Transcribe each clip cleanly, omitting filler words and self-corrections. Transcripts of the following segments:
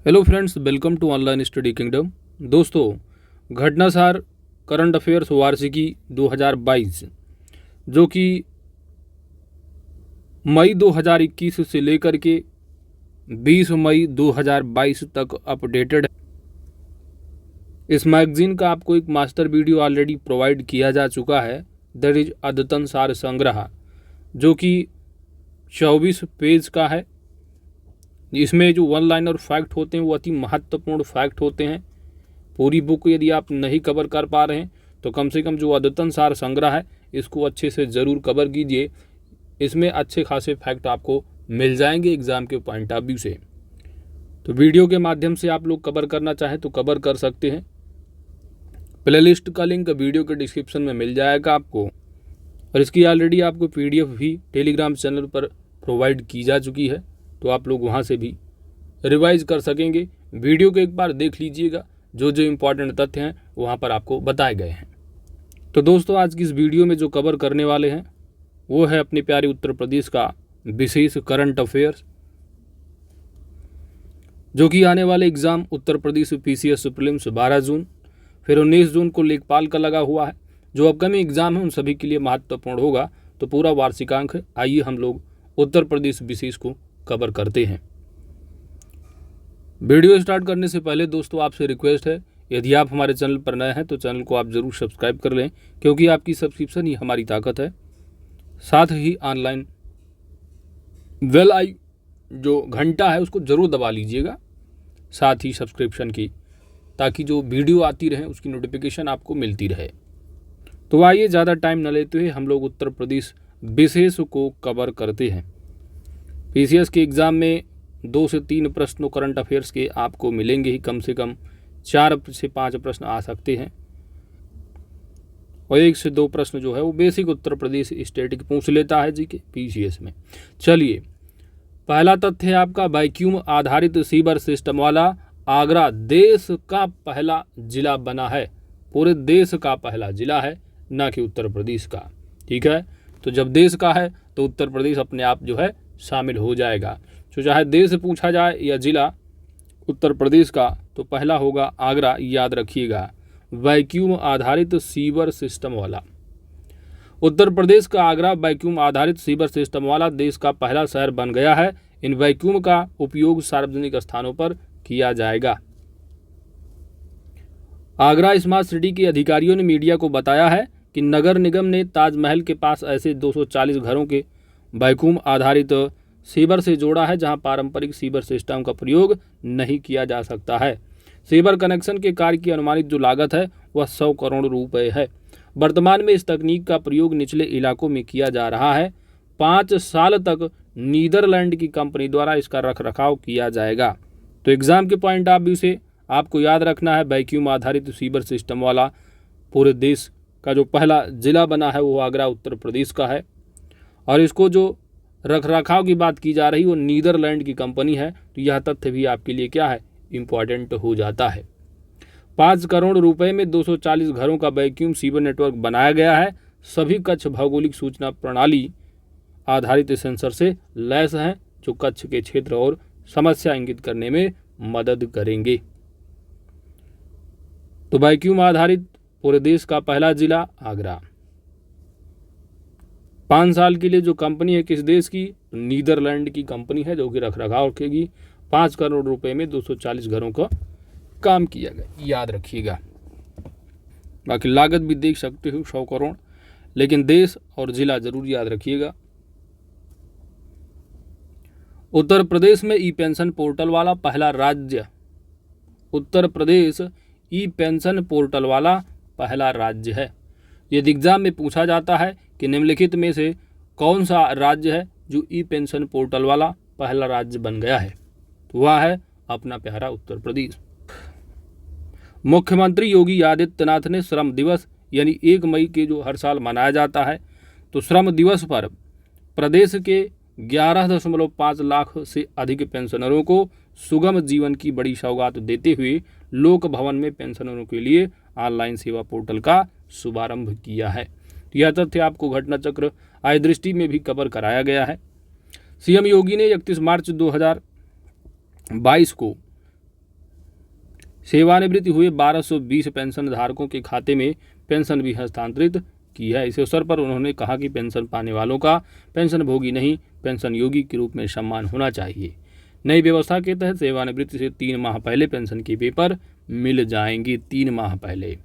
Hello friends, welcome to online study kingdom. दोस्तों, घटनासार current affairs वार्षिकी 2022 जो कि मई 2021 से लेकर के 20 मई 2022 तक अपडेटेड है। इस मैगजीन का आपको एक मास्टर वीडियो ऑलरेडी प्रोवाइड किया जा चुका है, दैट इज अद्यतन सार संग्रह, जो कि 24 पेज का है। इसमें जो वन लाइनर फैक्ट होते हैं वो अति महत्वपूर्ण फैक्ट होते हैं। पूरी बुक यदि आप नहीं कवर कर पा रहे हैं तो कम से कम जो अद्यतन सार संग्रह है इसको अच्छे से ज़रूर कवर कीजिए। इसमें अच्छे खासे फैक्ट आपको मिल जाएंगे एग्ज़ाम के पॉइंट ऑफ व्यू से। तो वीडियो के माध्यम से आप लोग कवर करना चाहें तो कवर कर सकते हैं। प्लेलिस्ट का लिंक वीडियो के डिस्क्रिप्शन में मिल जाएगा आपको, और इसकी ऑलरेडी आपको PDF भी टेलीग्राम चैनल पर प्रोवाइड की जा चुकी है, तो आप लोग वहाँ से भी रिवाइज कर सकेंगे। वीडियो को एक बार देख लीजिएगा, जो जो इम्पोर्टेंट तथ्य हैं वहाँ पर आपको बताए गए हैं। तो दोस्तों, आज की इस वीडियो में जो कवर करने वाले हैं वो है अपने प्यारे उत्तर प्रदेश का विशेष करंट अफेयर्स, जो कि आने वाले exam Uttar Pradesh PCS prelims 12 जून, फिर 19 जून को लेखपाल का लगा हुआ है। जो अपकमिंग एग्ज़ाम है उन सभी के लिए महत्वपूर्ण होगा। तो पूरा वार्षिकांक आइए हम लोग उत्तर प्रदेश विशेष को कवर करते हैं। वीडियो स्टार्ट करने से पहले दोस्तों आपसे रिक्वेस्ट है, यदि आप हमारे चैनल पर नए हैं तो चैनल को आप ज़रूर सब्सक्राइब कर लें, क्योंकि आपकी सब्सक्रिप्शन ही हमारी ताकत है। साथ ही ऑनलाइन बेल आई जो घंटा है उसको ज़रूर दबा लीजिएगा, साथ ही सब्सक्रिप्शन की, ताकि जो वीडियो आती रहे उसकी नोटिफिकेशन आपको मिलती रहे। तो आइए ज़्यादा टाइम न लेते हुए हम लोग उत्तर प्रदेश विशेष को कवर करते हैं। PCS के एग्ज़ाम में 2 से 3 प्रश्नों करंट अफेयर्स के आपको मिलेंगे ही, कम से कम 4 से 5 प्रश्न आ सकते हैं, और 1 से 2 प्रश्न जो है वो बेसिक उत्तर प्रदेश स्टैटिक पूछ लेता है जी के PCS में। चलिए, पहला तथ्य है आपका, वैक्यूम आधारित सीवर सिस्टम वाला आगरा देश का पहला जिला बना है। पूरे देश का पहला जिला है, ना कि उत्तर प्रदेश का। ठीक है, तो जब देश का है तो उत्तर प्रदेश अपने आप जो है शामिल हो जाएगा। तो चाहे देश पूछा जाए या जिला उत्तर प्रदेश का, तो पहला होगा आगरा, याद रखिएगा। वैक्यूम आधारित सीवर सिस्टम वाला उत्तर प्रदेश का आगरा वैक्यूम आधारित सीवर सिस्टम वाला देश का पहला शहर बन गया है। इन वैक्यूम का उपयोग सार्वजनिक स्थानों पर किया जाएगा। आगरा स्मार्ट सिटी के अधिकारियों ने मीडिया को बताया है कि नगर निगम ने ताजमहल के पास ऐसे 240 घरों के वैक्यूम आधारित सीवर से जोड़ा है जहां पारंपरिक सीवर सिस्टम का प्रयोग नहीं किया जा सकता है। सीवर कनेक्शन के कार्य की अनुमानित जो लागत है वह 100 करोड़ रुपए है। वर्तमान में इस तकनीक का प्रयोग निचले इलाकों में किया जा रहा है। 5 साल तक नीदरलैंड की कंपनी द्वारा इसका रखरखाव किया जाएगा। तो एग्जाम के पॉइंट ऑफ व्यू से आपको याद रखना है, वैक्यूम आधारित सीवर सिस्टम वाला पूरे देश का जो पहला जिला बना है वो आगरा उत्तर प्रदेश का है, और इसको जो रखरखाव की बात की जा रही वो नीदरलैंड की कंपनी है। तो यह तथ्य भी आपके लिए क्या है, इम्पॉर्टेंट हो जाता है। 5 करोड़ रुपए में 240 घरों का वैक्यूम सीवर नेटवर्क बनाया गया है। सभी कक्ष भौगोलिक सूचना प्रणाली आधारित सेंसर से लैस हैं, जो कक्ष के क्षेत्र और समस्या इंगित करने में मदद करेंगे। तो वैक्यूम आधारित पूरे देश का पहला जिला आगरा। 5 साल के लिए जो कंपनी है किस देश की, नीदरलैंड की कंपनी है, जो कि रखरखाव रखेगी। 5 करोड़ रुपए में 240 घरों का काम किया गया, याद रखिएगा। बाकी लागत भी देख सकते हो 100 करोड़, लेकिन देश और जिला जरूर याद रखिएगा। उत्तर प्रदेश में ई पेंशन पोर्टल वाला पहला राज्य, उत्तर प्रदेश ई पेंशन पोर्टल वाला पहला राज्य है। यदि एग्जाम में पूछा जाता है कि निम्नलिखित में से कौन सा राज्य है जो ई पेंशन पोर्टल वाला पहला राज्य बन गया है, तो वह है अपना प्यारा उत्तर प्रदेश। मुख्यमंत्री योगी आदित्यनाथ ने श्रम दिवस यानी 1 मई के जो हर साल मनाया जाता है, तो श्रम दिवस पर प्रदेश के 11.5 लाख से अधिक पेंशनरों को सुगम जीवन की बड़ी सौगात देते हुए लोक भवन में पेंशनरों के लिए ऑनलाइन सेवा पोर्टल का शुभारंभ किया है। यह तथ्य आपको घटना चक्र आय दृष्टि में भी कवर कराया गया है। CM योगी ने 31 मार्च 2022 को सेवानिवृत्ति हुए 1220 पेंशन धारकों के खाते में पेंशन भी हस्तांतरित की है। इस अवसर पर उन्होंने कहा कि पेंशन पाने वालों का पेंशन भोगी नहीं, पेंशन योगी के रूप में सम्मान होना चाहिए। नई व्यवस्था के तहत सेवानिवृत्ति से 3 माह पहले पेंशन के पेपर मिल जाएंगे। 3 माह पहले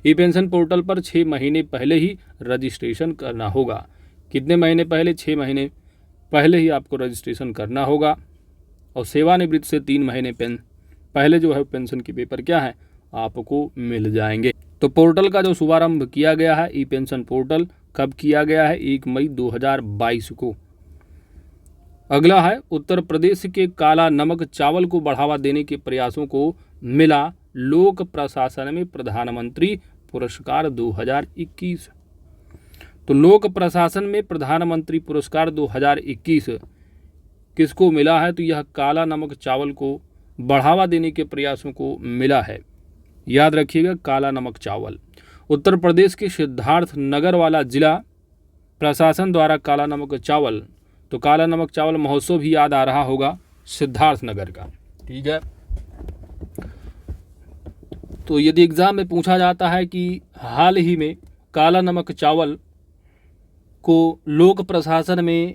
ई पेंशन पोर्टल पर 6 महीने पहले ही रजिस्ट्रेशन करना होगा। कितने महीने पहले? 6 महीने पहले ही आपको रजिस्ट्रेशन करना होगा। और सेवानिवृत्ति से 3 महीने पहले जो है पेंशन के पेपर क्या है आपको मिल जाएंगे। तो पोर्टल का जो शुभारंभ किया गया है, ई पेंशन पोर्टल, कब किया गया है? 1 मई 2022 को। अगला है उत्तर प्रदेश के काला नमक चावल को बढ़ावा देने के प्रयासों को मिला लोक प्रशासन में प्रधानमंत्री पुरस्कार 2021। तो लोक प्रशासन में प्रधानमंत्री पुरस्कार 2021 किसको मिला है? तो यह काला नमक चावल को बढ़ावा देने के प्रयासों को मिला है। याद रखिएगा, काला नमक चावल। उत्तर प्रदेश के सिद्धार्थ नगर वाला जिला प्रशासन द्वारा काला नमक चावल, तो काला नमक चावल महोत्सव भी याद आ रहा होगा सिद्धार्थ नगर का। ठीक है, तो यदि एग्जाम में पूछा जाता है कि हाल ही में काला नमक चावल को लोक प्रशासन में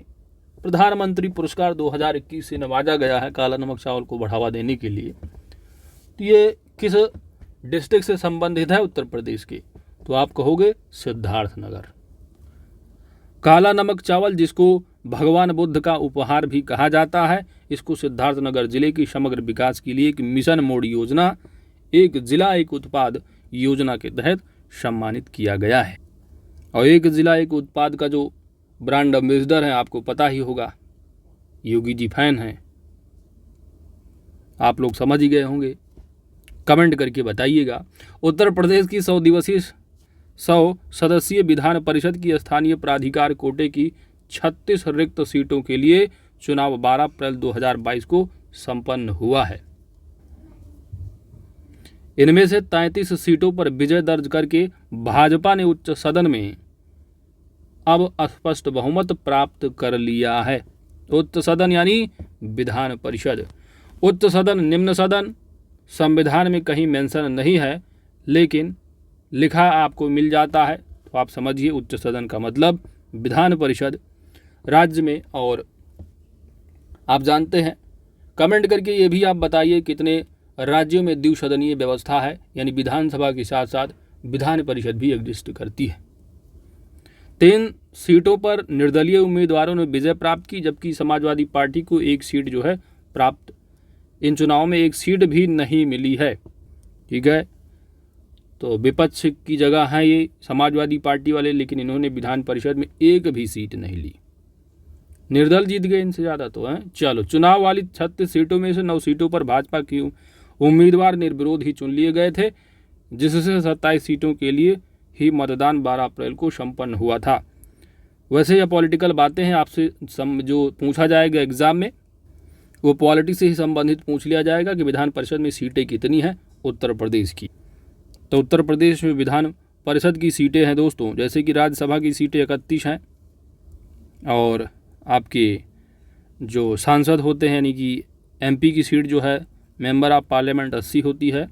प्रधानमंत्री पुरस्कार 2021 से नवाजा गया है काला नमक चावल को बढ़ावा देने के लिए, तो ये किस डिस्ट्रिक्ट से संबंधित है? उत्तर प्रदेश के। तो आप कहोगे सिद्धार्थ नगर। काला नमक चावल, जिसको भगवान बुद्ध का उपहार भी कहा जाता है, इसको सिद्धार्थ नगर जिले की समग्र विकास के लिए एक मिशन मोड योजना, एक जिला एक उत्पाद योजना के तहत सम्मानित किया गया है। और एक जिला एक उत्पाद का जो ब्रांड एम्बेसडर है आपको पता ही होगा, योगी जी फैन हैं, आप लोग समझ ही गए होंगे। कमेंट करके बताइएगा। उत्तर प्रदेश की 100 सदस्यीय विधान परिषद की स्थानीय प्राधिकार कोटे की 36 रिक्त सीटों के लिए चुनाव 12 अप्रैल 2022 को संपन्न हुआ है। इनमें से 33 सीटों पर विजय दर्ज करके भाजपा ने उच्च सदन में अब स्पष्ट बहुमत प्राप्त कर लिया है। उच्च सदन यानी विधान परिषद। उच्च सदन, निम्न सदन संविधान में कहीं मेंशन नहीं है, लेकिन लिखा आपको मिल जाता है, तो आप समझिए उच्च सदन का मतलब विधान परिषद राज्य में। और आप जानते हैं, कमेंट करके ये भी आप बताइए कितने राज्यों में द्विसदनीय व्यवस्था है, यानी विधानसभा के साथ साथ विधान परिषद भी एग्जिस्ट करती है। 3 सीटों पर निर्दलीय उम्मीदवारों ने विजय प्राप्त की, जबकि समाजवादी पार्टी को 1 सीट जो है प्राप्त, इन चुनाव में 1 सीट भी नहीं मिली है। ठीक है, तो विपक्ष की जगह है ये समाजवादी पार्टी वाले, लेकिन इन्होंने विधान परिषद में 1 भी सीट नहीं ली। निर्दल जीत गए इनसे ज़्यादा तो हैं। चलो, चुनाव वाली 36 सीटों में से 9 सीटों पर भाजपा की उम्मीदवार निर्विरोध ही चुन लिए गए थे, जिससे 27 सीटों के लिए ही मतदान 12 अप्रैल को संपन्न हुआ था। वैसे यह पॉलिटिकल बातें हैं, आपसे जो पूछा जाएगा एग्जाम में वो पॉलिटिक्स से ही संबंधित पूछ लिया जाएगा कि विधान परिषद में सीटें कितनी हैं उत्तर प्रदेश की। तो उत्तर प्रदेश में विधान परिषद की सीटें हैं दोस्तों, जैसे कि राज्यसभा की सीटें 31 हैं, और आपके जो सांसद होते हैं यानी कि एमपी की सीट जो है मेंबर ऑफ पार्लियामेंट 80 होती है,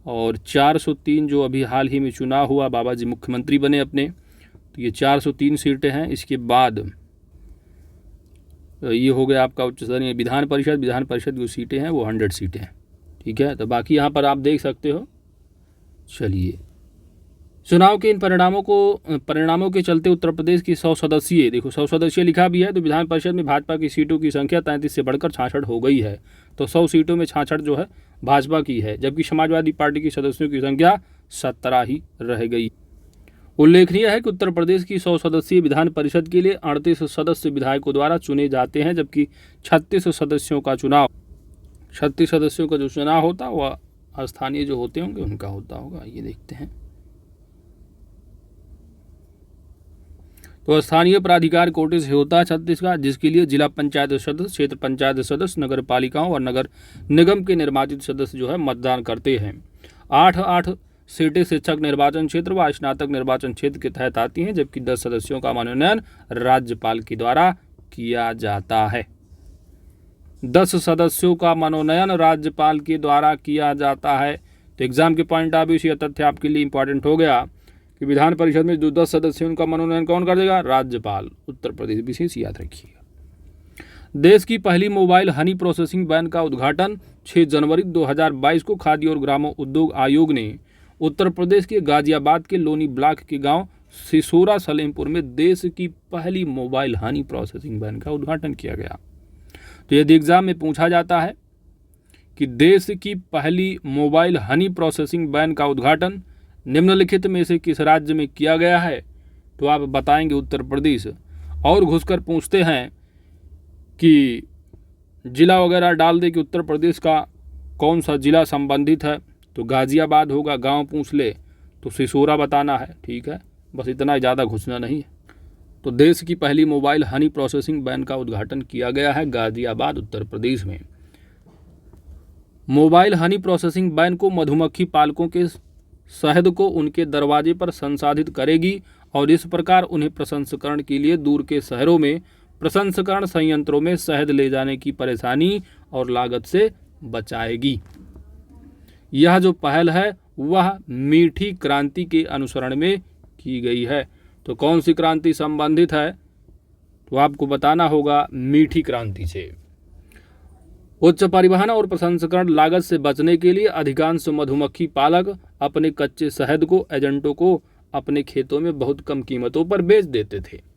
और 403 जो अभी हाल ही में चुनाव हुआ, बाबा जी मुख्यमंत्री बने अपने, तो ये 403 सीटें हैं। इसके बाद ये हो गया आपका उच्च सदन विधान परिषद। विधान परिषद की सीटें हैं वो 100 सीटें हैं। ठीक है, तो बाकी यहाँ पर आप देख सकते हो। चलिए, चुनाव के इन परिणामों के चलते उत्तर प्रदेश की 100 सदस्यीय, देखो 100 सदस्यीय लिखा भी है, तो विधान परिषद में भाजपा की सीटों की संख्या 33 से बढ़कर 66 हो गई है। तो 100 सीटों में 66 जो है भाजपा की है, जबकि समाजवादी पार्टी की सदस्यों की संख्या 17 ही रह गई। उल्लेखनीय है कि उत्तर प्रदेश की 100 सदस्यीय विधान परिषद के लिए 38 सदस्य विधायकों द्वारा चुने जाते हैं, जबकि 36 सदस्यों का जो चुनाव होता है वह स्थानीय जो होते होंगे उनका होता होगा। ये देखते हैं, तो स्थानीय प्राधिकार कोटे से होता है 36 का, जिसके लिए जिला पंचायत सदस्य, क्षेत्र पंचायत सदस्य, नगर पालिकाओं और नगर निगम के निर्वाचित सदस्य जो है मतदान करते हैं। 8 सीटें शिक्षक निर्वाचन क्षेत्र व स्नातक निर्वाचन क्षेत्र के तहत आती हैं, जबकि 10 सदस्यों का मनोनयन राज्यपाल के द्वारा किया जाता है। 10 सदस्यों का मनोनयन राज्यपाल के द्वारा किया जाता है। तो एग्जाम के पॉइंट ऑफ व्यू से यह तथ्य आपके लिए इंपॉर्टेंट हो गया कि विधान परिषद में जो 10 सदस्य उनका मनोनयन कौन कर देगा? राज्यपाल। उत्तर प्रदेश विशेष याद रखिएगा। देश की पहली मोबाइल हनी प्रोसेसिंग वैन का उद्घाटन 6 जनवरी 2022 को खादी और ग्रामोद्योग आयोग ने उत्तर प्रदेश के गाजियाबाद के लोनी ब्लॉक के गांव सिसोरा सलेमपुर में देश की पहली मोबाइल हनी प्रोसेसिंग वैन का उद्घाटन किया गया। तो यदि एग्जाम में पूछा जाता है कि देश की पहली मोबाइल हनी प्रोसेसिंग वैन का उद्घाटन निम्नलिखित में से किस राज्य में किया गया है, तो आप बताएंगे उत्तर प्रदेश। और घुसकर पूछते हैं कि जिला वगैरह डाल दे कि उत्तर प्रदेश का कौन सा जिला संबंधित है, तो गाजियाबाद होगा। गांव पूछ ले तो सिसोरा बताना है, ठीक है, बस इतना, ज़्यादा घुसना नहीं है। तो देश की पहली मोबाइल हनी प्रोसेसिंग वैन का उद्घाटन किया गया है गाजियाबाद उत्तर प्रदेश में। मोबाइल हनी प्रोसेसिंग वैन को मधुमक्खी पालकों के शहद को उनके दरवाजे पर संसाधित करेगी और इस प्रकार उन्हें प्रसंस्करण के लिए दूर के शहरों में प्रसंस्करण संयंत्रों में शहद ले जाने की परेशानी और लागत से बचाएगी। यह जो पहल है वह मीठी क्रांति के अनुसरण में की गई है। तो कौन सी क्रांति संबंधित है, तो आपको बताना होगा मीठी क्रांति से। उच्च परिवहन और प्रसंस्करण लागत से बचने के लिए अधिकांश मधुमक्खी पालक अपने कच्चे शहद को एजेंटों को अपने खेतों में बहुत कम कीमतों पर बेच देते थे।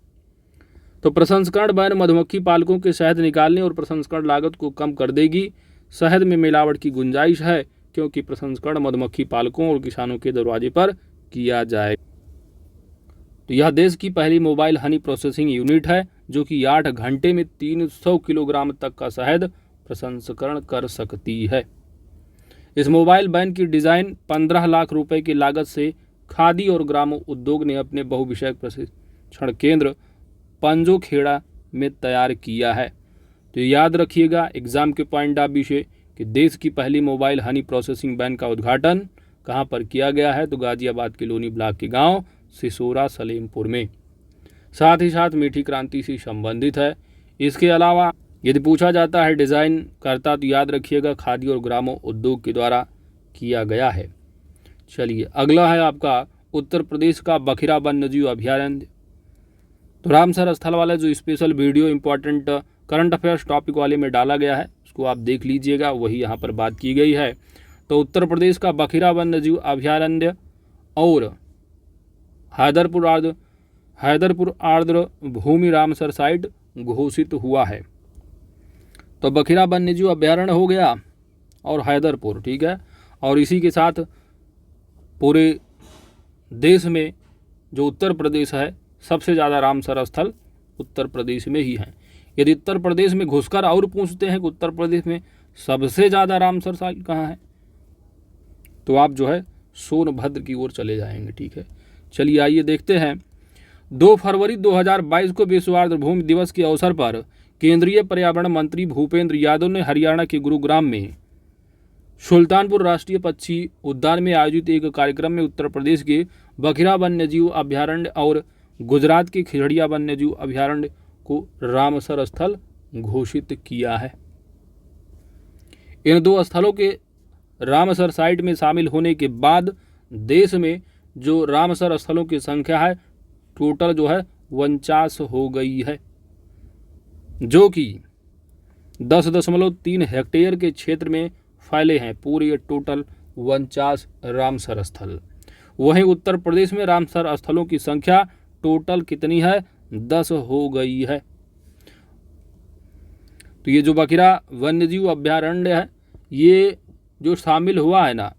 तो प्रसंस्करण वैन मधुमक्खी पालकों के शहद निकालने और प्रसंस्करण लागत को कम कर देगी। शहद में मिलावट की गुंजाइश है क्योंकि प्रसंस्करण मधुमक्खी पालकों और किसानों के दरवाजे पर किया जाए। तो यह देश की पहली मोबाइल हनी प्रोसेसिंग यूनिट है जो कि 8 घंटे में 300 किलोग्राम तक का शहद प्रसंस्करण कर सकती है। इस मोबाइल वैन की डिज़ाइन 15 लाख रुपए की लागत से खादी और ग्रामोद्योग ने अपने बहुविषयक प्रशिक्षण केंद्र पंजोखेड़ा में तैयार किया है। तो याद रखिएगा एग्जाम के पॉइंट ऑफ व्यू से कि देश की पहली मोबाइल हनी प्रोसेसिंग वैन का उद्घाटन कहाँ पर किया गया है, तो गाजियाबाद के लोनी ब्लॉक के गांव सिसोरा सलेमपुर में। साथ ही साथ मीठी क्रांति से संबंधित है। इसके अलावा यदि पूछा जाता है डिज़ाइन करता, तो याद रखिएगा खादी और ग्रामोद्योग के द्वारा किया गया है। चलिए अगला है आपका उत्तर प्रदेश का बखिरा वन्यजीव अभयारण्य। तो रामसर स्थल वाला जो special video important current affairs topic वाले में डाला गया है उसको आप देख लीजिएगा, वही यहाँ पर बात की गई है। तो उत्तर प्रदेश का बखिरा वन्यजीव अभयारण्य और हैदरपुर आर्द्र भूमि रामसर साइट घोषित हुआ है। तो बखिरा वन्यजीव अभयारण्य हो गया और हैदरपुर, ठीक है, और इसी के साथ पूरे देश में जो उत्तर प्रदेश है सबसे ज़्यादा रामसर स्थल उत्तर प्रदेश में ही है। यदि उत्तर प्रदेश में घुसकर और पूछते हैं कि उत्तर प्रदेश में सबसे ज़्यादा रामसर साइट कहाँ है, तो आप जो है सोनभद्र की ओर चले जाएंगे, ठीक है। चलिए आइए देखते हैं। 2 फरवरी 2022 को विश्व आर्द्रभूमि दिवस के अवसर पर केंद्रीय पर्यावरण मंत्री भूपेंद्र यादव ने हरियाणा के गुरुग्राम में सुल्तानपुर राष्ट्रीय पक्षी उद्यान में आयोजित एक कार्यक्रम में उत्तर प्रदेश के बखिरा वन्यजीव अभयारण्य और गुजरात के खिजड़िया वन्यजीव अभयारण्य को रामसर स्थल घोषित किया है। इन 2 स्थलों के रामसर साइट में शामिल होने के बाद देश में जो रामसर स्थलों की संख्या है टोटल जो है 49 हो गई है, जो कि 10.3 हेक्टेयर के क्षेत्र में फैले हैं पूरे टोटल 49 रामसर स्थल। वहीं उत्तर प्रदेश में रामसर स्थलों की संख्या टोटल कितनी है? 10 हो गई है। तो ये जो बखिरा वन्यजीव अभयारण्य है ये जो शामिल हुआ है ना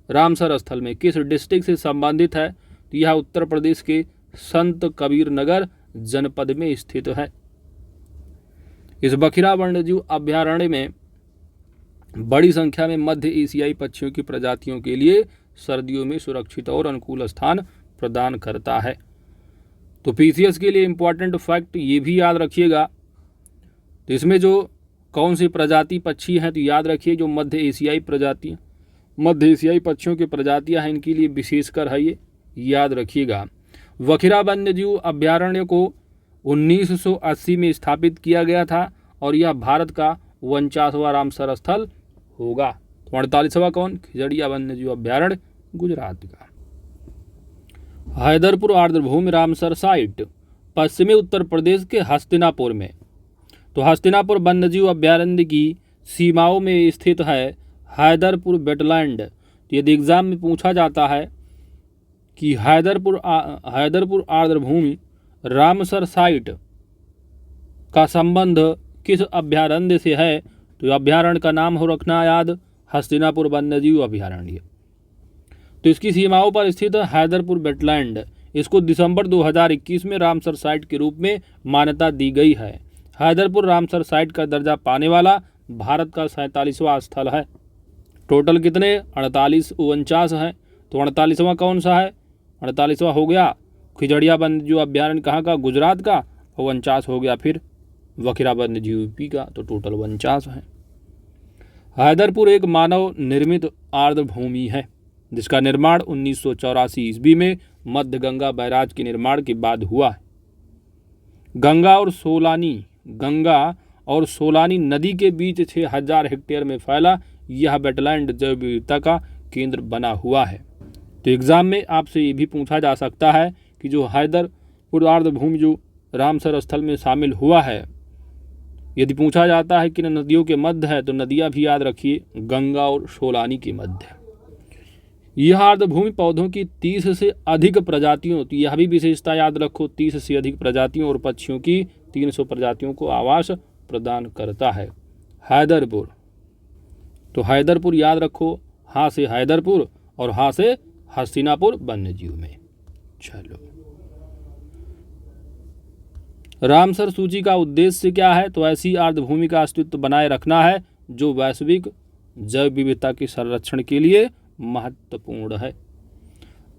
रामसर स्थल में, किस डिस्ट्रिक्ट से संबंधित है, तो यह उत्तर प्रदेश के संत कबीर नगर जनपद में स्थित है। इस बखिरा वन्यजीव अभयारण्य में बड़ी संख्या में मध्य एशियाई पक्षियों की प्रजातियों के लिए सर्दियों में सुरक्षित और अनुकूल स्थान प्रदान करता है। तो पीसीएस के लिए इम्पॉर्टेंट फैक्ट ये भी याद रखिएगा। तो इसमें जो कौन सी प्रजाति पक्षी हैं, तो याद रखिए जो मध्य एशियाई पक्षियों की प्रजातियां हैं इनके लिए विशेषकर है, ये याद रखिएगा। बखिरा वन्यजीव अभयारण्य को 1980 में स्थापित किया गया था और यह भारत का 49वां रामसर स्थल होगा। तो 48वां कौन? खिजड़िया वन्यजीव अभ्यारण्य गुजरात का। हैदरपुर आर्द्रभूमि रामसर साइट पश्चिमी उत्तर प्रदेश के हस्तिनापुर में। तो हस्तिनापुर वन्यजीव अभ्यारण्य की सीमाओं में स्थित है हैदरपुर वेटलैंड। यदि एग्जाम में पूछा जाता है कि हैदरपुर आर्द्रभूमि रामसर साइट का संबंध किस अभ्यारण्य से है, तो अभ्यारण्य का नाम हो रखना याद, हस्तिनापुर वन्यजीव अभ्यारण्य। तो इसकी सीमाओं पर स्थित हैदरपुर वेटलैंड, इसको दिसंबर 2021 में रामसर साइट के रूप में मान्यता दी गई है। हैदरपुर रामसर साइट का दर्जा पाने वाला भारत का 47वां स्थल है। टोटल कितने? 48 है। तो 48वां कौन सा है? 48वां हो गया खिजड़िया वन्यजीव अभ्यारण्य कहाँ का? गुजरात का। 49 हो गया फिर वखिरा वन्यजीव यूपी का। तो टोटल 49 है। हैदरपुर एक मानव निर्मित आर्द्रभूमि है जिसका निर्माण 1984 ईस्वी में मध्य गंगा बैराज के निर्माण के बाद हुआ है। गंगा और सोलानी नदी के बीच 6000 हेक्टेयर में फैला यह वेटलैंड जैव विविधता का केंद्र बना हुआ है। तो एग्जाम में आपसे ये भी पूछा जा सकता है कि जो हैदरपुर आर्द्रभूमि जो रामसर स्थल में शामिल हुआ है, यदि पूछा जाता है किन नदियों के मध्य है, तो नदियां भी याद रखिए गंगा और सोलानी के मध्य। यह आर्द्रभूमि पौधों की 30 से अधिक प्रजातियों, तो यह भी विशेषता याद रखो, 30 से अधिक प्रजातियों और पक्षियों की 300 प्रजातियों को आवास प्रदान करता है। हैदरपुर, तो हैदरपुर याद रखो, हाँ से हैदरपुर और हाँ से हस्तिनापुर वन्यजीव में। चलो, रामसर सूची का उद्देश्य क्या है? तो ऐसी आर्द्रभूमि का अस्तित्व बनाए रखना है जो वैश्विक जैव विविधता के संरक्षण के लिए महत्वपूर्ण है।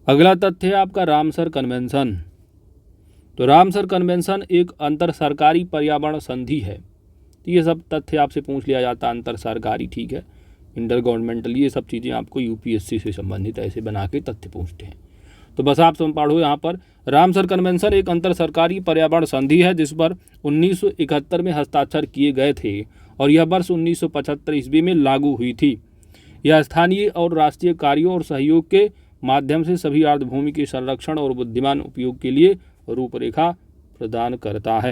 अगला तथ्य है आपका रामसर कन्वेंशन। तो रामसर कन्वेंशन एक अंतर सरकारी पर्यावरण संधि है। तो ये सब तथ्य आपसे पूछ लिया जाता है, अंतर सरकारी, ठीक है, इंटर गवर्नमेंटल, ये सब चीज़ें आपको यूपीएससी से संबंधित ऐसे बना के तथ्य पूछते हैं। तो बस आप सब पढ़ो यहाँ पर, रामसर कन्वेंशन एक अंतर सरकारी पर्यावरण संधि है जिस पर 1971 में हस्ताक्षर किए गए थे और यह वर्ष 1975 ईस्वी में लागू हुई थी। यह स्थानीय और राष्ट्रीय कार्यों और सहयोग के माध्यम से सभी आर्द्रभूमि के संरक्षण और बुद्धिमान उपयोग के लिए रूपरेखा प्रदान करता है।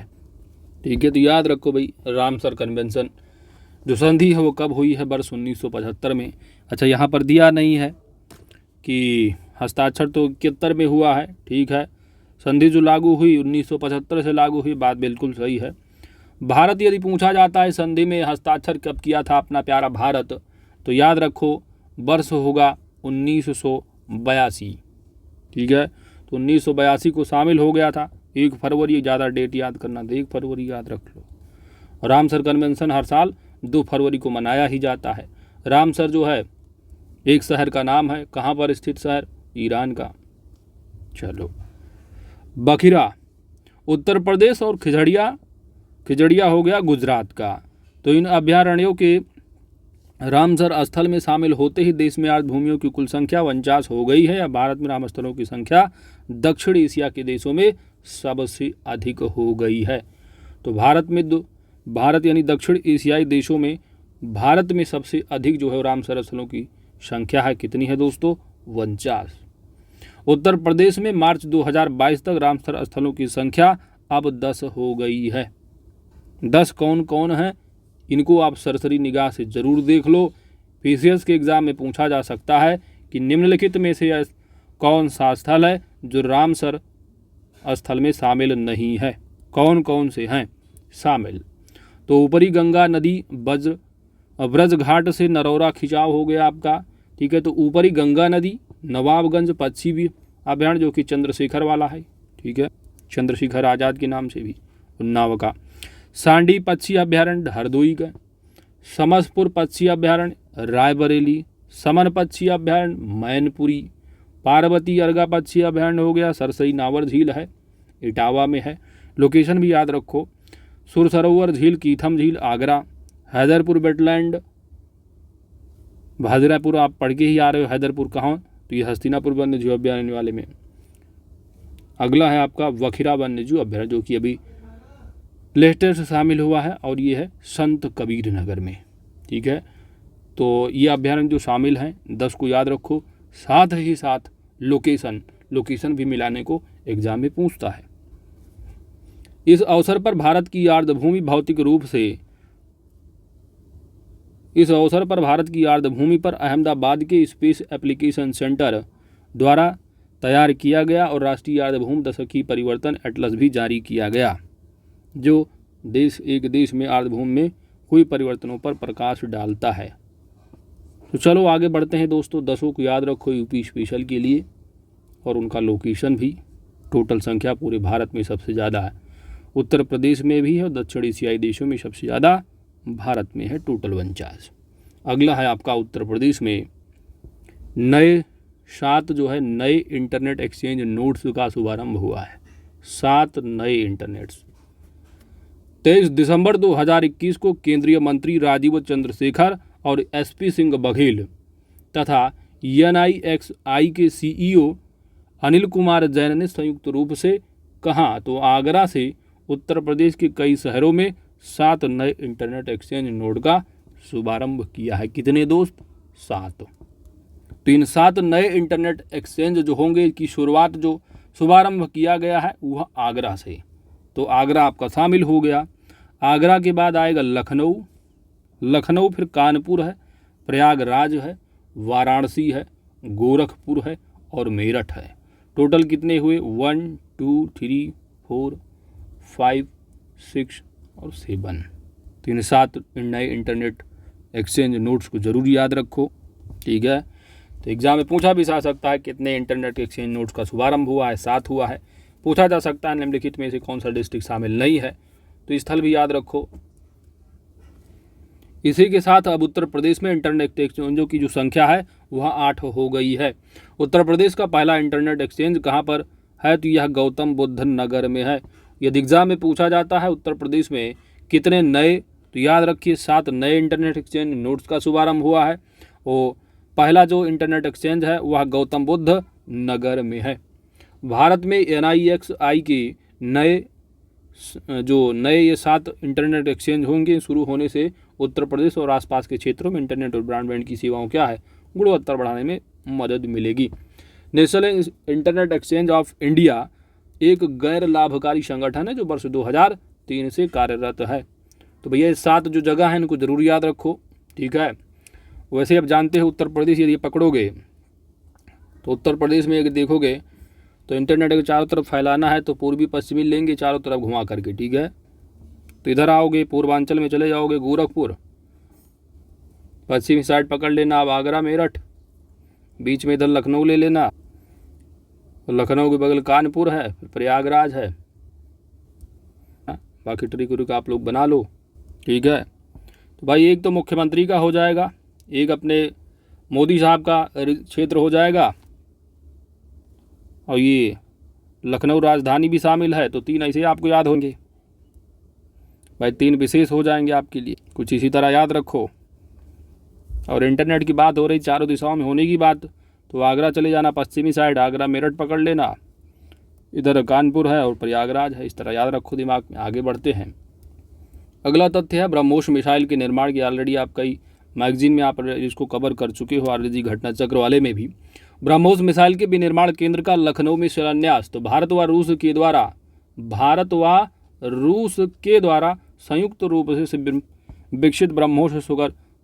ठीक है, तो याद रखो भाई, रामसर कन्वेंशन जो संधि है वो कब हुई है? वर्ष 1975 में। अच्छा, यहाँ पर दिया नहीं है कि हस्ताक्षर तो 71 में हुआ है, ठीक है, संधि जो लागू हुई 1975 से लागू हुई, बात बिल्कुल सही है। भारत यदि पूछा जाता है संधि में हस्ताक्षर कब किया था अपना प्यारा भारत, तो याद रखो वर्ष होगा 1982, ठीक है, तो 1982 को शामिल हो गया था। 1 फरवरी, ज़्यादा डेट याद करना, तो 1 फरवरी याद रख लो। रामसर कन्वेंशन हर साल 2 फरवरी को मनाया ही जाता है। रामसर जो है एक शहर का नाम है, कहाँ पर स्थित शहर? ईरान का। चलो, बखिरा उत्तर प्रदेश और खिजड़िया हो गया गुजरात का। तो इन अभ्यारण्यों के रामसर स्थल में शामिल होते ही देश में आर्द्रभूमियों की कुल संख्या 49 हो गई है। भारत में रामस्थलों की संख्या दक्षिण एशिया के देशों में सबसे अधिक हो गई है। तो भारत यानी दक्षिण एशियाई देशों में भारत में सबसे अधिक जो है रामसर स्थलों की संख्या है। कितनी है दोस्तों? 49। उत्तर प्रदेश में मार्च 2022 तक रामसर स्थलों की संख्या अब 10 हो गई है। 10 कौन कौन है, इनको आप सरसरी निगाह से जरूर देख लो। पीसीएस के एग्जाम में पूछा जा सकता है कि निम्नलिखित में से कौन सा स्थल है जो रामसर स्थल में शामिल नहीं है? कौन कौन से हैं शामिल? तो ऊपरी गंगा नदी ब्रज घाट से नरौरा खिंचाव हो गया आपका, ठीक है। तो ऊपरी गंगा नदी, नवाबगंज पक्षी अभ्यारण्य जो कि चंद्रशेखर वाला है, ठीक है, चंद्रशेखर आज़ाद के नाम से भी उन्नाव का। सांडी पक्षी अभ्यारण्य हरदोई का। समसपुर पक्षी अभ्यारण्य रायबरेली। समन पक्षी अभ्यारण्य मैनपुरी। पार्वती अर्गा पक्षी अभ्यारण्य हो गया सरसई नावर झील है, इटावा में है। लोकेशन भी याद रखो, सुरसरोवर झील, कीथम झील, आगरा। हैदरपुर वेटलैंड भाजरापुर, आप पढ़ के ही आ रहे हो। हैदरपुर कहाँ? तो ये हस्तिनापुर वन्यजीव अभ्यारण्य वाले में। अगला है आपका वखिरा वन्यजीव अभ्यारण्य जो कि अभी लेटेस्ट शामिल हुआ है और ये है संत कबीर नगर में, ठीक है। तो ये अभ्यारण्य जो शामिल हैं 10 को याद रखो। साथ ही साथ लोकेशन भी मिलाने को एग्जाम में पूछता है। इस अवसर पर भारत की आर्द्रभूमि पर अहमदाबाद के स्पेस एप्लीकेशन सेंटर द्वारा तैयार किया गया और राष्ट्रीय आर्द्रभूमि दशकीय परिवर्तन एटलस भी जारी किया गया, जो देश में आर्द्रभूमि में हुए परिवर्तनों पर प्रकाश डालता है। तो चलो आगे बढ़ते हैं दोस्तों। 10 को याद रखो यूपी स्पेशल के लिए, और उनका लोकेशन भी। टोटल संख्या पूरे भारत में सबसे ज़्यादा है, उत्तर प्रदेश में भी है और दक्षिण एशियाई देशों में सबसे ज़्यादा भारत में है, टोटल 49। अगला है आपका उत्तर प्रदेश में नए 7 नए इंटरनेट एक्सचेंज नोड्स का शुभारंभ हुआ है। 7 नए इंटरनेट्स 23 दिसंबर 2021 को केंद्रीय मंत्री राजीव चंद्रशेखर और एसपी सिंह बघेल तथा NIXI के CEO अनिल कुमार जैन ने संयुक्त रूप से कहा तो आगरा से उत्तर प्रदेश के कई शहरों में 7 नए इंटरनेट एक्सचेंज नोड का शुभारंभ किया है। कितने दोस्त? 7। तो इन 7 नए इंटरनेट एक्सचेंज जो होंगे की शुभारंभ किया गया है वह आगरा से। तो आगरा आपका शामिल हो गया। आगरा के बाद आएगा लखनऊ, फिर कानपुर है, प्रयागराज है, वाराणसी है, गोरखपुर है और मेरठ है। टोटल कितने हुए? 1 2 3 4 5 6 और 7। तो इन 7 नए इंटरनेट एक्सचेंज नोड्स को जरूर याद रखो, ठीक है। तो एग्जाम में पूछा भी जा सकता है कितने इंटरनेट एक्सचेंज नोड्स का शुभारंभ हुआ है? 7 हुआ है। पूछा जा सकता है निम्नलिखित में से कौन सा डिस्ट्रिक्ट शामिल नहीं है? तो स्थल भी याद रखो। इसी के साथ अब उत्तर प्रदेश में इंटरनेट एक्सचेंजों की जो संख्या है वह 8 हो गई है। उत्तर प्रदेश का पहला इंटरनेट एक्सचेंज कहाँ पर है? तो यह गौतम बुद्ध नगर में है। यदि एग्जाम में पूछा जाता है उत्तर प्रदेश में कितने नए, तो याद रखिए 7 नए इंटरनेट एक्सचेंज नोड्स का शुभारंभ हुआ है। और पहला जो इंटरनेट एक्सचेंज है वह गौतम बुद्ध नगर में है। भारत में NIXI के नए ये 7 इंटरनेट एक्सचेंज होंगे। शुरू होने से उत्तर प्रदेश और आसपास के क्षेत्रों में इंटरनेट और ब्रॉडबैंड की सेवाओं क्या है? गुणवत्ता बढ़ाने में मदद मिलेगी। National internet exchange of India एक गैर लाभकारी संगठन है जो वर्ष 2003 से कार्यरत है। तो भैया 7 जो जगह है इनको जरूर याद रखो, ठीक है। वैसे अब जानते हैं उत्तर प्रदेश यदि पकड़ोगे तो उत्तर प्रदेश में देखोगे तो इंटरनेट के चारों तरफ फैलाना है तो पूर्वी पश्चिमी लेंगे चारों तरफ घुमा करके, ठीक है। तो इधर आओगे पूर्वांचल में चले जाओगे गोरखपुर, पश्चिमी साइड पकड़ लेना अब आगरा मेरठ, बीच में इधर लखनऊ ले लेना, लखनऊ के बगल कानपुर है, फिर प्रयागराज है। बाकी ट्रिक आप लोग बना लो, ठीक है। तो भाई एक तो मुख्यमंत्री का हो जाएगा, एक अपने मोदी साहब का क्षेत्र हो जाएगा और ये लखनऊ राजधानी भी शामिल है। तो 3 ऐसे आपको याद होंगे भाई, 3 विशेष हो जाएंगे आपके लिए। कुछ इसी तरह याद रखो। और इंटरनेट की बात हो रही चारों दिशाओं में होने की बात, तो आगरा चले जाना पश्चिमी साइड, आगरा मेरठ पकड़ लेना, इधर कानपुर है और प्रयागराज है। इस तरह याद रखो दिमाग में। आगे बढ़ते हैं। अगला तथ्य है ब्रह्मोस मिसाइल के निर्माण की ऑलरेडी आप कई मैगजीन में आप इसको कवर कर चुके हो, RG घटना चक्र वाले में भी। ब्रह्मोस मिसाइल के विनिर्माण केंद्र का लखनऊ में शिलान्यास। तो भारत व रूस के द्वारा संयुक्त रूप से विकसित ब्रह्मोस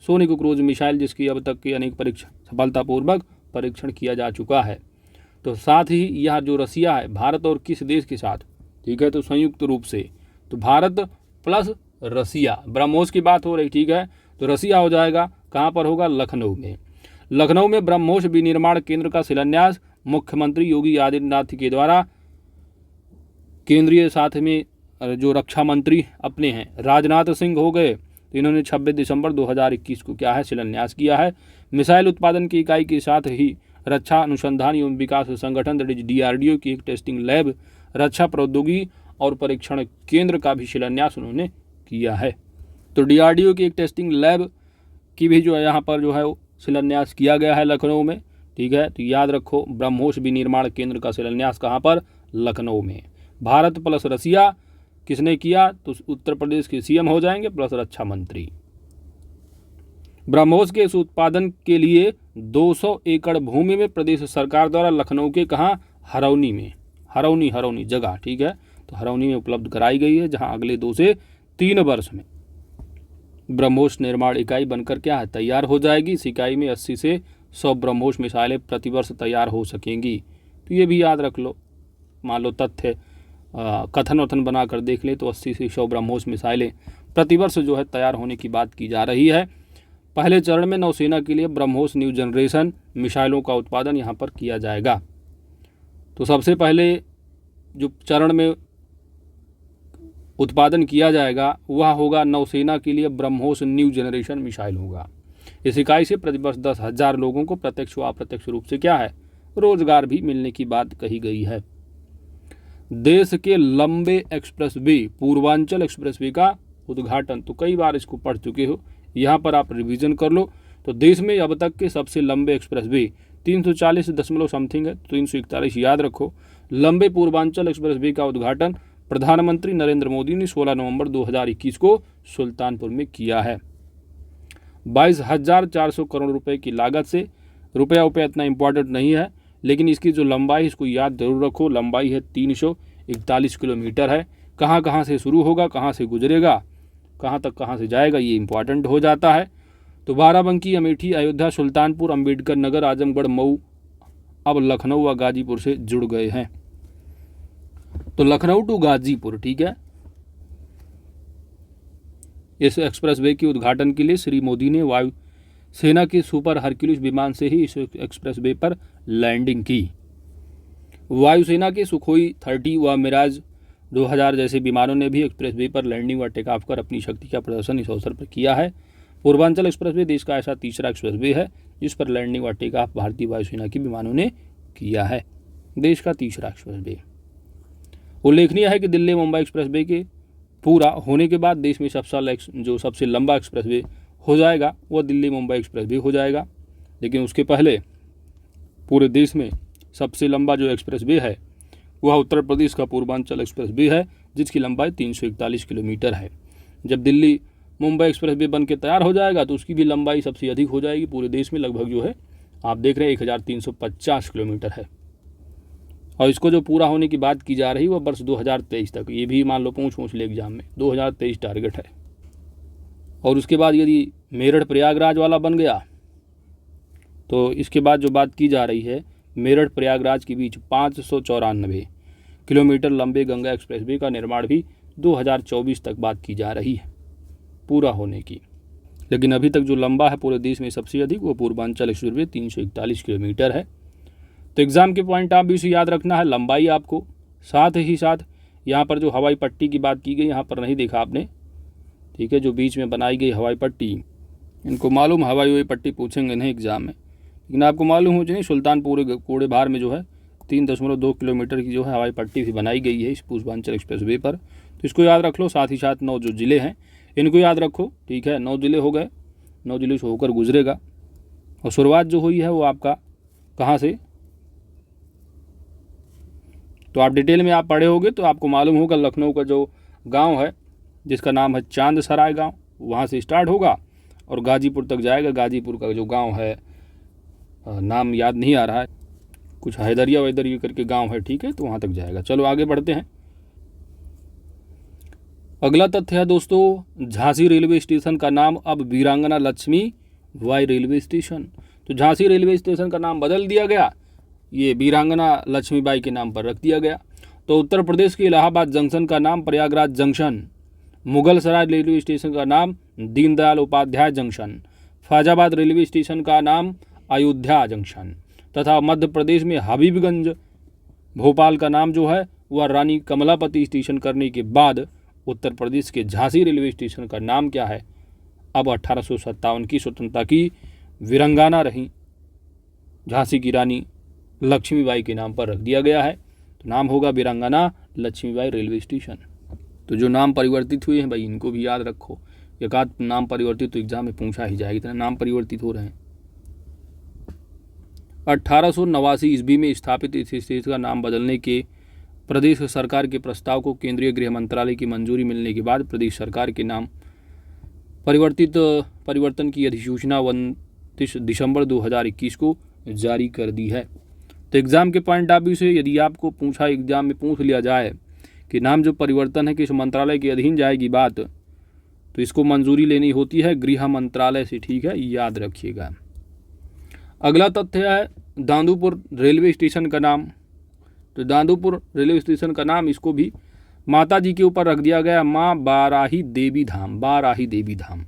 सोनिक क्रूज मिसाइल, जिसकी अब तक की अनेक सफलतापूर्वक परीक्षण किया जा चुका है। तो साथ ही यह जो रसिया है भारत और किस देश के साथ, ठीक है, तो संयुक्त रूप से, तो भारत प्लस रसिया, ब्रह्मोस की बात हो रही, ठीक है। तो रसिया हो जाएगा, कहाँ पर होगा? लखनऊ में। लखनऊ में ब्रह्मोस विनिर्माण केंद्र का शिलान्यास मुख्यमंत्री योगी आदित्यनाथ के द्वारा केंद्रीय साथ में जो रक्षा मंत्री अपने हैं राजनाथ सिंह हो गए, तो इन्होंने 26 दिसंबर 2021 को क्या है? शिलान्यास किया है। मिसाइल उत्पादन की इकाई के साथ ही रक्षा अनुसंधान एवं विकास संगठन DRDO की एक टेस्टिंग लैब, रक्षा प्रौद्योगिकी और परीक्षण केंद्र का भी शिलान्यास उन्होंने किया है। तो DRDO की एक टेस्टिंग लैब की भी जो है यहाँ पर जो है शिलान्यास किया गया है लखनऊ में, ठीक है। तो याद रखो ब्रह्मोस विनिर्माण केंद्र का शिलान्यास कहाँ पर? लखनऊ में। भारत प्लस रसिया किसने किया? तो उत्तर प्रदेश के CM हो जाएंगे प्लस रक्षा मंत्री। ब्रह्मोस के इस उत्पादन के लिए 200 एकड़ भूमि में प्रदेश सरकार द्वारा लखनऊ के कहाँ, हरौनी में, हरौनी जगह, ठीक है, तो हरौनी में उपलब्ध कराई गई है, जहां अगले 2 से 3 वर्ष में ब्रह्मोस निर्माण इकाई बनकर क्या है, तैयार हो जाएगी। इस इकाई में 80 से 100 ब्रह्मोस मिसाइलें प्रतिवर्ष तैयार हो सकेंगी। तो ये भी याद रख लो, मान लो तथ्य कथन वथन बना कर देख ले तो 80 से 100 ब्रह्मोस मिसाइलें प्रतिवर्ष जो है तैयार होने की बात की जा रही है। पहले चरण में नौसेना के लिए ब्रह्मोस न्यू जनरेशन मिसाइलों का उत्पादन यहाँ पर किया जाएगा। तो सबसे पहले जो चरण में उत्पादन किया जाएगा वह होगा नौसेना के लिए ब्रह्मोस न्यू जनरेशन मिसाइल होगा। इस इकाई से प्रतिवर्ष 10,000 लोगों को प्रत्यक्ष व अप्रत्यक्ष रूप से क्या है, रोजगार भी मिलने की बात कही गई है। देश के लंबे एक्सप्रेसवे पूर्वांचल एक्सप्रेसवे का उद्घाटन, तो कई बार इसको पढ़ चुके हो, यहाँ पर आप रिवीजन कर लो। तो देश में अब तक के सबसे लंबे एक्सप्रेसवे 340 दशमलव समथिंग है, 341 याद रखो। लंबे पूर्वांचल एक्सप्रेसवे का उद्घाटन प्रधानमंत्री नरेंद्र मोदी ने 16 नवंबर 2021 को सुल्तानपुर में किया है। 22,400 करोड़ रुपए की लागत से, रुपया इतना इंपॉर्टेंट नहीं है, लेकिन इसकी जो लंबाई इसको याद जरूर रखो, लंबाई है 341 किलोमीटर है। कहाँ से शुरू होगा, कहाँ से गुजरेगा, कहाँ से जाएगा, ये इंपॉर्टेंट हो जाता है। तो बाराबंकी, अमेठी, अयोध्या, सुल्तानपुर, अंबेडकर नगर, आजमगढ़, मऊ अब लखनऊ व गाजीपुर से जुड़ गए हैं। तो लखनऊ टू गाजीपुर, ठीक है। इस एक्सप्रेसवे के उद्घाटन के लिए श्री मोदी ने वायु सेना के सुपर हरक्यूलिस विमान से ही इस एक्सप्रेसवे पर लैंडिंग की। वायुसेना के सुखोई 30 व मिराज 2000 जैसे विमानों ने भी एक्सप्रेसवे पर लैंडिंग व टेक ऑफ कर अपनी शक्ति का प्रदर्शन इस अवसर पर किया है। पूर्वांचल एक्सप्रेसवे देश का ऐसा तीसरा एक्सप्रेसवे है जिस पर लैंडिंग व टेक ऑफ भारतीय वायुसेना के विमानों ने किया है। देश का तीसरा एक्सप्रेसवे। उल्लेखनीय है कि दिल्ली मुंबई एक्सप्रेसवे के पूरा होने के बाद देश में सबसे लंबा एक्सप्रेसवे हो जाएगा वह दिल्ली मुंबई एक्सप्रेसवे हो जाएगा। लेकिन उसके पहले पूरे देश में सबसे लंबा जो एक्सप्रेसवे है वह उत्तर प्रदेश का पूर्वांचल एक्सप्रेसवे है, जिसकी लंबाई 341 किलोमीटर है। जब दिल्ली मुंबई एक्सप्रेसवे बन के तैयार हो जाएगा तो उसकी भी लंबाई सबसे अधिक हो जाएगी। पूरे देश में लगभग जो है आप देख रहे हैं 1350 किलोमीटर है। और इसको जो पूरा होने की बात की जा रही है वह वर्ष 2023 तक, ये भी मान लो पूछ ले एग्जाम में, 2023 टारगेट है। और उसके बाद यदि मेरठ प्रयागराज वाला बन गया तो इसके बाद जो बात की जा रही है मेरठ प्रयागराज के बीच 594 किलोमीटर लंबे गंगा एक्सप्रेसवे का निर्माण भी 2024 तक बात की जा रही है पूरा होने की। लेकिन अभी तक जो लंबा है पूरे देश में सबसे अधिक वो पूर्वांचल एक्सप्रेसवे 341 किलोमीटर है। तो एग्जाम के पॉइंट आप भी इसे याद रखना है, लंबाई आपको, साथ ही साथ यहाँ पर जो हवाई पट्टी की बात की गई यहाँ पर नहीं देखा आपने, ठीक है, जो बीच में बनाई गई हवाई पट्टी, इनको मालूम हवाई पट्टी पूछेंगे नहीं एग्जाम में, लेकिन आपको मालूम हो नहीं सुल्तानपुर कोड़े भार में जो है 3.2 किलोमीटर की जो है हवाई पट्टी भी बनाई गई है इस पूर्वांचल एक्सप्रेसवे पर। तो इसको याद रख लो। साथ ही साथ 9 जो ज़िले हैं इनको याद रखो, ठीक है, 9 ज़िले हो गए, 9 ज़िले से होकर गुजरेगा। और शुरुआत जो हुई है वो आपका कहाँ से, तो आप डिटेल में आप पढ़े होंगे तो आपको मालूम होगा लखनऊ का जो गांव है जिसका नाम है चांद सराय गांव, वहाँ से स्टार्ट होगा और गाजीपुर तक जाएगा। गाजीपुर का जो गांव है नाम याद नहीं आ रहा है, कुछ हैदरिया वैदरिया करके गांव है, ठीक है, तो वहाँ तक जाएगा। चलो आगे बढ़ते हैं। अगला तथ्य है दोस्तों, झांसी रेलवे स्टेशन का नाम अब वीरांगना लक्ष्मीबाई रेलवे स्टेशन। तो झांसी रेलवे स्टेशन का नाम बदल दिया गया, ये वीरांगना लक्ष्मीबाई के नाम पर रख दिया गया। तो उत्तर प्रदेश के इलाहाबाद जंक्शन का नाम Prayagraj junction, Mughal Sarai railway station का नाम Deendayal Upadhyay junction, Faizabad railway station का नाम अयोध्या जंक्शन तथा मध्य प्रदेश में हबीबगंज भोपाल का नाम जो है वह रानी कमलापति स्टेशन करने के बाद उत्तर प्रदेश के झांसी रेलवे स्टेशन का नाम क्या है, अब 1857 की स्वतंत्रता की वीरांगना रही झांसी की रानी लक्ष्मीबाई के नाम पर रख दिया गया है। तो नाम होगा वीरांगना लक्ष्मीबाई रेलवे स्टेशन। तो जो नाम परिवर्तित हुए हैं भाई इनको भी याद रखो, एक आध नाम परिवर्तित तो एग्जाम में पूछा ही जाएगा, इतने नाम परिवर्तित हो रहे हैं। 1889 ईस्वी में स्थापित इस स्टेशन का नाम बदलने के प्रदेश सरकार के प्रस्ताव को केंद्रीय गृह मंत्रालय की मंजूरी मिलने के बाद प्रदेश सरकार के नाम परिवर्तन की अधिसूचना 29 दिसंबर 2021 को जारी कर दी है। तो एग्ज़ाम के पॉइंट ऑफ व्यू से यदि आपको पूछा, एग्ज़ाम में पूछ लिया जाए कि नाम जो परिवर्तन है किस मंत्रालय के अधीन जाएगी बात, तो इसको मंजूरी लेनी होती है गृह मंत्रालय से। ठीक है, याद रखिएगा। अगला तथ्य है दांदूपुर रेलवे स्टेशन का नाम। तो दांदूपुर रेलवे स्टेशन का नाम इसको भी माता जी के ऊपर रख दिया गया, माँ बाराही देवी धाम, बाराही देवी धाम।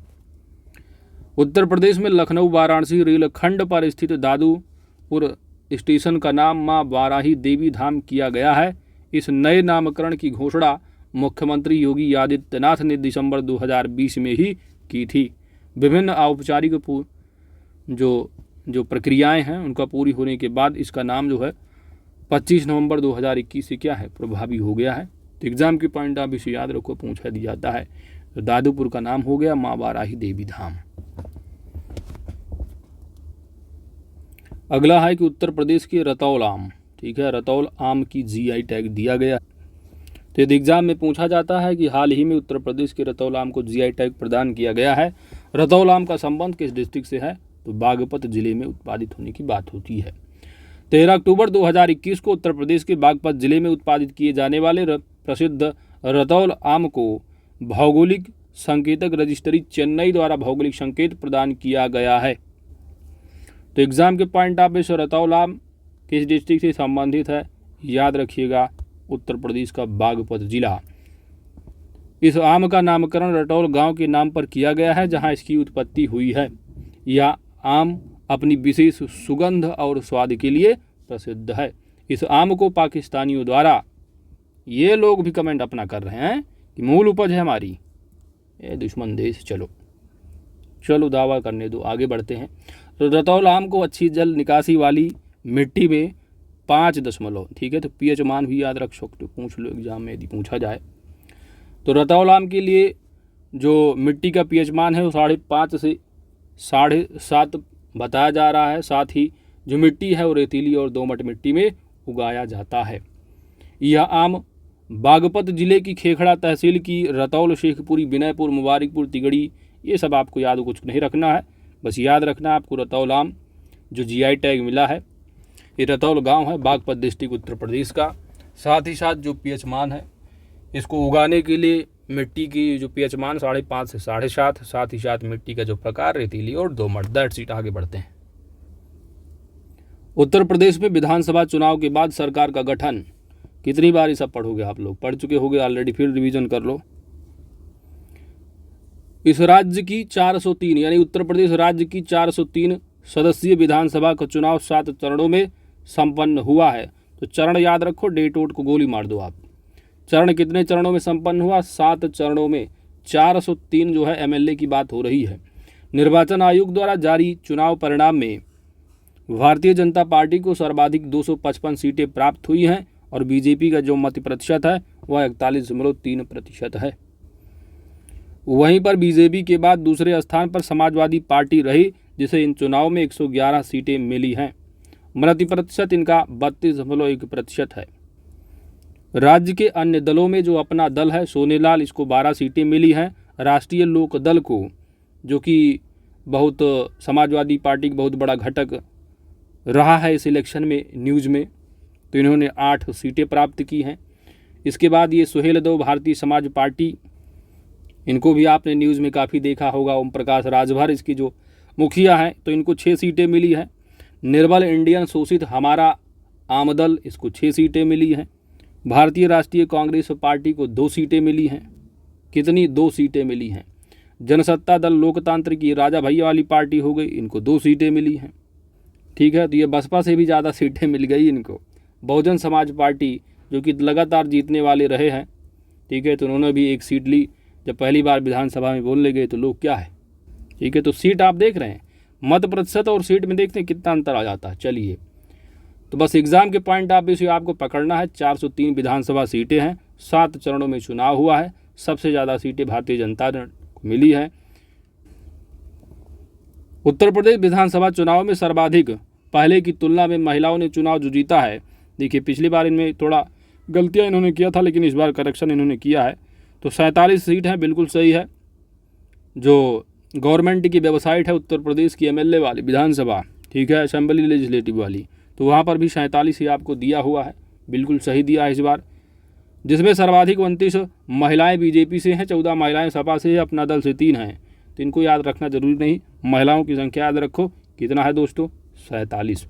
उत्तर प्रदेश में लखनऊ वाराणसी रेलखंड पर स्थित दादूपुर स्टेशन का नाम माँ बाराही देवी धाम किया गया है। इस नए नामकरण की घोषणा मुख्यमंत्री योगी आदित्यनाथ ने दिसंबर 2020 में ही की थी। विभिन्न औपचारिक जो प्रक्रियाएं हैं उनका पूरी होने के बाद इसका नाम जो है 25 नवंबर 2021 से क्या है, प्रभावी हो गया है। तो एग्जाम के पॉइंट आप इसे याद रखो, पूछा दिया जाता है। तो दादूपुर का नाम हो गया माँ बाराही देवी धाम। अगला है कि उत्तर प्रदेश के रतौल आम, ठीक है, रतौल आम की जीआई टैग दिया गया। तो यदि एग्जाम में पूछा जाता है कि हाल ही में उत्तर प्रदेश के रतौल आम को जीआई टैग प्रदान किया गया है, रतौल आम का संबंध किस डिस्ट्रिक्ट से है, तो बागपत जिले में उत्पादित होने की बात होती है। 13 अक्टूबर 2021 को उत्तर प्रदेश के बागपत जिले में उत्पादित किए जाने वाले प्रसिद्ध रतौल आम को भौगोलिक संकेतक रजिस्ट्री चेन्नई द्वारा भौगोलिक संकेत प्रदान किया गया है। तो एग्जाम के पॉइंट ऑफ व्यू से रतौल आम किस डिस्ट्रिक्ट से संबंधित है, याद रखिएगा, उत्तर प्रदेश का बागपत जिला। इस आम का नामकरण रतौल गांव के नाम पर किया गया है जहां इसकी उत्पत्ति हुई है। यह आम अपनी विशेष सुगंध और स्वाद के लिए प्रसिद्ध है। इस आम को पाकिस्तानियों द्वारा, ये लोग भी कमेंट अपना कर रहे हैं कि मूल उपज है हमारी, ये दुश्मन देश। चलो दावा करने दो, आगे बढ़ते हैं। तो रतौल आम को अच्छी जल निकासी वाली मिट्टी में 5 ठीक है, तो पीएच मान भी याद रख सकते हो, पूछ लो एग्जाम में यदि पूछा जाए। तो रतौल आम के लिए जो मिट्टी का पीएच मान है वो 5.5 से 7.5 बताया जा रहा है। साथ ही जो मिट्टी है वो रेतीली और दोमट मिट्टी में उगाया जाता है। यह आम बागपत जिले की खेखड़ा तहसील की रतौल, शेखपुरी, विनयपुर, मुबारकपुर, तिगड़ी, ये सब आपको याद कुछ नहीं रखना है, बस याद रखना है आपको रतौल आम जो जीआई टैग मिला है, ये रतौल गांव है, बागपत डिस्ट्रिक्ट, उत्तर प्रदेश का। साथ ही साथ जो पीएच मान है, इसको उगाने के लिए मिट्टी की जो पीएच मान 5.5 से 7.5, साथ ही साथ मिट्टी का जो प्रकार रेतीली और दोमट। That's it. आगे बढ़ते हैं। उत्तर प्रदेश में विधानसभा चुनाव के बाद सरकार का गठन, कितनी बार ये सब पढ़ोगे आप लोग, पढ़ चुके होगे ऑलरेडी, फिर रिवीजन कर लो। इस राज्य की 403 यानी उत्तर प्रदेश राज्य की 403 सदस्यीय विधानसभा का चुनाव 7 चरणों में संपन्न हुआ है। तो चरण याद रखो, डेट वोट को गोली मार दो आप। चरण कितने चरणों में संपन्न हुआ, 7 चरणों में। 403 जो है एमएलए की बात हो रही है। निर्वाचन आयोग द्वारा जारी चुनाव परिणाम में भारतीय जनता पार्टी को सर्वाधिक 255 सीटें प्राप्त हुई हैं और बीजेपी का जो मत प्रतिशत है वह 41.3% है। वहीं पर बीजेपी के बाद दूसरे स्थान पर समाजवादी पार्टी रही, जिसे इन चुनाव में 111 सीटें मिली हैं। मत प्रतिशत इनका 32.1% है। राज्य के अन्य दलों में जो अपना दल है सोनेलाल, इसको 12 सीटें मिली हैं। राष्ट्रीय लोक दल को, जो कि बहुत समाजवादी पार्टी का बहुत बड़ा घटक रहा है इस इलेक्शन में, न्यूज़ में, तो इन्होंने 8 सीटें प्राप्त की हैं। इसके बाद ये सुहेलदेव भारतीय समाज पार्टी, इनको भी आपने न्यूज़ में काफ़ी देखा होगा, ओम प्रकाश राजभर इसकी जो मुखिया हैं, तो इनको 6 सीटें मिली हैं। निर्बल इंडियन शोषित हमारा आमदल, इसको 6 सीटें मिली हैं। भारतीय राष्ट्रीय कांग्रेस पार्टी को 2 सीटें मिली हैं। कितनी, 2 सीटें मिली हैं। जनसत्ता दल लोकतांत्रिक, ये राजा भैया वाली पार्टी हो गई, इनको 2 सीटें मिली हैं। ठीक है, तो ये बसपा से भी ज़्यादा सीटें मिल गई इनको। बहुजन समाज पार्टी जो कि लगातार जीतने वाले रहे हैं, ठीक है, तो उन्होंने भी 1 सीट ली। जब पहली बार विधानसभा में बोलने गए तो लोग क्या है, ठीक है, तो सीट आप देख रहे हैं, मत प्रतिशत और सीट में देखते हैं कितना अंतर आ जाता है। चलिए, तो बस एग्जाम के पॉइंट ऑफ व्यू से आपको पकड़ना है। 403 विधानसभा सीटें हैं, 7 चरणों में चुनाव हुआ है। सबसे ज़्यादा सीटें भारतीय जनता को मिली हैं। उत्तर प्रदेश विधानसभा चुनाव में सर्वाधिक पहले की तुलना में महिलाओं ने चुनाव जो जीता है। देखिए, पिछली बार इनमें थोड़ा गलतियां इन्होंने किया था, लेकिन इस बार करेक्शन इन्होंने किया है। तो 47 सीट हैं, बिल्कुल सही है। जो गवर्नमेंट की वेबसाइट है उत्तर प्रदेश की एमएलए वाली विधानसभा, ठीक है, असेंबली लेजिस्लेटिव वाली, तो वहाँ पर भी 47 ही आपको दिया हुआ है, बिल्कुल सही दिया है इस बार, जिसमें सर्वाधिक 29 महिलाएं बीजेपी से हैं, 14 महिलाएं सपा से है, अपना दल से 3 हैं। तो इनको याद रखना जरूरी नहीं, महिलाओं की संख्या याद रखो कितना है दोस्तों, 47।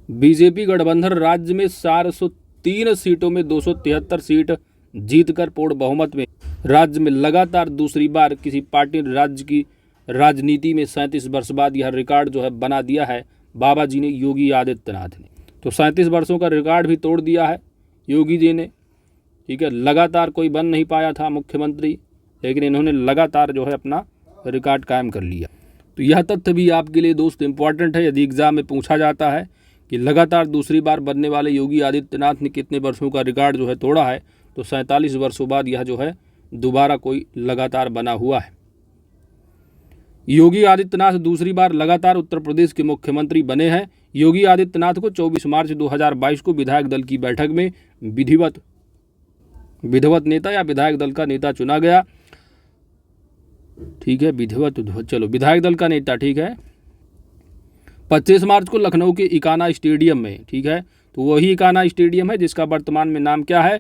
बीजेपी गठबंधन राज्य में 403 सीटों में 273 सीट जीतकर पूर्ण बहुमत में राज्य में लगातार दूसरी बार किसी पार्टी ने राज्य की राजनीति में 37 वर्ष बाद यह रिकॉर्ड जो है बना दिया है बाबा जी ने, योगी आदित्यनाथ ने। तो 37 वर्षों का रिकॉर्ड भी तोड़ दिया है योगी जी ने, ठीक है। लगातार कोई बन नहीं पाया था मुख्यमंत्री, लेकिन इन्होंने लगातार जो है अपना रिकॉर्ड कायम कर लिया। तो यह तथ्य भी आपके लिए दोस्त इम्पॉर्टेंट है, यदि एग्जाम में पूछा जाता है कि लगातार दूसरी बार बनने वाले योगी आदित्यनाथ ने कितने वर्षों का रिकॉर्ड जो है तोड़ा है, तो 47 वर्षों बाद यह जो है दोबारा कोई लगातार बना हुआ है। योगी आदित्यनाथ दूसरी बार लगातार उत्तर प्रदेश के मुख्यमंत्री बने हैं। योगी आदित्यनाथ को 24 मार्च 2022 को विधायक दल की बैठक में विधिवत नेता या विधायक दल का नेता चुना गया, ठीक है, विधायक दल का नेता, ठीक है। 25 मार्च को लखनऊ के इकाना स्टेडियम में, ठीक है, तो वही इकाना स्टेडियम है जिसका वर्तमान में नाम क्या है,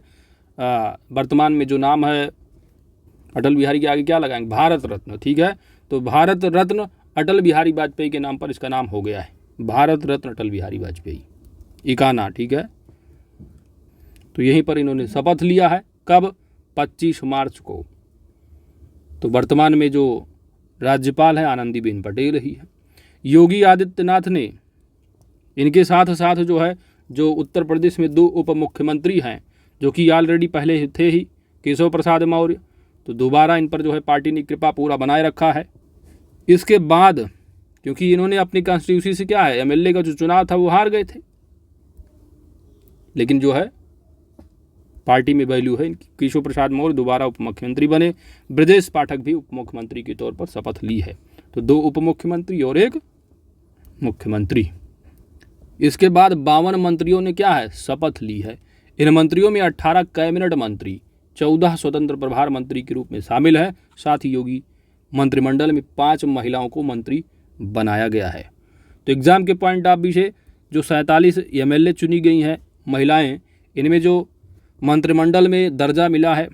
वर्तमान में जो नाम है अटल बिहारी के आगे क्या लगाएंगे, भारत रत्न, ठीक है। तो भारत रत्न अटल बिहारी वाजपेयी के नाम पर इसका नाम हो गया है, भारत रत्न अटल बिहारी वाजपेयी इकाना, ठीक है। तो यहीं पर इन्होंने शपथ लिया है, कब, 25 मार्च को। तो वर्तमान में जो राज्यपाल है आनंदीबेन पटेल ही है। योगी आदित्यनाथ ने इनके साथ साथ जो है जो उत्तर प्रदेश में 2 उप मुख्यमंत्री हैं जो कि ऑलरेडी पहले थे ही, केशव प्रसाद मौर्य, तो दोबारा इन पर जो है पार्टी ने कृपा पूरा बनाए रखा है। इसके बाद क्योंकि इन्होंने अपनी कॉन्स्टिट्यूंसी से क्या है, एमएलए का जो चुनाव था वो हार गए थे, लेकिन जो है पार्टी में वैल्यू है इनकी। केशव प्रसाद मौर्य दोबारा उप मुख्यमंत्री बने, ब्रजेश पाठक भी उप मुख्यमंत्री के तौर पर शपथ ली है। तो 2 उप मुख्यमंत्री और 1 मुख्यमंत्री। इसके बाद 52 मंत्रियों ने क्या है, शपथ ली है। इन मंत्रियों में 18 कैबिनेट मंत्री, 14 स्वतंत्र प्रभार मंत्री के रूप में शामिल है। साथ ही योगी मंत्रिमंडल में 5 महिलाओं को मंत्री बनाया गया है। तो एग्जाम के पॉइंट ऑफ व्यू से जो 47 एमएलए चुनी गई हैं महिलाएं, इनमें जो मंत्रिमंडल में दर्जा मिला है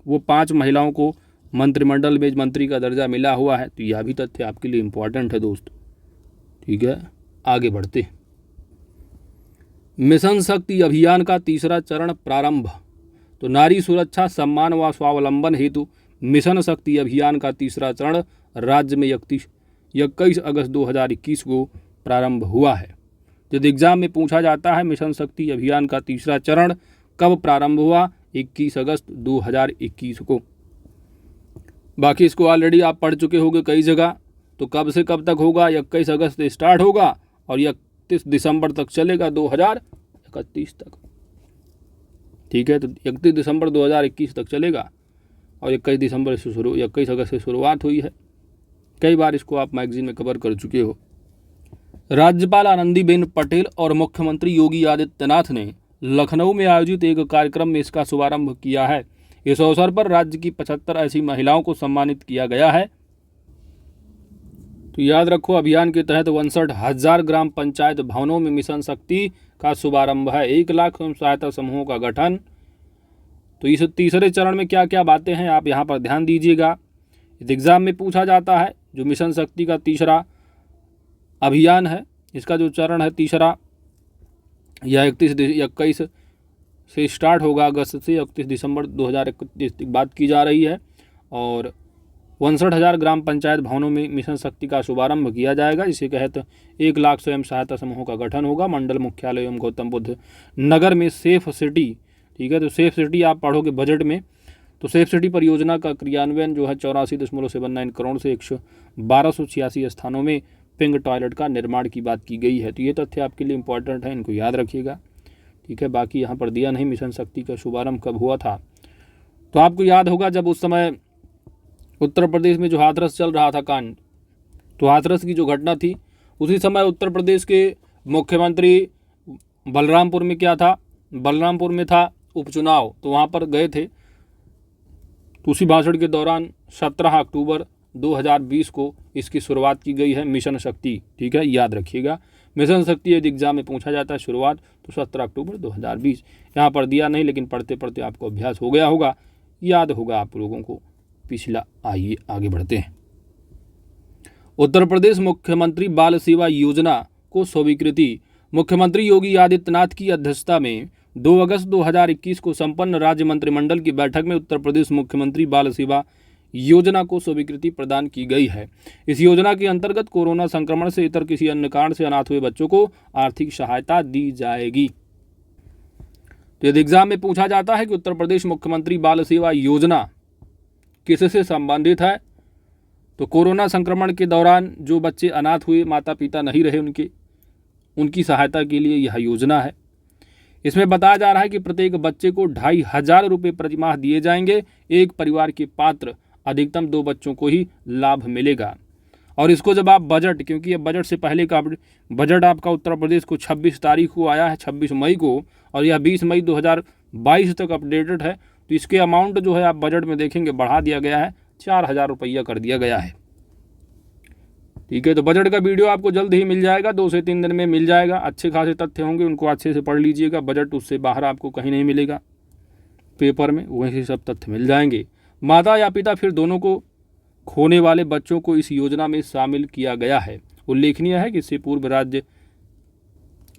वो 5 महिलाओं को मंत्रिमंडल में मंत्री का दर्जा मिला हुआ है। तो यह भी तथ्य आपके लिए इम्पोर्टेंट है दोस्त, ठीक है। आगे बढ़ते, मिशन शक्ति अभियान का तीसरा चरण प्रारंभ। तो नारी सुरक्षा, सम्मान व स्वावलंबन हेतु मिशन शक्ति अभियान का तीसरा चरण राज्य में 21 अगस्त 2021 को प्रारंभ हुआ है। यदि एग्जाम में पूछा जाता है मिशन शक्ति अभियान का तीसरा चरण कब प्रारंभ हुआ, 21 अगस्त 2021 को। बाकी इसको ऑलरेडी आप पढ़ चुके होंगे कई जगह। तो कब से कब तक होगा, 21 अगस्त से स्टार्ट होगा और 31 दिसंबर तक चलेगा 2031 तक, ठीक है। तो 31 दिसंबर 2021 तक चलेगा और 21 अगस्त से शुरुआत हुई है। कई बार इसको आप मैगजीन में कवर कर चुके हो। राज्यपाल आनंदीबेन पटेल और मुख्यमंत्री योगी आदित्यनाथ ने लखनऊ में आयोजित एक कार्यक्रम में इसका शुभारंभ किया है। इस अवसर पर राज्य की 75 ऐसी महिलाओं को सम्मानित किया गया है। तो याद रखो, अभियान के तहत 59,000 ग्राम पंचायत भवनों में मिशन शक्ति का शुभारंभ है। 1 लाख स्वयं सहायता समूहों का गठन। तो इस तीसरे चरण में क्या क्या बातें हैं आप यहाँ पर ध्यान दीजिएगा। एग्जाम में पूछा जाता है जो मिशन शक्ति का तीसरा अभियान है, इसका जो चरण है तीसरा, यह 21 से स्टार्ट होगा, अगस्त से 31 दिसंबर 2021 की बात की जा रही है। और 59,000 ग्राम पंचायत भवनों में मिशन शक्ति का शुभारंभ किया जाएगा। इसी के तहत 1 लाख स्वयं सहायता समूहों का गठन होगा। मंडल मुख्यालय एवं गौतम बुद्ध नगर में सेफ सिटी, ठीक है। तो सेफ सिटी आप पढ़ोगे बजट में। तो सेफ सिटी परियोजना का क्रियान्वयन जो है 84.79 करोड़ से 1286 स्थानों में पिंक टॉयलेट का निर्माण की बात की गई है। तो ये तथ्य आपके लिए इंपॉर्टेंट है, इनको याद रखिएगा, ठीक है। बाकी यहाँ पर दिया नहीं मिशन शक्ति का शुभारंभ कब हुआ था। तो आपको याद होगा जब उस समय उत्तर प्रदेश में जो हाथरस चल रहा था कांड, तो हाथरस की जो घटना थी उसी समय उत्तर प्रदेश के मुख्यमंत्री बलरामपुर में क्या था, बलरामपुर में था उपचुनाव, तो वहाँ पर गए थे। तो उसी भाषण के दौरान 17 अक्टूबर 2020 को इसकी शुरुआत की गई है, मिशन शक्ति। ठीक है, याद रखिएगा, मिशन शक्ति यदि एग्जाम में पूछा जाता है शुरुआत तो 17 अक्टूबर 2020। यहाँ पर दिया नहीं, लेकिन पढ़ते पढ़ते आपको अभ्यास हो गया होगा, याद होगा आप लोगों को पिछला। आइए आगे बढ़ते हैं। उत्तर प्रदेश मुख्यमंत्री बाल सेवा योजना को स्वीकृति। मुख्यमंत्री योगी आदित्यनाथ की अध्यक्षता में 2 अगस्त 2021 को संपन्न राज्य मंत्रिमंडल की बैठक में उत्तर प्रदेश मुख्यमंत्री बाल सेवा योजना को स्वीकृति प्रदान की गई है। इस योजना के अंतर्गत कोरोना संक्रमण से इतर किसी अन्य कारण से अनाथ हुए बच्चों को आर्थिक सहायता दी जाएगी। तो यदि एग्जाम में पूछा जाता है कि उत्तर प्रदेश मुख्यमंत्री बाल सेवा योजना किससे संबंधित है, तो कोरोना संक्रमण के दौरान जो बच्चे अनाथ हुए, माता पिता नहीं रहे उनकी सहायता के लिए यह योजना है। इसमें बताया जा रहा है कि प्रत्येक बच्चे को 2,500 रुपये प्रतिमाह दिए जाएंगे। एक परिवार के पात्र अधिकतम 2 बच्चों को ही लाभ मिलेगा। और इसको जब आप बजट, क्योंकि ये बजट से पहले का बजट आपका उत्तर प्रदेश को 26 तारीख को आया है, 26 मई को, और यह 20 मई 2022 तक अपडेटेड है। तो इसके अमाउंट जो है आप बजट में देखेंगे बढ़ा दिया गया है, 4,000 रुपया कर दिया गया है। ठीक है, तो बजट का वीडियो आपको जल्द ही मिल जाएगा, 2 से 3 दिन में मिल जाएगा। अच्छे खासे तथ्य होंगे, उनको अच्छे से पढ़ लीजिएगा। बजट उससे बाहर आपको कहीं नहीं मिलेगा पेपर में, वहीं सब तथ्य मिल जाएंगे। माता या पिता फिर दोनों को खोने वाले बच्चों को इस योजना में शामिल किया गया है। उल्लेखनीय है कि इससे पूर्व राज्य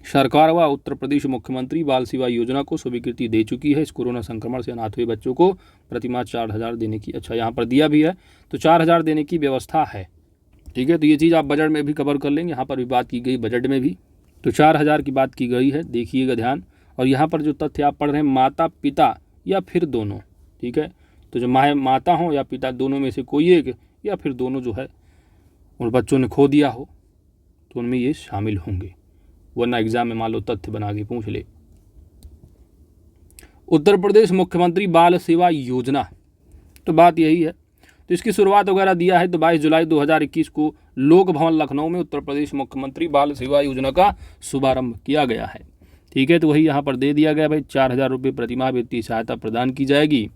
सरकार व उत्तर प्रदेश मुख्यमंत्री बाल सेवा योजना को स्वीकृति दे चुकी है। इस कोरोना संक्रमण से अनाथ हुए बच्चों को प्रतिमाह 4,000 देने की, अच्छा यहाँ पर दिया भी है, तो 4,000 देने की व्यवस्था है। ठीक है, तो ये चीज़ आप बजट में भी कवर कर लेंगे, यहाँ पर भी बात की गई बजट में भी, तो 4,000 की बात की गई है, देखिएगा ध्यान। और यहाँ पर जो तथ्य आप पढ़ रहे हैं, माता पिता या फिर दोनों, ठीक है, तो जो माता हो या पिता, दोनों में से कोई एक या फिर दोनों जो है उन बच्चों ने खो दिया हो तो उनमें ये शामिल होंगे, वरना एग्जाम में मान लो तथ्य बना के पूछ ले। उत्तर प्रदेश मुख्यमंत्री बाल सेवा योजना, तो बात यही है। तो इसकी शुरुआत वगैरह दिया है, तो 22 जुलाई 2021 को लोक भवन लखनऊ में उत्तर प्रदेश मुख्यमंत्री बाल सेवा योजना का शुभारंभ किया गया है। ठीक है, तो वही यहाँ पर दे दिया गया भाई, 4,000 रुपये प्रतिमाह वित्तीय सहायता प्रदान की जाएगी।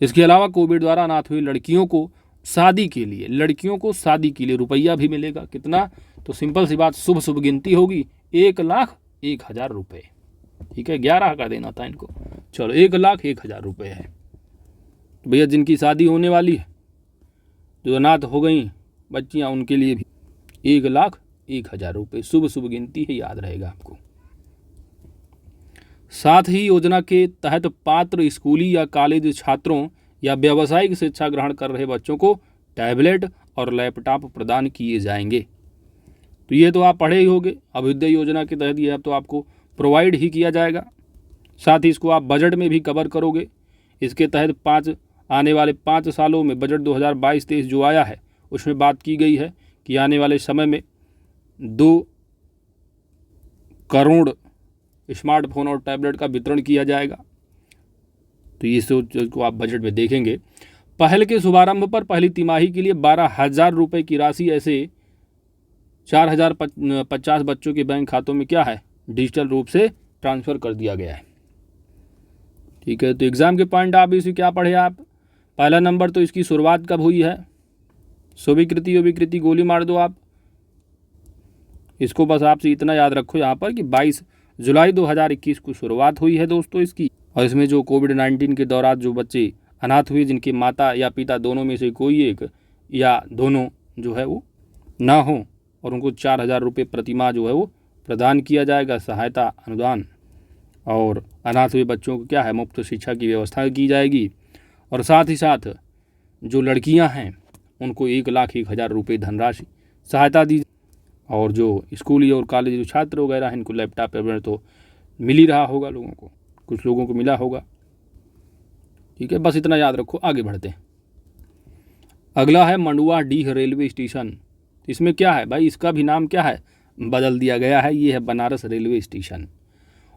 इसके अलावा कोविड द्वारा अनाथ हुई लड़कियों को शादी के लिए रुपया भी मिलेगा। कितना, तो सिंपल सी बात, शुभ शुभ गिनती होगी, 1,01,000 रुपये। ठीक है, 11 का देना था इनको, चलो 1,01,000 रुपये है। तो भैया जिनकी शादी होने वाली है, जो अनाथ हो गई बच्चियाँ, उनके लिए भी 1,01,000 रुपये, शुभ शुभ गिनती है, याद रहेगा आपको। साथ ही योजना के तहत पात्र स्कूली या कॉलेज छात्रों या व्यावसायिक शिक्षा ग्रहण कर रहे बच्चों को टैबलेट और लैपटॉप प्रदान किए जाएंगे। तो ये तो आप पढ़े ही होंगे, अभ्युदय योजना के तहत ये तो आपको प्रोवाइड ही किया जाएगा। साथ ही इसको आप बजट में भी कवर करोगे। इसके तहत आने वाले 5 सालों में बजट 2022-23 जो आया है, उसमें बात की गई है कि आने वाले समय में 2 करोड़ स्मार्टफोन और टैबलेट का वितरण किया जाएगा। तो ये सोच को आप बजट में देखेंगे। पहल के शुभारंभ पर पहली तिमाही के लिए 12,000 रुपये की राशि ऐसे 4,050 बच्चों के बैंक खातों में क्या है, डिजिटल रूप से ट्रांसफ़र कर दिया गया है। ठीक है, तो एग्ज़ाम के पॉइंट आप इसे क्या पढ़े आप, पहला नंबर तो इसकी शुरुआत कब हुई है, स्वीकृति गोली मार दो आप। इसको बस आपसे इतना याद रखो यहाँ पर कि 22 जुलाई 2021 को शुरुआत हुई है दोस्तों इसकी। और इसमें जो कोविड-19 के दौरान जो बच्चे अनाथ हुए, जिनके माता या पिता दोनों में से कोई एक या दोनों जो है वो ना हो, और उनको 4,000 रुपये प्रतिमाह जो है वो प्रदान किया जाएगा, सहायता अनुदान। और अनाथ हुए बच्चों को क्या है, मुफ्त शिक्षा की व्यवस्था की जाएगी। और साथ ही साथ जो लड़कियां हैं उनको 1,01,000 रुपये धनराशि सहायता दी। और जो स्कूली और कॉलेज जो छात्र वगैरह हैं, इनको लैपटॉप वगैरह तो मिल ही रहा होगा लोगों को, कुछ लोगों को मिला होगा। ठीक है, बस इतना याद रखो, आगे बढ़ते हैं। अगला है मंडुआडीह रेलवे स्टेशन। इसमें क्या है भाई, इसका भी नाम क्या है, बदल दिया गया है, ये है बनारस रेलवे स्टेशन।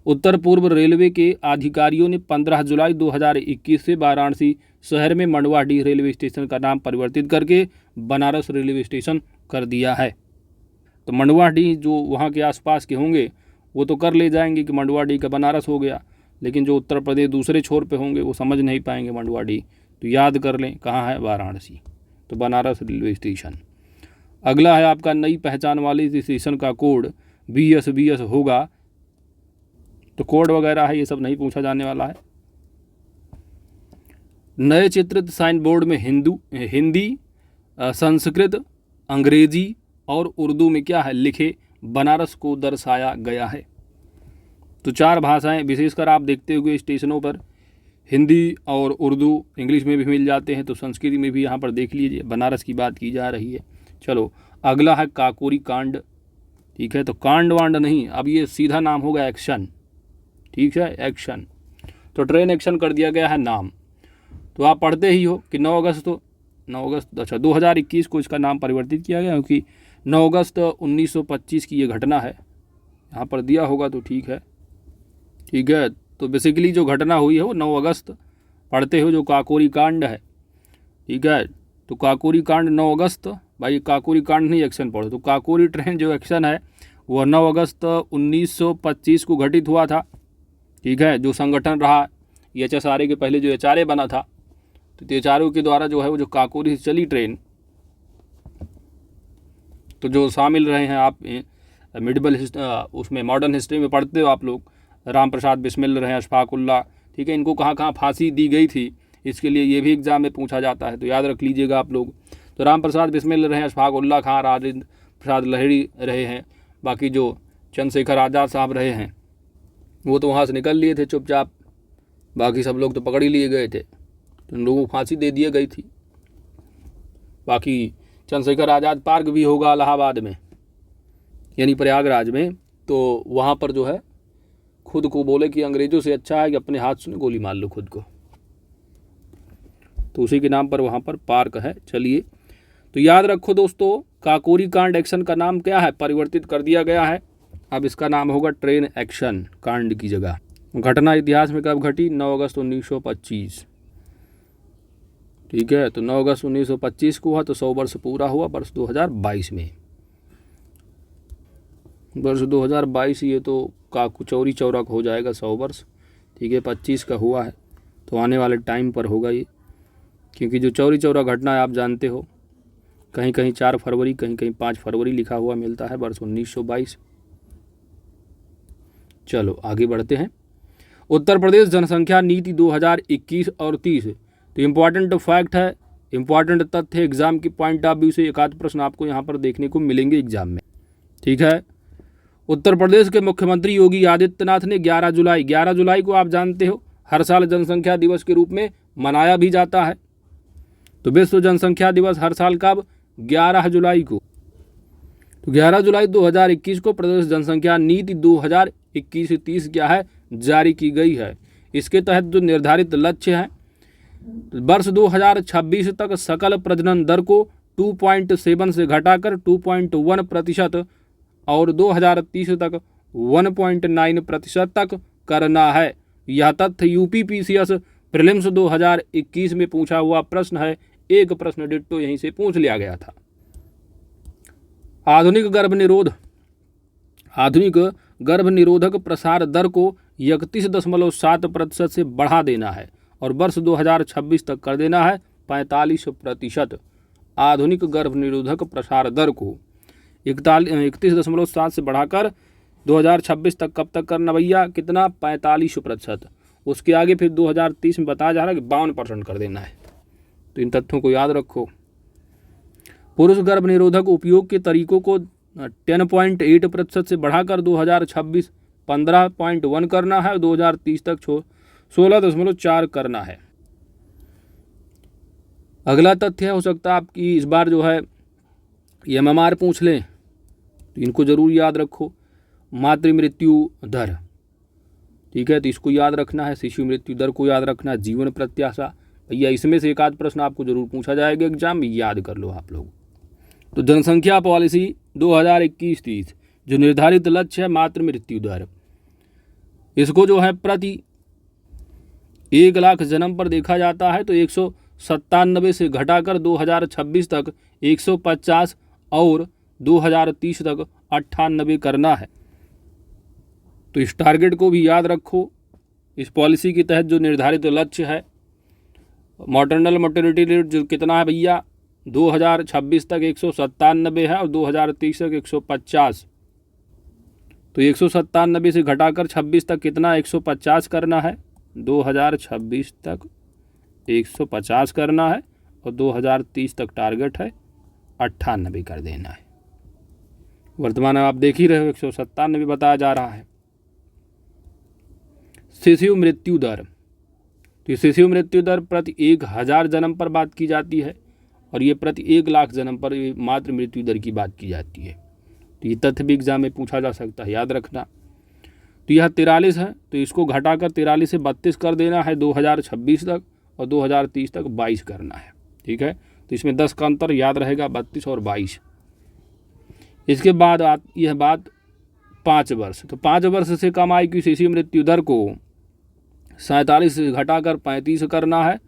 उत्तर पूर्व रेलवे के अधिकारियों ने 15 जुलाई 2021 से वाराणसी शहर में मंडुआडीह रेलवे स्टेशन का नाम परिवर्तित करके बनारस रेलवे स्टेशन कर दिया है। तो मंडुआडीह जो वहाँ के आसपास के होंगे वो तो कर ले जाएंगे कि मंडुआडीह का बनारस हो गया। लेकिन जो उत्तर प्रदेश दूसरे छोर पे होंगे वो समझ नहीं पाएंगे मंडुआडीह, तो याद कर लें कहाँ है, वाराणसी। तो बनारस रेलवे स्टेशन। अगला है आपका नई पहचान वाले स्टेशन का कोड BS होगा, तो कोड वगैरह है ये सब नहीं पूछा जाने वाला है। नए चित्रित साइन बोर्ड में हिंदी, संस्कृत, अंग्रेजी और उर्दू में क्या है, लिखे बनारस को दर्शाया गया है। तो 4 भाषाएं विशेषकर आप देखते हुए स्टेशनों पर हिंदी और उर्दू, इंग्लिश में भी मिल जाते हैं, तो संस्कृत में भी यहाँ पर देख लीजिए, बनारस की बात की जा रही है। चलो अगला है काकोरी कांड। ठीक है, तो कांड वांड नहीं, अब ये सीधा नाम होगा एक्शन। ठीक है, एक्शन। तो ट्रेन एक्शन कर दिया गया है नाम। तो आप पढ़ते ही हो कि 9 अगस्त 2021 को इसका नाम परिवर्तित किया गया, क्योंकि 9 अगस्त 1925 की ये घटना है, यहाँ पर दिया होगा तो ठीक है। ठीक है, तो बेसिकली जो घटना हुई है वो 9 अगस्त पढ़ते हो, जो काकोरी कांड है। ठीक है, तो काकोरी कांड 9 अगस्त, भाई काकोरी कांड नहीं एक्शन पढ़ो। तो काकोरी ट्रेन जो एक्शन है वह 9 अगस्त 1925 को घटित हुआ था। ठीक है, जो संगठन रहा HSRA के पहले जो HRA बना था, तो HRA के द्वारा जो है वो जो काकोरी से चली ट्रेन, तो जो शामिल रहे हैं आप मिडिबल उसमें मॉडर्न हिस्ट्री में पढ़ते हो आप लोग, राम प्रसाद बिस्मिल रहे, अशफाक उल्लाह। ठीक है, इनको कहाँ कहाँ फांसी दी गई थी, इसके लिए ये भी एग्जाम में पूछा जाता है, तो याद रख लीजिएगा आप लोग। तो राम प्रसाद बिस्मिल रहे, अशफाक उल्लाह खां, राजेंद्र प्रसाद लहरी रहे हैं, बाकी जो चंद्रशेखर आज़ाद साहब रहे हैं वो तो वहाँ से निकल लिए थे चुपचाप, बाकी सब लोग तो पकड़ ही लिए गए थे, तो उन लोगों को फांसी दे दी गई थी। बाकी चंद्रशेखर आज़ाद पार्क भी होगा इलाहाबाद में, यानी प्रयागराज में, तो वहाँ पर जो है खुद को बोले कि अंग्रेज़ों से अच्छा है कि अपने हाथ से गोली मार लो खुद को, तो उसी के नाम पर वहाँ पर पार्क है। चलिए, तो याद रखो दोस्तों, काकोरी कांड एक्शन का नाम क्या है, परिवर्तित कर दिया गया है, अब इसका नाम होगा ट्रेन एक्शन कांड की जगह। घटना इतिहास में कब घटी, 9 अगस्त 1925। ठीक है, तो 9 अगस्त 1925 को हुआ, तो 100 वर्ष पूरा हुआ वर्ष 2022 में। वर्ष 2022 ये तो चौरी चौरा हो जाएगा 100 वर्ष। ठीक है, 25 का हुआ है, तो आने वाले टाइम पर होगा ये, क्योंकि जो चौरी चौरा घटना है आप जानते हो, कहीं कहीं 4 फरवरी, कहीं कहीं 5 फरवरी लिखा हुआ मिलता है, वर्ष 1922। चलो आगे बढ़ते हैं। उत्तर प्रदेश जनसंख्या नीति 2021 और 30। तो इम्पॉर्टेंट फैक्ट है, इम्पॉर्टेंट तथ्य, एग्जाम की पॉइंट ऑफ व्यू से एक आध प्रश्न आपको यहाँ पर देखने को मिलेंगे एग्जाम में। ठीक है, उत्तर प्रदेश के मुख्यमंत्री योगी आदित्यनाथ ने 11 जुलाई को आप जानते हो हर साल जनसंख्या दिवस के रूप में मनाया भी जाता है। तो विश्व जनसंख्या दिवस हर साल कब, 11 जुलाई को। तो 11 जुलाई 2021 को प्रदेश जनसंख्या नीति 2021-30 क्या है, जारी की गई है। इसके तहत जो निर्धारित लक्ष्य है, वर्ष 2026 तक सकल प्रजनन दर को 2.7 से घटाकर 2.1% और 2030 तक 1.9% तक करना है। यह तथ्य UPPCS प्रीलिम्स 2021 में पूछा हुआ प्रश्न है, एक प्रश्न डिट्टो यहीं से पूछ लिया गया था। आधुनिक गर्भ निरोधक प्रसार दर को 31.7% से बढ़ा देना है और वर्ष 2026 तक कर देना है 45%। आधुनिक गर्भ निरोधक प्रसार दर को 31.7 से बढ़ाकर 2026 तक कब तक करना भैया, कितना, 45%। उसके आगे फिर 2030 में बताया जा रहा है कि 52% कर देना है। तो इन तथ्यों को याद रखो। पुरुष गर्भ निरोधक उपयोग के तरीकों को 10.8% से बढ़ाकर 2026 15.1 करना है और 2030 तक 16.4 करना है। अगला तथ्य हो सकता है आपकी इस बार जो है MMR पूछ लें, तो इनको जरूर याद रखो। मातृ मृत्यु दर, ठीक है, तो इसको याद रखना है। शिशु मृत्यु दर को याद रखना है। जीवन प्रत्याशा, भैया इसमें से एक आध प्रश्न आपको जरूर पूछा जाएगा एग्जाम में, याद कर लो आप लोग। तो जनसंख्या पॉलिसी 2021-30 जो निर्धारित लक्ष्य है मातृ मृत्यु दर, इसको जो है प्रति 1 लाख जन्म पर देखा जाता है, तो 197 से घटाकर 2026 तक 150 और 2030 तक 98 करना है। तो इस टारगेट को भी याद रखो। इस पॉलिसी के तहत जो निर्धारित लक्ष्य है, मॉटरनल मोर्टेलिटी रेट जो कितना है भैया, 2026 तक 197 है और 2030 तक 150। तो 197 से घटाकर 26 तक कितना 150 करना है, 2026 तक 150 करना है और 2030 तक टारगेट है 98 कर देना है। वर्तमान में आप देख ही रहे हो 197 बताया जा रहा है। शिशु मृत्यु दर, तो शिशु मृत्यु दर प्रति 1000 जन्म पर बात की जाती है और ये प्रति 1 लाख जन्म पर मातृ मृत्यु दर की बात की जाती है। तो ये तथ्य भी एग्जाम में पूछा जा सकता है, याद रखना। तो यह 43 है, तो इसको घटाकर 43 से 32 कर देना है 2026 तक और 2030 तक 22 करना है। ठीक है, तो इसमें 10 का अंतर याद रहेगा, 32 और 22। इसके बाद यह बात 5 वर्ष, तो 5 वर्ष से कम आयु की शिशु मृत्यु दर को 47 से घटाकर 35 करना है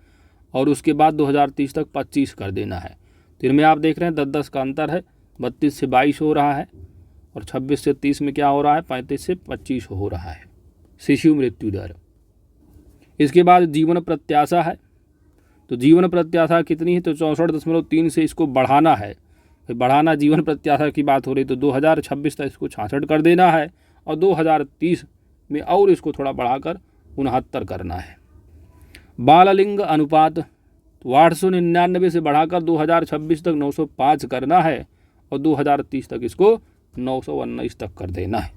और उसके बाद 2030 तक 25 कर देना है। तो इनमें आप देख रहे हैं 10-10 का अंतर है, 32 से 22 हो रहा है और 26 से 30 में क्या हो रहा है, 35 से 25 हो रहा है शिशु मृत्यु दर। इसके बाद जीवन प्रत्याशा है, तो जीवन प्रत्याशा कितनी है, तो 64.3 से इसको बढ़ाना है। फिर बढ़ाना जीवन प्रत्याशा की बात हो रही, तो 2026 तक इसको 66 कर देना है और 2030 में और इसको थोड़ा बढ़ाकर 69 करना है। बाल लिंग अनुपात, तो 899 से बढ़ाकर 2026 तक 905 करना है और 2030 तक इसको 919 तक कर देना है।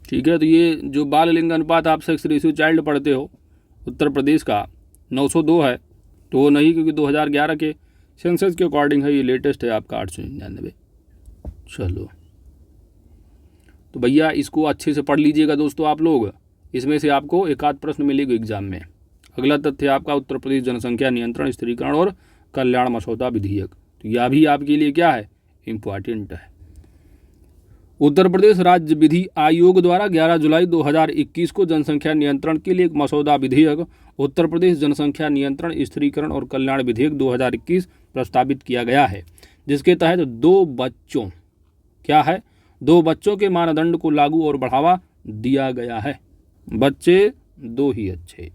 ठीक है, तो ये जो बाल लिंग अनुपात आप सेक्स रेशियो चाइल्ड पढ़ते हो उत्तर प्रदेश का 902 है, तो वो नहीं, क्योंकि 2011 के सेंसस के अकॉर्डिंग है, ये लेटेस्ट है आपका 899। चलो, तो भैया इसको अच्छे से पढ़ लीजिएगा दोस्तों आप लोग, इसमें से आपको एक आध प्रश्न मिलेगा एग्जाम में। अगला तथ्य आपका उत्तर प्रदेश जनसंख्या नियंत्रण, स्थिरीकरण और कल्याण मसौदा विधेयक, तो यह भी आपके लिए क्या है, इम्पॉर्टेंट है। उत्तर प्रदेश राज्य विधि आयोग द्वारा 11 जुलाई 2021 को जनसंख्या नियंत्रण के लिए एक मसौदा विधेयक उत्तर प्रदेश जनसंख्या नियंत्रण, स्थिरीकरण और कल्याण विधेयक 2021 प्रस्तावित किया गया है, जिसके तहत 2 बच्चों, क्या है, 2 बच्चों के मानदंड को लागू और बढ़ावा दिया गया है। बच्चे 2 ही अच्छे।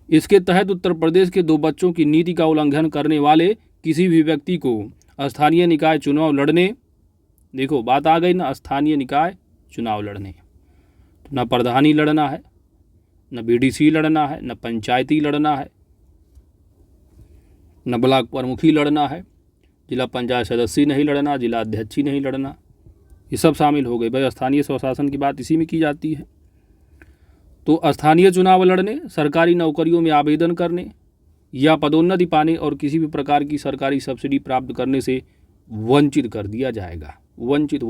इसके तहत उत्तर प्रदेश के 2 बच्चों की नीति का उल्लंघन करने वाले किसी भी व्यक्ति को स्थानीय निकाय चुनाव लड़ने, देखो बात आ गई ना, स्थानीय निकाय चुनाव लड़ने, तो न प्रधानी लड़ना है, न बीडीसी लड़ना है, न पंचायती लड़ना है, न ब्लॉक प्रमुखी लड़ना है, जिला पंचायत सदस्य नहीं लड़ना, जिला अध्यक्षी नहीं लड़ना, ये सब शामिल हो गए। भाई स्थानीय स्वशासन की बात इसी में की जाती है। तो स्थानीय चुनाव लड़ने, सरकारी नौकरियों में आवेदन करने या पदोन्नति पाने और किसी भी प्रकार की सरकारी सब्सिडी प्राप्त करने से वंचित कर दिया जाएगा। वंचित।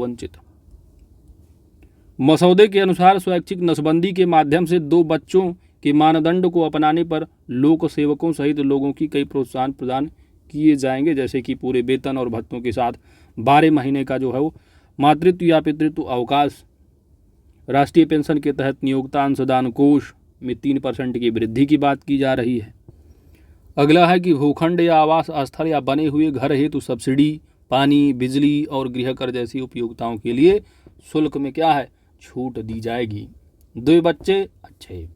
मसौदे के अनुसार स्वैच्छिक नसबंदी के माध्यम से 2 बच्चों के मानदंड को अपनाने पर लोक सेवकों सहित लोगों की कई प्रोत्साहन प्रदान किए जाएंगे, जैसे कि पूरे वेतन और भत्तों के साथ 12 महीने का जो है वो मातृत्व या पितृत्व अवकाश, राष्ट्रीय पेंशन के तहत नियोक्ता अंशदान कोष में 3% की वृद्धि की बात की जा रही है। अगला है कि भूखंड या आवास स्थल या बने हुए घर हेतु सब्सिडी, पानी, बिजली और गृह कर जैसी उपयोगिताओं के लिए शुल्क में क्या है, छूट दी जाएगी। 2 बच्चे अच्छे।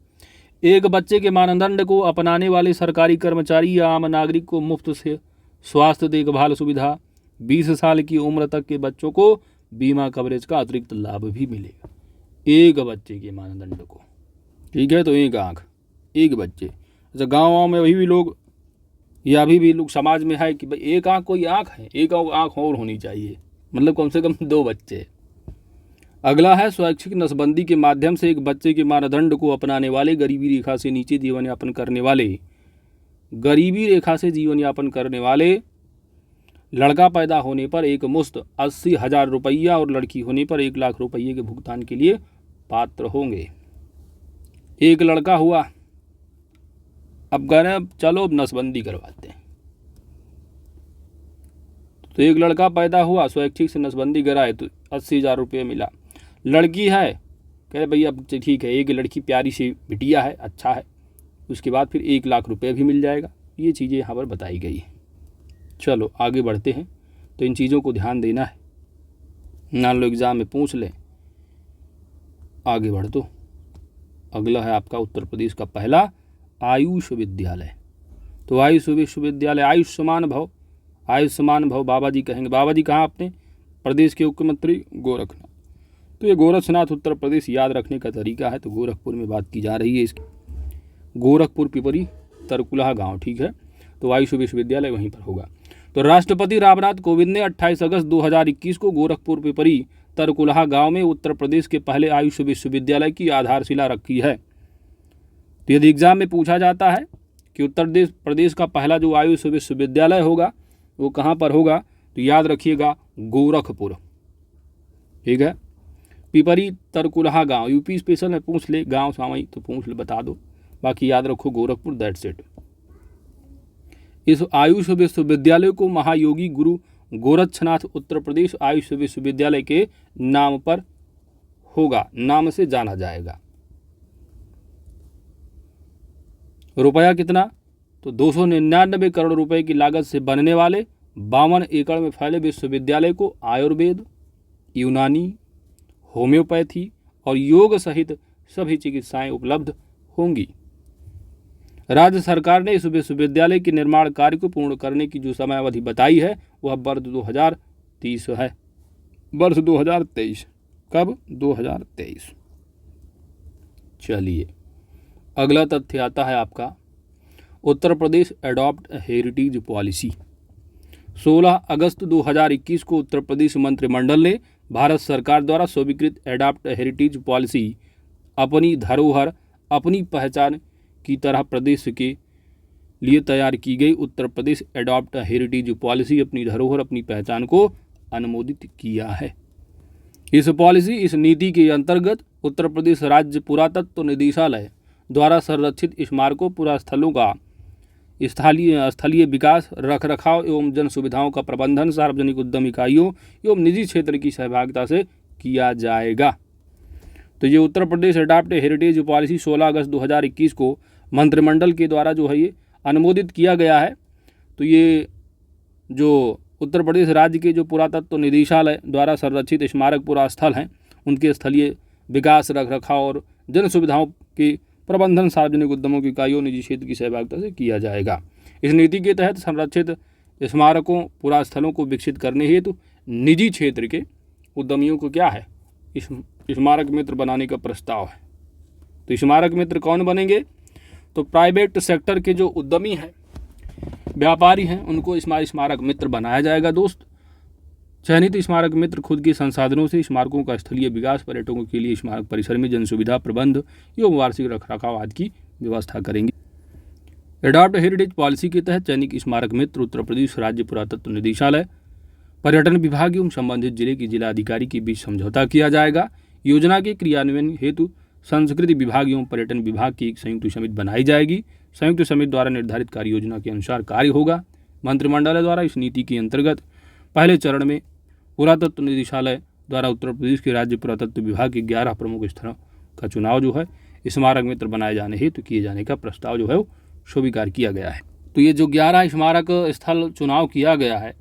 1 बच्चे के मानदंड को अपनाने वाले सरकारी कर्मचारी या आम नागरिक को मुफ्त से स्वास्थ्य देखभाल सुविधा, 20 साल की उम्र तक के बच्चों को बीमा कवरेज का अतिरिक्त लाभ भी मिलेगा। 1 बच्चे के मानदंड को, ठीक है, तो 1 आँख, 1 बच्चे। अच्छा, गाँव में अभी भी लोग, या अभी भी लोग समाज में है कि भाई 1 आँख कोई आँख है, 1 आँख और होनी चाहिए, मतलब कम से कम 2 बच्चे। अगला है स्वैच्छिक नसबंदी के माध्यम से 1 बच्चे के मानदंड को अपनाने वाले गरीबी रेखा से नीचे जीवन यापन करने वाले, गरीबी रेखा से जीवन यापन करने वाले लड़का पैदा होने पर एक मुश्त 80,000 रुपया और लड़की होने पर 1 लाख रुपये के भुगतान के लिए पात्र होंगे। 1 लड़का हुआ, अब कह रहे हैं चलो अब नसबंदी करवाते हैं, तो 1 लड़का पैदा हुआ, स्वैच्छिक से नसबंदी कराए तो 80,000 रुपये मिला। लड़की है, कह रहे भैया ठीक है, 1 लड़की प्यारी सी बिटिया है, अच्छा है, उसके बाद फिर 1 लाख रुपये भी मिल जाएगा। ये चीज़ें यहाँ पर बताई गई है। चलो आगे बढ़ते हैं, तो इन चीज़ों को ध्यान देना है, मान लो एग्ज़ाम में पूछ लें। आगे बढ़ दो, अगला है आपका उत्तर प्रदेश का पहला आयुष विद्यालय। तो आयुष विश्वविद्यालय, आयुष्मान भव बाबा जी कहेंगे। बाबा जी कहाँ अपने प्रदेश के मुख्यमंत्री गोरखनाथ। तो ये गोरखनाथ उत्तर प्रदेश याद रखने का तरीका है। तो गोरखपुर में बात की जा रही है इसकी, गोरखपुर पिपरी तरकुलहा गांव, ठीक है। तो आयुष विश्वविद्यालय वहीं पर होगा। तो राष्ट्रपति रामनाथ कोविंद ने 28 अगस्त 2021 को गोरखपुर पिपरी तरकुलहा गांव में उत्तर प्रदेश के पहले आयुष विश्वविद्यालय की आधारशिला रखी है। तो यदि एग्जाम में पूछा जाता है कि उत्तर प्रदेश का पहला जो आयुष विश्वविद्यालय होगा वो कहाँ पर होगा, तो याद रखिएगा गोरखपुर, ठीक है। पिपरी तरकुलहा गांव, यूपी स्पेशल में पूछ ले, गांव सामयिक तो पूछ ले, बता दो, बाकी याद रखो गोरखपुर, दैट्स इट। इस आयुष विश्वविद्यालय को महायोगी गुरु गोरक्षनाथ उत्तर प्रदेश आयुष विश्वविद्यालय के नाम पर होगा, नाम से जाना जाएगा। रुपया कितना, तो 299 करोड़ रुपए की लागत से बनने वाले 52 एकड़ में फैले विश्वविद्यालय को आयुर्वेद, यूनानी, होम्योपैथी और योग सहित सभी चिकित्साएं उपलब्ध होंगी। राज्य सरकार ने इस विश्वविद्यालय के निर्माण कार्य को पूर्ण करने की जो समय अवधि बताई है वह वर्ष 2030 है, वर्ष 2023। कब, 2023। चलिए अगला तथ्य आता है आपका Uttar Pradesh adopt heritage policy. 16 अगस्त 2021 को उत्तर प्रदेश मंत्रिमंडल ने भारत सरकार द्वारा स्वीकृत एडॉप्ट हेरिटेज पॉलिसी अपनी धरोहर अपनी पहचान की तरह प्रदेश के लिए तैयार की गई Uttar Pradesh adopt heritage policy अपनी धरोहर अपनी पहचान को अनुमोदित किया है। इस नीति के अंतर्गत उत्तर प्रदेश राज्य पुरातत्व निदेशालय द्वारा संरक्षित स्मारकों, पुरास्थलों का स्थलीय विकास, रखरखाव एवं जन सुविधाओं का प्रबंधन सार्वजनिक उद्यम इकाइयों एवं निजी क्षेत्र की सहभागिता से किया जाएगा। तो ये Uttar Pradesh adopt heritage policy 16 अगस्त 2021 को मंत्रिमंडल के द्वारा जो है ये अनुमोदित किया गया है। तो ये जो उत्तर प्रदेश राज्य के जो पुरातत्व निदेशालय द्वारा संरक्षित स्मारक, पुरास्थल हैं उनके स्थलीय विकास, रखरखाव और जन सुविधाओं के प्रबंधन सार्वजनिक उद्यमों की इकाइयों, निजी क्षेत्र की सहभागिता से किया जाएगा। इस नीति के तहत संरक्षित स्मारकों, पुरास्थलों को विकसित करने हेतु निजी क्षेत्र के उद्यमियों को क्या है, स्मारक मित्र बनाने का प्रस्ताव है। तो स्मारक मित्र कौन बनेंगे, तो प्राइवेट सेक्टर के जो उद्यमी हैं, व्यापारी हैं, उनको स्मारक मित्र बनाया जाएगा। दोस्त, चयनित स्मारक मित्र खुद के संसाधनों से स्मारकों का स्थलीय विकास, पर्यटकों के लिए स्मारक परिसर में जन सुविधा प्रबंध एवं वार्षिक रखरखाव आदि की व्यवस्था करेंगे। एडॉप्ट हेरिटेज पॉलिसी के तहत चयनित स्मारक मित्र उत्तर प्रदेश राज्य पुरातत्व निदेशालय, पर्यटन विभाग एवं संबंधित जिले के जिलाधिकारी के बीच समझौता किया जाएगा। योजना के क्रियान्वयन हेतु संस्कृति विभाग एवं पर्यटन विभाग की एक संयुक्त समिति बनाई जाएगी। संयुक्त समिति द्वारा निर्धारित कार्य योजना के अनुसार कार्य होगा। मंत्रिमंडल द्वारा इस नीति के अंतर्गत पहले चरण में पुरातत्व निदेशालय द्वारा उत्तर प्रदेश के राज्य पुरातत्व विभाग के 11 प्रमुख स्थलों का चुनाव जो है स्मारक मित्र बनाए जाने हेतु किए जाने का प्रस्ताव जो है वो स्वीकार किया गया है। तो ये जो 11 स्मारक स्थल चुनाव किया गया है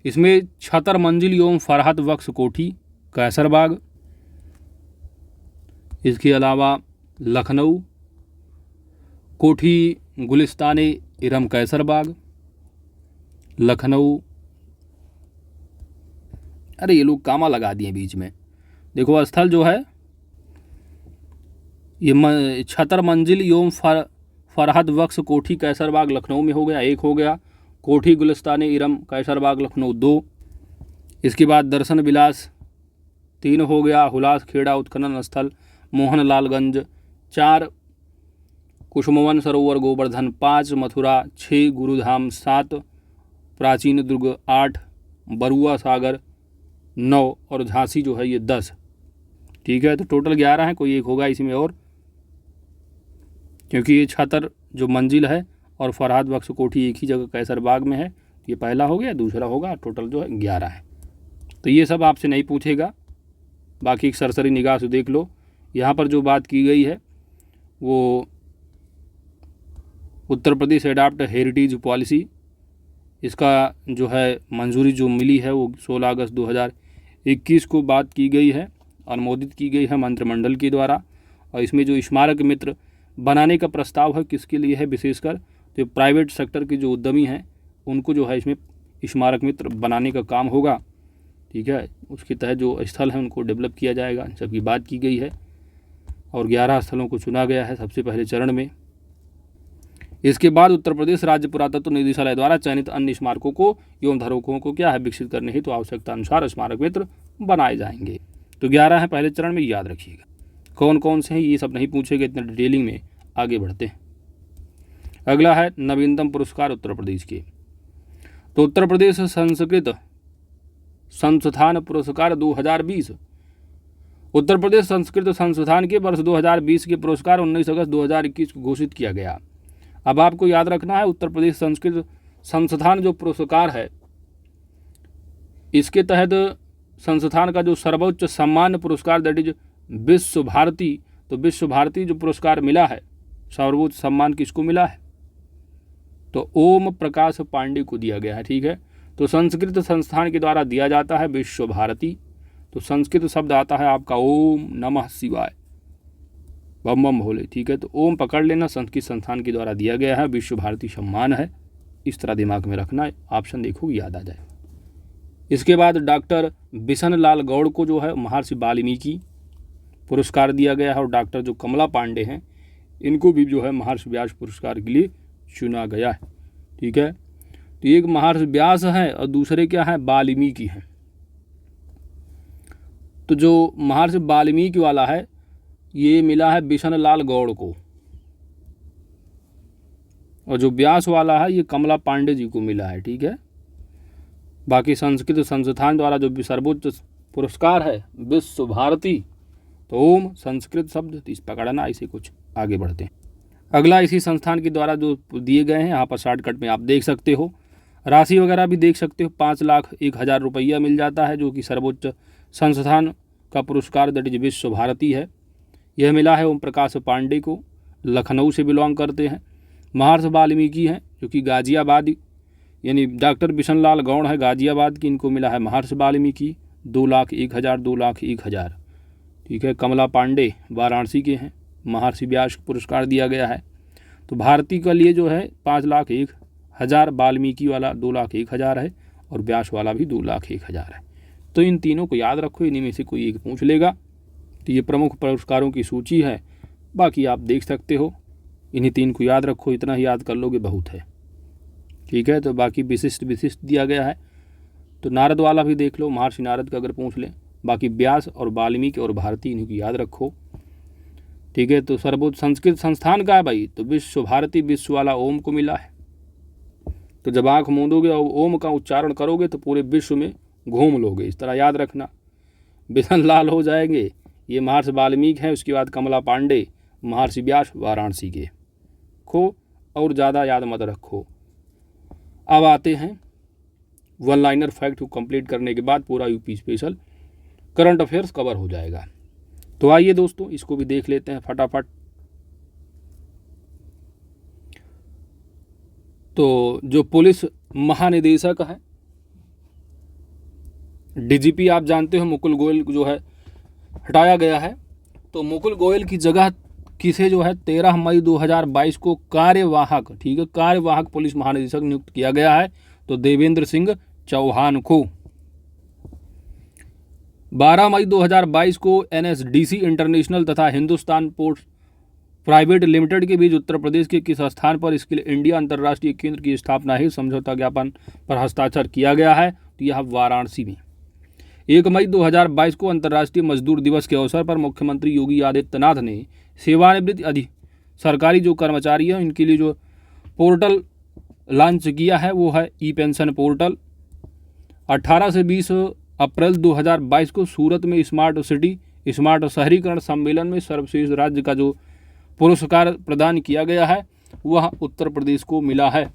इसमें छतर मंजिल एवं फरहत बख्श कोठी कैसरबाग, इसके अलावा लखनऊ कोठी गुलिस्ताने इरम कैसरबाग, लखनऊ, अरे ये लोग कामा लगा दिए बीच में, देखो स्थल जो है ये छतर मंजिल एवं फरहत बख्श कोठी कैसरबाग लखनऊ में हो गया, एक हो गया। कोठी गुलिस्तान इरम कैसरबाग लखनऊ 2, इसके बाद दर्शन विलास 3 हो गया। हुलास खेड़ा उत्खनन स्थल मोहनलालगंज 4, कुसुमवन सरोवर गोवर्धन 5, मथुरा 6, गुरुधाम 7, प्राचीन दुर्ग 8, बरुआ सागर 9 और झांसी जो है ये 10। ठीक है, तो टोटल 11 है, कोई एक होगा इसमें और, क्योंकि ये छतर जो मंजिल है और फरहत बख्श कोठी एक ही जगह कैसरबाग में है, ये पहला हो गया, दूसरा होगा, टोटल जो है 11 है। तो ये सब आपसे नहीं पूछेगा, बाकी एक सरसरी निगाह से देख लो। यहाँ पर जो बात की गई है वो Uttar Pradesh adopt heritage policy, इसका जो है मंजूरी जो मिली है वो 16 अगस्त 2021 को बात की गई है, अनुमोदित की गई है मंत्रिमंडल के द्वारा। और इसमें जो स्मारक मित्र बनाने का प्रस्ताव है किसके लिए है, विशेषकर तो प्राइवेट सेक्टर के जो उद्यमी हैं उनको जो है इसमें स्मारक मित्र बनाने का काम होगा। ठीक है, उसके तहत जो स्थल हैं उनको डेवलप किया जाएगा, सबकी बात की गई है और 11 स्थलों को चुना गया है सबसे पहले चरण में। इसके बाद उत्तर प्रदेश राज्य पुरातत्व निदेशालय द्वारा चयनित अन्य स्मारकों को एवं धरोहरों को क्या है विकसित करने हेतु आवश्यकता अनुसार स्मारक मित्र बनाए जाएंगे। तो 11 है पहले चरण में, याद रखिएगा। कौन कौन से हैं ये सब नहीं पूछेगा इतना डिटेलिंग में, आगे बढ़ते हैं। अगला है नवीनतम पुरस्कार उत्तर प्रदेश के। तो उत्तर प्रदेश संस्कृत संस्थान पुरस्कार 2020, उत्तर प्रदेश संस्कृत संस्थान के वर्ष 2020 के पुरस्कार 19 अगस्त 2021 को घोषित किया गया। अब आपको याद रखना है उत्तर प्रदेश संस्कृत संस्थान जो पुरस्कार है, इसके तहत संस्थान का जो सर्वोच्च सम्मान पुरस्कार दैट इज विश्व भारती, तो विश्व भारती जो पुरस्कार मिला है, सर्वोच्च सम्मान किसको मिला है, तो ओम प्रकाश पांडे को दिया गया है। ठीक है, तो संस्कृत संस्थान के द्वारा दिया जाता है विश्व भारती। तो संस्कृत शब्द आता है आपका ओम नमः शिवाय, बम बम भोले। ठीक है, तो ओम पकड़ लेना, संस्कृत संस्थान के द्वारा दिया गया है, विश्व भारती सम्मान है, इस तरह दिमाग में रखना है, ऑप्शन देखो याद आ जाए। इसके बाद डॉक्टर बिशन लाल गौड़ को जो है महर्षि वाल्मीकि पुरस्कार दिया गया है और डॉक्टर जो कमला पांडे हैं इनको भी जो है महर्षि व्यास पुरस्कार के लिए चुना गया है। ठीक है, तो एक महर्षि व्यास है और दूसरे क्या है, वाल्मीकि हैं। तो जो महर्षि वाल्मीकि वाला है ये मिला है बिशन लाल गौड़ को, और जो व्यास वाला है ये कमला पांडे जी को मिला है। ठीक है, बाकी संस्कृत संस्थान द्वारा जो सर्वोच्च पुरस्कार है विश्व भारती, तो ओम संस्कृत शब्द इस पकड़ना, इसे कुछ आगे बढ़ते हैं। अगला इसी संस्थान के द्वारा जो दिए गए हैं यहाँ पर शॉर्टकट में आप देख सकते हो, राशि वगैरह भी देख सकते हो। 5,01,000 रुपया मिल जाता है जो कि सर्वोच्च संस्थान का पुरस्कार दैट इज विश्व भारती है। यह मिला है ओम प्रकाश पांडे को, लखनऊ से बिलोंग करते हैं। महर्षि वाल्मीकि हैं जो कि गाजियाबाद, यानी डॉक्टर बिशन लाल गौड़ है गाजियाबाद की, इनको मिला है महर्षि वाल्मीकि 2,01,000 2,01,000। ठीक है, कमला पांडे वाराणसी के हैं, महर्षि व्यास पुरस्कार दिया गया है। तो भारती का लिए जो है 5,01,000, वाल्मीकि वाला 2,01,000 है और व्यास वाला भी 2,01,000 है। तो इन तीनों को याद रखो, इन्हीं में से कोई एक पूछ लेगा। तो ये प्रमुख पुरस्कारों की सूची है, बाकी आप देख सकते हो, इन्हीं तीन को याद रखो, इतना ही याद कर लोगे बहुत है। ठीक है, तो बाकी विशिष्ट दिया गया है, तो नारद वाला भी देख लो, महर्षि नारद का अगर पूछ लें। बाकी व्यास और वाल्मीकि और भारती इन्हीं को याद रखो। ठीक है, तो सर्वोच्च संस्कृत संस्थान का है भाई, तो विश्व भारती विश्व वाला ओम को मिला है। तो जब आँख मूंदोगे और ओम का उच्चारण करोगे तो पूरे विश्व में घूम लोगे, इस तरह याद रखना। बिशन लाल हो जाएंगे, ये महर्षि वाल्मीकि हैं, उसके बाद कमला पांडे, महर्षि व्यास वाराणसी के खो, और ज़्यादा याद मत रखो। अब आते हैं वन लाइनर फैक्ट को कंप्लीट करने के बाद पूरा UP special current affairs cover हो जाएगा। तो आइए दोस्तों इसको भी देख लेते हैं फटाफट। तो जो पुलिस महानिदेशक है, डीजीपी आप जानते हो मुकुल गोयल जो है हटाया गया है। तो मुकुल गोयल की जगह किसे जो है 13 मई 2022 को कार्यवाहक, ठीक है, कार्यवाहक पुलिस महानिदेशक नियुक्त किया गया है, तो देवेंद्र सिंह चौहान को। 12 मई 2022 को एनएसडीसी इंटरनेशनल तथा हिंदुस्तान पोर्ट्स प्राइवेट लिमिटेड के बीच उत्तर प्रदेश के किस स्थान पर इसके लिए इंडिया अंतर्राष्ट्रीय केंद्र की स्थापना हेतु समझौता ज्ञापन पर हस्ताक्षर किया गया है, तो यह वाराणसी में। 1 मई 2022 को अंतर्राष्ट्रीय मजदूर दिवस के अवसर पर मुख्यमंत्री योगी आदित्यनाथ ने सेवानिवृत्त सरकारी जो कर्मचारी हैं इनके लिए जो पोर्टल लॉन्च किया है वो है ई पेंशन पोर्टल। 18 से 20 अप्रैल 2022 को सूरत में स्मार्ट सिटी स्मार्ट शहरीकरण सम्मेलन में सर्वश्रेष्ठ राज्य का जो पुरस्कार प्रदान किया गया है वह उत्तर प्रदेश को मिला है।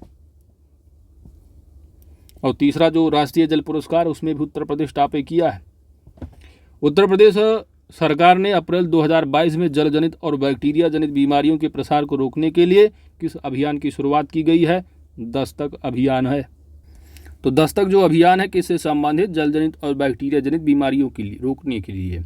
और तीसरा जो राष्ट्रीय जल पुरस्कार उसमें भी उत्तर प्रदेश टॉप किया है। उत्तर प्रदेश सरकार ने अप्रैल 2022 में जल जनित और बैक्टीरिया जनित बीमारियों के प्रसार को रोकने के लिए किस अभियान की शुरुआत की गई है? दस्तक अभियान है। तो दस्तक जो अभियान है किससे संबंधित? जल जनित और बैक्टीरिया जनित बीमारियों के लिए रोकने के लिए।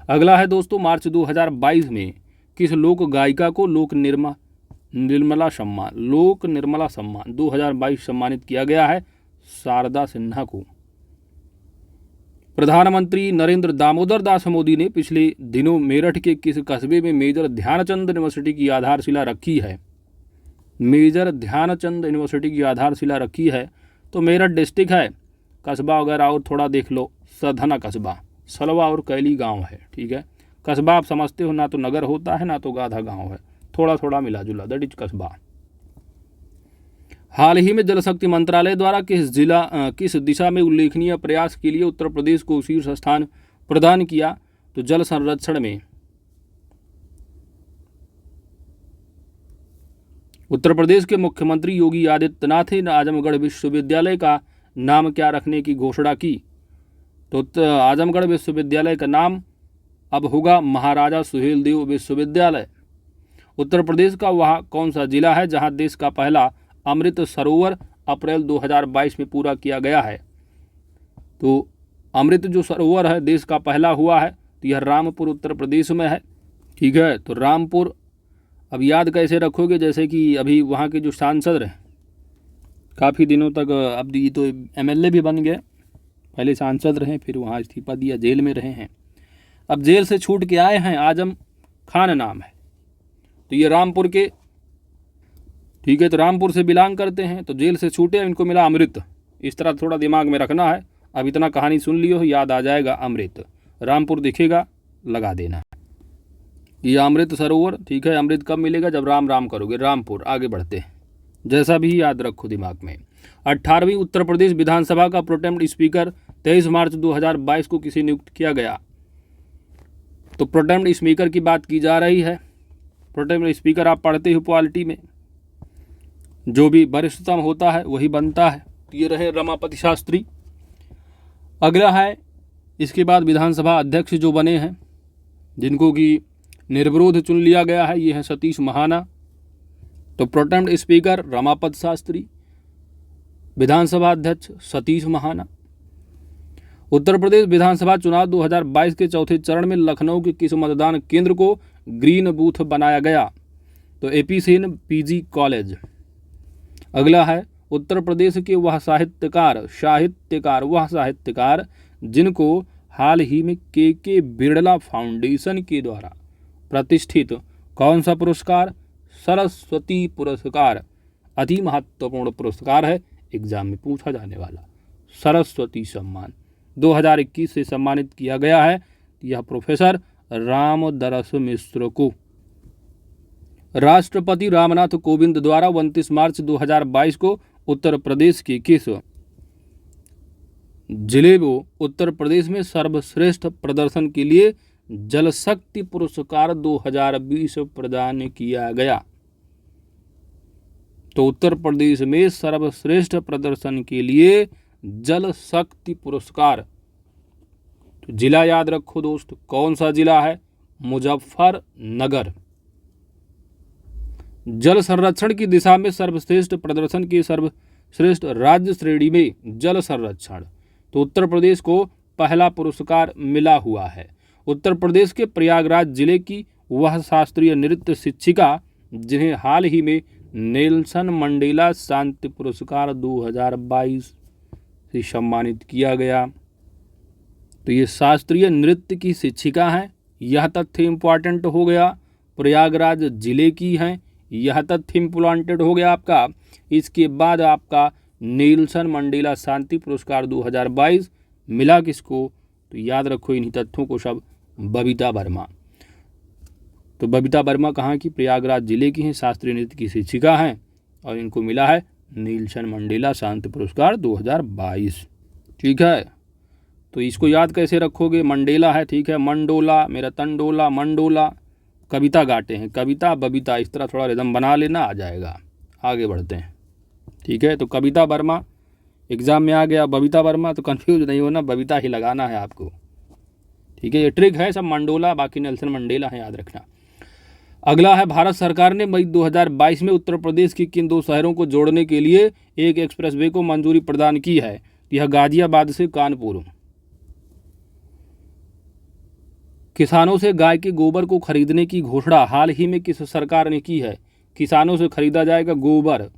अगला है दोस्तों, मार्च 2022 में किस लोक गायिका को लोक निर्मला सम्मान 2022 सम्मानित किया गया है? शारदा सिन्हा को। प्रधानमंत्री नरेंद्र दामोदर दास मोदी ने पिछले दिनों मेरठ के किस कस्बे में मेजर ध्यानचंद यूनिवर्सिटी की आधारशिला रखी है? मेजर ध्यानचंद यूनिवर्सिटी की आधारशिला रखी है तो मेरठ डिस्ट्रिक्ट है। कस्बा वगैरह और थोड़ा देख लो, सधना कस्बा, सलवा और कैली गांव है। ठीक है, कस्बा आप समझते हो, ना तो नगर होता है ना तो गाधा गांव है, थोड़ा थोड़ा मिला जुला, दैट इज कस्बा। हाल ही में जल शक्ति मंत्रालय द्वारा किस दिशा में उल्लेखनीय प्रयास के लिए उत्तर प्रदेश को शीर्ष स्थान प्रदान किया? तो जल संरक्षण में। उत्तर प्रदेश के मुख्यमंत्री योगी आदित्यनाथ ने आजमगढ़ विश्वविद्यालय का नाम क्या रखने की घोषणा की? तो आजमगढ़ विश्वविद्यालय का नाम अब होगा महाराजा सुहेलदेव विश्वविद्यालय। उत्तर प्रदेश का वह कौन सा जिला है जहां देश का पहला अमृत सरोवर अप्रैल 2022 में पूरा किया गया है? तो अमृत जो सरोवर है देश का पहला हुआ है, तो यह रामपुर उत्तर प्रदेश में है। ठीक है, तो रामपुर अब याद कैसे रखोगे? जैसे कि अभी वहाँ के जो सांसद रहे काफ़ी दिनों तक, अब ये तो MLA भी बन गए, पहले सांसद रहे फिर वहाँ इस्तीफा दिया, जेल में रहे हैं, अब जेल से छूट के आए हैं, आजम खान नाम है। तो ये रामपुर के, ठीक है, तो रामपुर से बिलोंग करते हैं, तो जेल से छूटे, इनको मिला अमृत। इस तरह थोड़ा दिमाग में रखना है, अब इतना कहानी सुन लियो याद आ जाएगा। अमृत, रामपुर दिखेगा लगा देना, ये अमृत सरोवर। ठीक है, अमृत कब मिलेगा? जब राम राम करोगे। रामपुर, आगे बढ़ते हैं, जैसा भी याद रखो दिमाग में। 18वीं उत्तर प्रदेश विधानसभा का प्रोटेम स्पीकर 23 मार्च 2022 को किसे नियुक्त किया गया? तो प्रोटेम स्पीकर की बात की जा रही है। प्रोटेम स्पीकर आप पढ़ते हो पॉलिटी में, जो भी वरिष्ठतम होता है वही बनता है। तो ये रहे रमापति शास्त्री। अगला है, इसके बाद विधानसभा अध्यक्ष जो बने हैं, जिनको कि निर्विरोध चुन लिया गया है, ये है सतीश महाना। तो प्रोटेम स्पीकर रमापति शास्त्री, विधानसभा अध्यक्ष सतीश महाना। उत्तर प्रदेश विधानसभा चुनाव 2022 के चौथे चरण में लखनऊ के किस मतदान केंद्र को ग्रीन बूथ बनाया गया? तो AP सेन PG कॉलेज। अगला है, उत्तर प्रदेश के वह साहित्यकार जिनको हाल ही में KK बिरला फाउंडेशन के द्वारा प्रतिष्ठित कौन सा पुरस्कार? सरस्वती पुरस्कार, अति महत्वपूर्ण पुरस्कार है, एग्जाम में पूछा जाने वाला। सरस्वती सम्मान 2021 से सम्मानित किया गया है, यह प्रोफेसर रामदरस मिश्र को। राष्ट्रपति रामनाथ कोविंद द्वारा 29 मार्च 2022 को उत्तर प्रदेश के किस जिले को उत्तर प्रदेश में सर्वश्रेष्ठ प्रदर्शन के लिए जल शक्ति पुरस्कार 2020 प्रदान किया गया? तो उत्तर प्रदेश में सर्वश्रेष्ठ प्रदर्शन के लिए जल शक्ति पुरस्कार, तो जिला याद रखो दोस्त, कौन सा जिला है? मुजफ्फरनगर। जल संरक्षण की दिशा में सर्वश्रेष्ठ प्रदर्शन की सर्वश्रेष्ठ राज्य श्रेणी में जल संरक्षण, तो उत्तर प्रदेश को पहला पुरस्कार मिला हुआ है। उत्तर प्रदेश के प्रयागराज जिले की वह शास्त्रीय नृत्य शिक्षिका जिन्हें हाल ही में नेल्सन मंडेला शांति पुरस्कार 2022 से सम्मानित किया गया, तो ये शास्त्रीय नृत्य की शिक्षिका हैं, यह तथ्य इम्पॉर्टेंट हो गया। प्रयागराज जिले की हैं, यह तथ्य इम्पॉर्टेंट हो गया आपका। इसके बाद आपका नेल्सन मंडेला शांति पुरस्कार 2022 मिला किसको? तो याद रखो इन्हीं तथ्यों को सब, बबीता वर्मा। तो बबीता वर्मा कहाँ की? प्रयागराज जिले की हैं, शास्त्रीय नृत्य की शिक्षिका हैं और इनको मिला है नेल्सन मंडेला शांति पुरस्कार 2022। ठीक है, तो इसको याद कैसे रखोगे? मंडेला है, ठीक है, मंडोला, मेरा तंडोला, मंडोला, कविता गाते हैं, कविता बबीता, इस तरह थोड़ा रिदम बना लेना, आ जाएगा। आगे बढ़ते हैं, ठीक है। तो कविता वर्मा एग्जाम में आ गया, बबीता वर्मा, तो कंफ्यूज नहीं होना, बबीता ही लगाना है आपको, ठीक है। ये ट्रिक है, सब मंडोला बाकी नेल्सन मंडेला है, याद रखना। अगला है, भारत सरकार ने मई 2022 में उत्तर प्रदेश की किन दो शहरों को जोड़ने के लिए एक एक्सप्रेसवे को मंजूरी प्रदान की है? यह गाजियाबाद से कानपुर। किसानों से गाय के गोबर को खरीदने की घोषणा हाल ही में किस सरकार ने की है? किसानों से खरीदा जाएगा गोबर,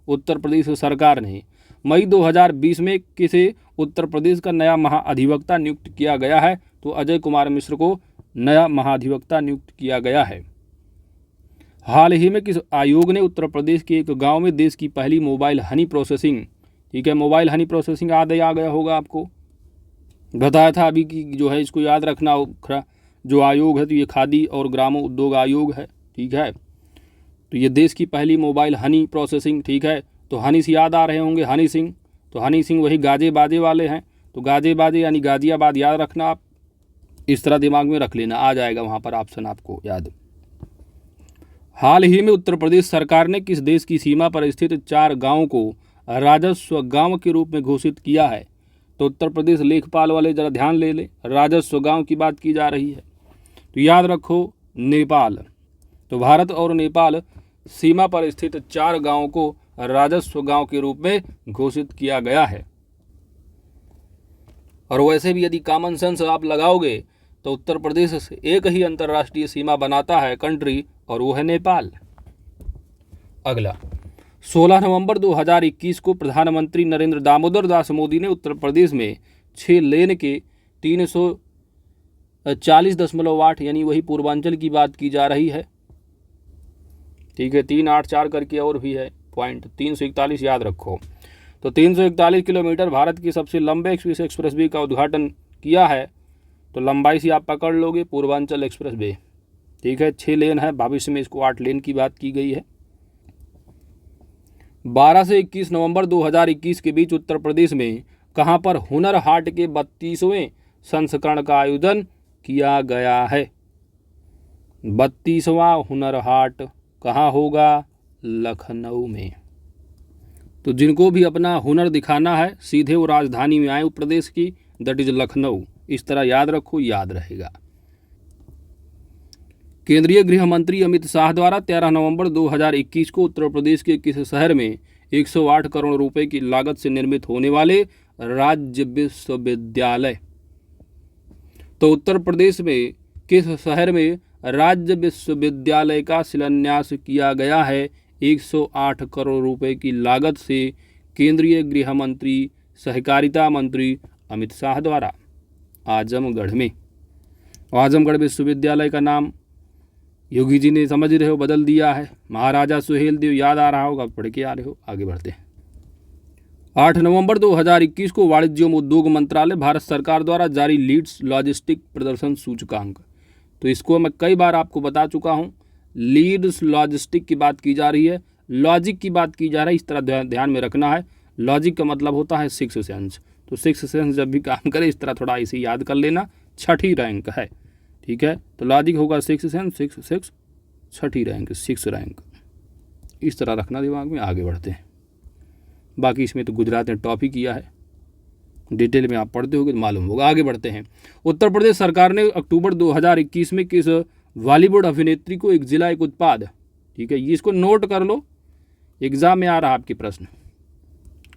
उत्तर प्रदेश सरकार ने। मई 2020 में किसे उत्तर प्रदेश का नया महाधिवक्ता नियुक्त किया गया है? तो अजय कुमार मिश्र को नया महाधिवक्ता नियुक्त किया गया है। हाल ही में किस आयोग ने उत्तर प्रदेश के एक गांव में देश की पहली मोबाइल हनी प्रोसेसिंग, ठीक है, मोबाइल हनी प्रोसेसिंग याद आ गया होगा आपको, बताया था अभी कि जो है इसको याद रखना। जो आयोग है तो ये खादी और ग्रामो उद्योग आयोग है, ठीक है। तो ये देश की पहली मोबाइल हनी प्रोसेसिंग, ठीक है। तो हनी से याद आ रहे होंगे हनी सिंह, तो हनी सिंह वही गाजे बाजे वाले हैं, तो गाजे बाजे यानी गाजियाबाद याद रखना आप, इस तरह दिमाग में रख लेना, आ जाएगा वहाँ पर ऑप्शन आपको याद। हाल ही में उत्तर प्रदेश सरकार ने किस देश की सीमा पर स्थित 4 गाँव को राजस्व गाँव के रूप में घोषित किया है? तो उत्तर प्रदेश लेखपाल वाले जरा ध्यान ले लें, राजस्व गाँव की बात की जा रही है, तो याद रखो नेपाल। तो भारत और नेपाल सीमा पर स्थित 4 गाँवों को राजस्व गाँव के रूप में घोषित किया गया है। और वैसे भी यदि कॉमन सेंस आप लगाओगे तो उत्तर प्रदेश से एक ही अंतर्राष्ट्रीय सीमा बनाता है कंट्री, और वो है नेपाल। अगला 16 नवंबर 2021 को प्रधानमंत्री नरेंद्र दामोदर दास मोदी ने उत्तर प्रदेश में 6 लेन के 340.8 यानी वही पूर्वांचल की बात की जा रही है, ठीक है, 384 करके और भी है पॉइंट, 341 याद रखो। तो 341 किलोमीटर भारत की सबसे लंबे एक्सप्रेस वे का उद्घाटन किया है। तो लंबाई से आप पकड़ लोगे पूर्वांचल एक्सप्रेस वे, ठीक है। 6 लेन है, भविष्य में इसको 8 लेन की बात की गई है। 12 से 21 नवंबर 2021 के बीच उत्तर प्रदेश में कहां पर हुनर हाट के 32वें संस्करण का आयोजन किया गया है? 32वां हुनर हाट कहाँ होगा? लखनऊ में। तो जिनको भी अपना हुनर दिखाना है सीधे वो राजधानी में आए उत्तर प्रदेश की, दैट इज लखनऊ। इस तरह याद रखो, याद रहेगा। केंद्रीय गृह मंत्री अमित शाह द्वारा 13 नवंबर 2021 को उत्तर प्रदेश के किस शहर में 108 करोड़ रुपए की लागत से निर्मित होने वाले राज्य विश्वविद्यालय, तो उत्तर प्रदेश में किस शहर में राज्य विश्वविद्यालय का शिलान्यास किया गया है 108 करोड़ रुपए की लागत से केंद्रीय गृह मंत्री सहकारिता मंत्री अमित शाह द्वारा? आजमगढ़ में। आजमगढ़ विश्वविद्यालय का नाम योगी जी ने समझ रहे हो बदल दिया है, महाराजा सुहेलदेव याद आ रहा होगा, पढ़ के आ रहे हो। आगे बढ़ते हैं। 8 नवंबर 2021 को वाणिज्य एवं उद्योग मंत्रालय भारत सरकार द्वारा जारी लीड्स लॉजिस्टिक प्रदर्शन सूचकांक, तो इसको मैं कई बार आपको बता चुका हूं, लीड्स लॉजिस्टिक की बात की जा रही है, लॉजिक की बात की जा रही है, इस तरह ध्यान में रखना है। लॉजिक का मतलब होता है सिक्स सेंस, तो सिक्स सेंस जब भी काम करे इस तरह थोड़ा इसे याद कर लेना। 6ठी रैंक है, ठीक है। तो लॉजिक होगा सिक्स सेंस, 6 6ठी रैंक, 6 रैंक, इस तरह रखना दिमाग में। आगे बढ़ते हैं। बाकी इसमें तो गुजरात ने टॉप ही किया है, डिटेल में आप पढ़ते होगे तो मालूम होगा। आगे बढ़ते हैं। उत्तर प्रदेश सरकार ने अक्टूबर 2021 में किस बॉलीवुड अभिनेत्री को एक जिला एक उत्पाद, ठीक है, ये इसको नोट कर लो, एग्जाम में आ रहा आपके प्रश्न।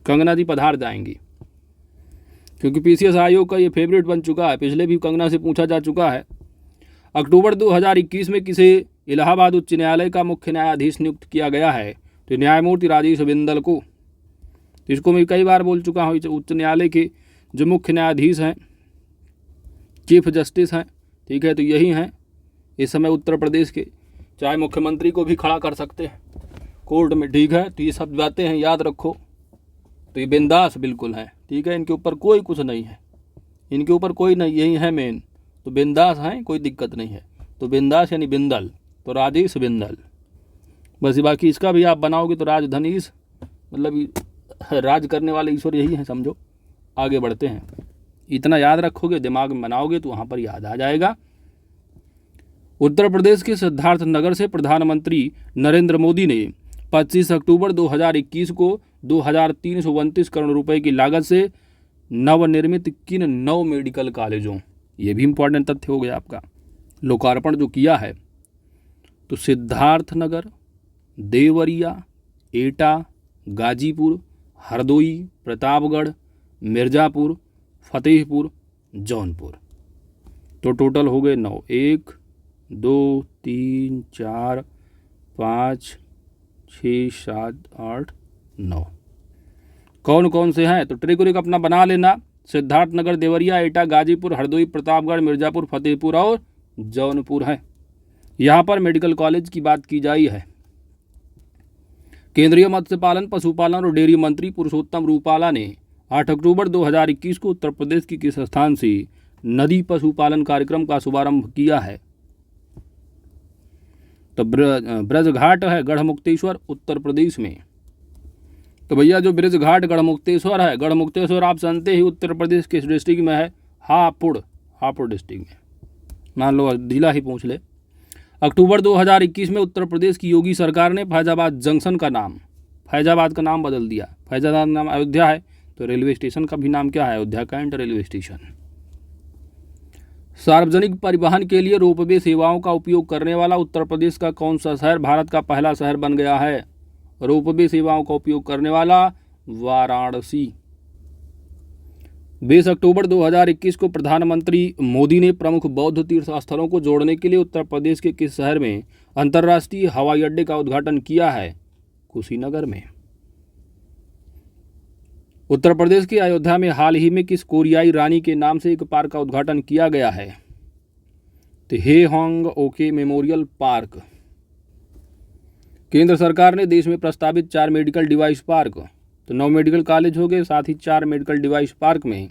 कंगना जी पधार जाएंगी, क्योंकि पीसीएस आयोग का ये फेवरेट बन चुका है, पिछले भी कंगना से पूछा जा चुका है। अक्टूबर 2021 में किसे इलाहाबाद उच्च न्यायालय का मुख्य न्यायाधीश नियुक्त किया गया है? तो न्यायमूर्ति राजेश बिंदल को। तो इसको मैं कई बार बोल चुका हूँ, उच्च न्यायालय के जो मुख्य न्यायाधीश हैं, चीफ जस्टिस हैं, ठीक है, तो यही हैं इस समय उत्तर प्रदेश के। चाहे मुख्यमंत्री को भी खड़ा कर सकते हैं कोर्ट में, ठीक है। तो ये सब बातें हैं, याद रखो। तो ये बिंदास बिल्कुल है, ठीक है, इनके ऊपर कोई कुछ नहीं है, इनके ऊपर कोई नहीं, यही है मेन। तो बिंदास हैं, कोई दिक्कत नहीं है। तो बिंदास यानी बिंदल, तो राजेश बिंदल बस। बाकी इसका भी आप बनाओगे तो राजधनीश, मतलब राज करने वाले ईश्वर यही हैं, समझो। आगे बढ़ते हैं। इतना याद रखोगे, दिमाग में बनाओगे तो वहाँ पर याद आ जाएगा। उत्तर प्रदेश के सिद्धार्थ नगर से प्रधानमंत्री नरेंद्र मोदी ने 25 अक्टूबर 2021 को 2329 करोड़ रुपए की लागत से नवनिर्मित किन 9 मेडिकल कॉलेजों, ये भी इंपॉर्टेंट तथ्य हो गया आपका, लोकार्पण जो किया है? तो सिद्धार्थ नगर, देवरिया, एटा, गाजीपुर, हरदोई, प्रतापगढ़, मिर्ज़ापुर, फतेहपुर, जौनपुर। तो टोटल हो गए 9, 1 2 3 4 5 6 7 8 9। कौन कौन से हैं? तो ट्रिक अपना बना लेना। सिद्धार्थनगर, देवरिया, एटा, गाजीपुर, हरदोई, प्रतापगढ़, मिर्जापुर, फतेहपुर और जौनपुर है। यहाँ पर मेडिकल कॉलेज की बात की जाई है। केंद्रीय मत्स्य पालन, पशुपालन और डेयरी मंत्री पुरुषोत्तम रूपाला ने 8 अक्टूबर 2021 को उत्तर प्रदेश की किस स्थान से नदी पशुपालन कार्यक्रम का शुभारंभ किया है? तो ब्रजघाट है गढ़मुक्तेश्वर, उत्तर प्रदेश में। तो भैया जो ब्रजघाट गढ़मुक्तेश्वर है, गढ़मुक्तेश्वर आप जानते ही उत्तर प्रदेश किस डिस्ट्रिक्ट में है? हापुड़ डिस्ट्रिक्ट में। मान लो जिला ही पूछ ले। अक्टूबर 2021 में उत्तर प्रदेश की योगी सरकार ने फैजाबाद जंक्शन का नाम, फैजाबाद का नाम बदल दिया। फैजाबाद नाम अयोध्या है, तो रेलवे स्टेशन का भी नाम क्या है? Ayodhya cantt railway station. सार्वजनिक परिवहन के लिए रोपवे सेवाओं का उपयोग करने वाला उत्तर प्रदेश का कौन सा शहर भारत का पहला शहर बन गया है? रोपवे सेवाओं का उपयोग करने वाला वाराणसी। 20 अक्टूबर 2021 को प्रधानमंत्री मोदी ने प्रमुख बौद्ध तीर्थ स्थलों को जोड़ने के लिए उत्तर प्रदेश के किस शहर में अंतर्राष्ट्रीय हवाई अड्डे का उद्घाटन किया है? कुशीनगर में। उत्तर प्रदेश की अयोध्या में हाल ही में किस कोरियाई रानी के नाम से एक पार्क का उद्घाटन किया गया है? तो हे होंग ओके मेमोरियल पार्क। केंद्र सरकार ने देश में प्रस्तावित 4 मेडिकल डिवाइस पार्क, तो 9 मेडिकल कॉलेज हो गए, साथ ही 4 मेडिकल डिवाइस पार्क में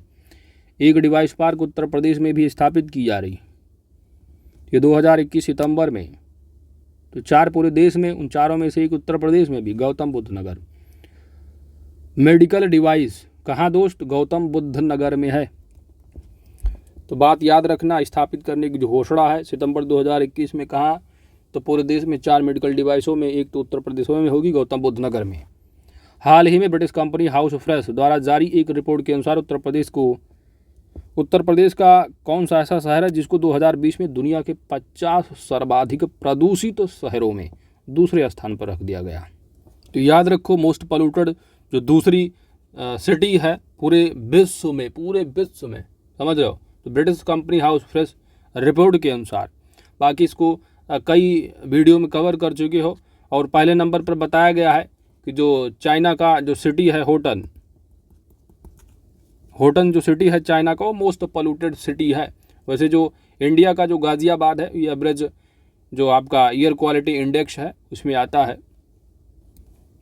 1 डिवाइस पार्क उत्तर प्रदेश में भी स्थापित की जा रही। ये 2021 सितंबर में। तो 4 पूरे देश में, उन चारों में से एक उत्तर प्रदेश में भी, गौतम बुद्ध नगर। मेडिकल डिवाइस कहाँ दोस्त? गौतम बुद्ध नगर में है। तो बात याद रखना, स्थापित करने की जो घोषणा है सितंबर 2021 में, कहाँ? तो पूरे देश में 4 मेडिकल डिवाइसों में एक तो उत्तर प्रदेश में होगी, गौतम बुद्ध नगर में। हाल ही में ब्रिटिश कंपनी हाउस फ्रेश द्वारा जारी एक रिपोर्ट के अनुसार उत्तर प्रदेश का कौन सा ऐसा शहर है जिसको 2020 में दुनिया के 50 सर्वाधिक प्रदूषित शहरों में दूसरे स्थान पर रख दिया गया? तो याद रखो, मोस्ट पोल्यूटेड जो दूसरी सिटी है पूरे विश्व में, समझ रहे हो? तो British company house fresh report के अनुसार। बाकी इसको कई वीडियो में कवर कर चुके हो। और पहले नंबर पर बताया गया है कि जो चाइना का जो सिटी है होटन जो सिटी है चाइना का, वो मोस्ट पोल्यूटेड सिटी है। वैसे जो इंडिया का जो गाजियाबाद है, ये एवरेज जो आपका एयर क्वालिटी इंडेक्स है उसमें आता है,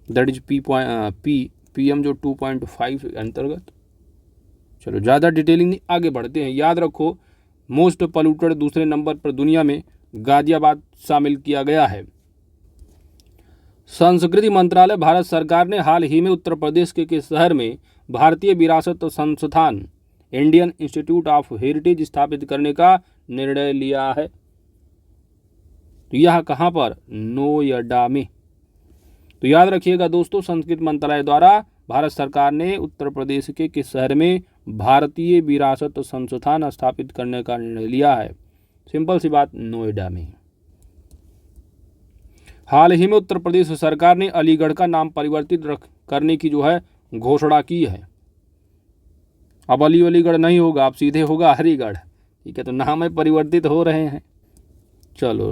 दैट इज PM जो 2.5 अंतर्गत। चलो ज़्यादा डिटेलिंग नहीं, आगे बढ़ते हैं। याद रखो, मोस्ट पोल्यूटेड दूसरे नंबर पर दुनिया में गाजियाबाद शामिल किया गया है। संस्कृति मंत्रालय भारत सरकार ने हाल ही में उत्तर प्रदेश के किस शहर में भारतीय विरासत संस्थान इंडियन इंस्टीट्यूट ऑफ हेरिटेज स्थापित करने का निर्णय लिया है? तो यह कहाँ पर? नोएडा में। तो याद रखिएगा दोस्तों, संस्कृति मंत्रालय द्वारा भारत सरकार ने उत्तर प्रदेश के किस शहर में भारतीय विरासत संस्थान स्थापित करने का निर्णय लिया है? सिंपल सी बात, नोएडा में। हाल ही में उत्तर प्रदेश सरकार ने अलीगढ़ का नाम परिवर्तित करने की जो है घोषणा की है। अब अलीगढ़ नहीं होगा, अब सीधे होगा हरिगढ़। ठीक है, तो नाम में परिवर्तित हो रहे हैं। चलो,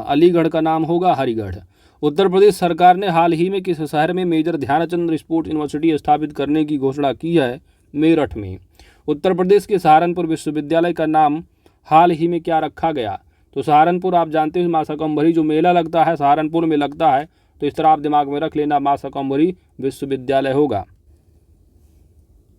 अलीगढ़ का नाम होगा हरिगढ़। उत्तर प्रदेश सरकार ने हाल ही में किस शहर में मेजर ध्यानचंद स्पोर्ट्स यूनिवर्सिटी स्थापित करने की घोषणा की है? मेरठ में। उत्तर प्रदेश के सहारनपुर विश्वविद्यालय का नाम हाल ही में क्या रखा गया? तो सहारनपुर आप जानते हैं, माँ शाकंभरी जो मेला लगता है सहारनपुर में लगता है, तो इस तरह आप दिमाग में रख लेना, माँ शाकंभरी विश्वविद्यालय होगा।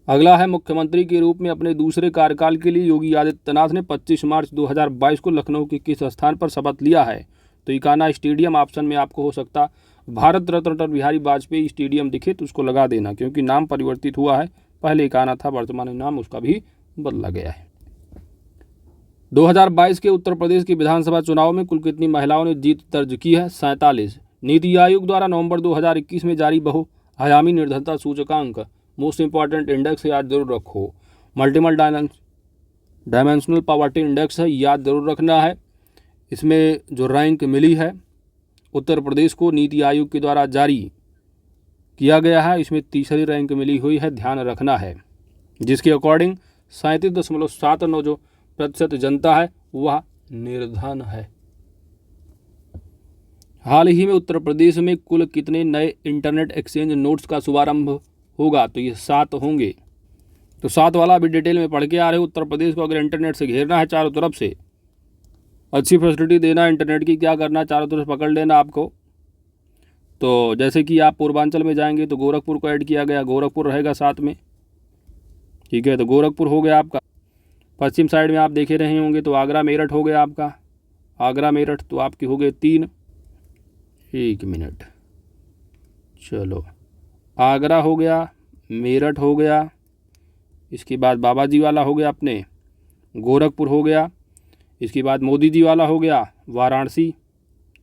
अगला है, मुख्यमंत्री के रूप में अपने दूसरे कार्यकाल के लिए योगी आदित्यनाथ ने 25 मार्च 2022 को लखनऊ के किस स्थान पर शपथ लिया है? तो इकाना स्टेडियम ऑप्शन में आपको हो सकता। भारत रत्न अटल बिहारी वाजपेयी स्टेडियम दिखे तो उसको लगा देना, क्योंकि नाम परिवर्तित हुआ है, पहले इकाना था, वर्तमान नाम उसका भी बदला गया है। 2022 के उत्तर प्रदेश के विधानसभा चुनाव में कुल कितनी महिलाओं ने जीत दर्ज की है? 47। नीति आयोग द्वारा नवंबर 2021 में जारी बहुआयामी निर्धनता सूचकांक, मोस्ट इंपॉर्टेंट इंडेक्स याद जरूर रखो। मल्टीपल डायमेंशनल पॉवर्टी इंडेक्स है, याद जरूर रखना है। इसमें जो रैंक मिली है उत्तर प्रदेश को नीति आयोग के द्वारा जारी किया गया है, इसमें तीसरी रैंक मिली हुई है, ध्यान रखना है, जिसके अकॉर्डिंग 37.79 जो प्रतिशत जनता है वह निर्धन है। हाल ही में उत्तर प्रदेश में कुल कितने नए इंटरनेट एक्सचेंज नोड्स का शुभारंभ होगा? तो ये 7 होंगे। तो 7 वाला अभी डिटेल में पढ़ के आ रहे हो। उत्तर प्रदेश को अगर इंटरनेट से घेरना है चारों तरफ से, अच्छी फैसिलिटी देना है इंटरनेट की, क्या करना है, चारों तरफ पकड़ लेना आपको। तो जैसे कि आप पूर्वांचल में जाएंगे तो गोरखपुर को ऐड किया गया, गोरखपुर रहेगा साथ में, ठीक है। तो गोरखपुर हो गया आपका। पश्चिम साइड में आप देखे रहे होंगे तो आगरा मेरठ हो गया आपका, आगरा मेरठ तो आपके हो गए 3। 1 मिनट, चलो, आगरा हो गया, मेरठ हो गया, इसके बाद बाबा जी वाला हो गया अपने, गोरखपुर हो गया, इसके बाद मोदी जी वाला हो गया वाराणसी,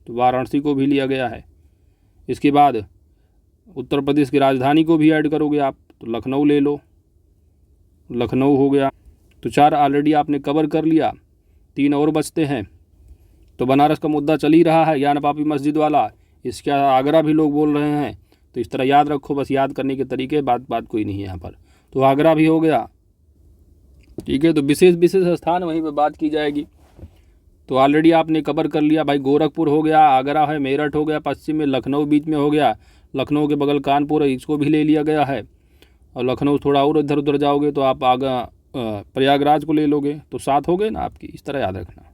तो वाराणसी को भी लिया गया है। इसके बाद उत्तर प्रदेश की राजधानी को भी ऐड करोगे आप तो लखनऊ ले लो, लखनऊ हो गया। तो 4 ऑलरेडी आपने कवर कर लिया, 3 और बचते हैं। तो बनारस का मुद्दा चल ही रहा है, ज्ञान पापी मस्जिद वाला, इसका आगरा भी लोग बोल रहे हैं, तो इस तरह याद रखो, बस याद करने के तरीके, बात कोई नहीं है यहाँ पर। तो आगरा भी हो गया, ठीक है। तो विशेष स्थान वहीं पर बात की जाएगी। तो ऑलरेडी आपने कवर कर लिया भाई, गोरखपुर हो गया, आगरा है, मेरठ हो गया, पश्चिम में लखनऊ बीच में हो गया, लखनऊ के बगल कानपुर है, इसको भी ले लिया गया है। और लखनऊ थोड़ा और इधर उधर जाओगे तो आप आगे प्रयागराज को ले लोगे, तो 7 हो गए ना आपकी, इस तरह याद रखना।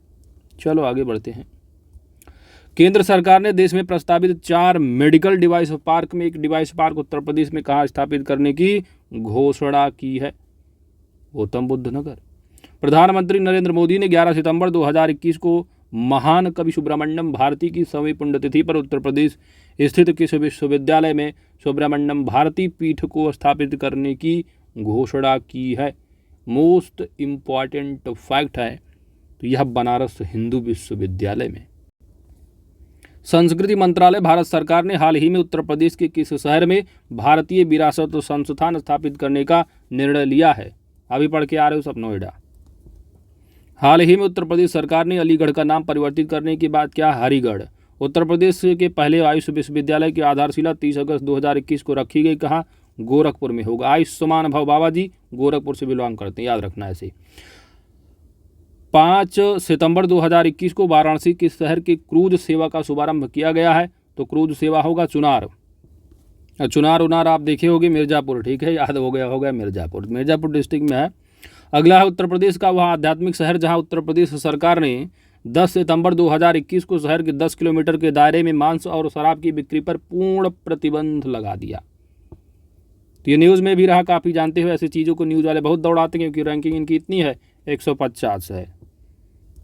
चलो आगे बढ़ते हैं। केंद्र सरकार ने देश में प्रस्तावित 4 मेडिकल डिवाइस पार्क में एक डिवाइस पार्क उत्तर प्रदेश में कहाँ स्थापित करने की घोषणा की है? गौतम बुद्ध नगर। प्रधानमंत्री नरेंद्र मोदी ने 11 सितंबर 2021 को महान कवि सुब्रमण्यम भारती की 100वीं पुण्यतिथि पर उत्तर प्रदेश स्थित किसी विश्वविद्यालय में सुब्रमण्यम भारती पीठ को स्थापित करने की घोषणा की है। मोस्ट इम्पॉर्टेंट फैक्ट है, तो यह बनारस हिंदू विश्वविद्यालय में। संस्कृति मंत्रालय भारत सरकार ने हाल ही में उत्तर प्रदेश के किस शहर में भारतीय विरासत संस्थान स्थापित करने का निर्णय लिया है? अभी पढ़ के आ रहे हो सब, नोएडा। हाल ही में उत्तर प्रदेश सरकार ने अलीगढ़ का नाम परिवर्तित करने के बाद क्या हरिगढ़? उत्तर प्रदेश के पहले आयुष विश्वविद्यालय की आधारशिला 30 अगस्त 2021 को रखी गई, कहाँ? गोरखपुर में होगा। आयुष्मान भव बाबा जी गोरखपुर से बिलोंग करते हैं, याद रखना ऐसे। 5 सितंबर 2021 को वाराणसी के शहर के क्रूज सेवा का शुभारंभ किया गया है, तो क्रूज सेवा होगा चुनार। चुनार उनार आप देखे होगे, मिर्जापुर, ठीक है, याद हो गया मिर्जापुर डिस्ट्रिक्ट में है। अगला है उत्तर प्रदेश का वह आध्यात्मिक शहर जहां उत्तर प्रदेश सरकार ने 10 सितंबर 2021 को शहर के 10 किलोमीटर के दायरे में मांस और शराब की बिक्री पर पूर्ण प्रतिबंध लगा दिया। तो ये न्यूज़ में भी रहा, काफ़ी जानते हो ऐसी चीज़ों को न्यूज़ वाले बहुत दौड़ाते हैं, क्योंकि रैंकिंग इनकी इतनी है, 150 है।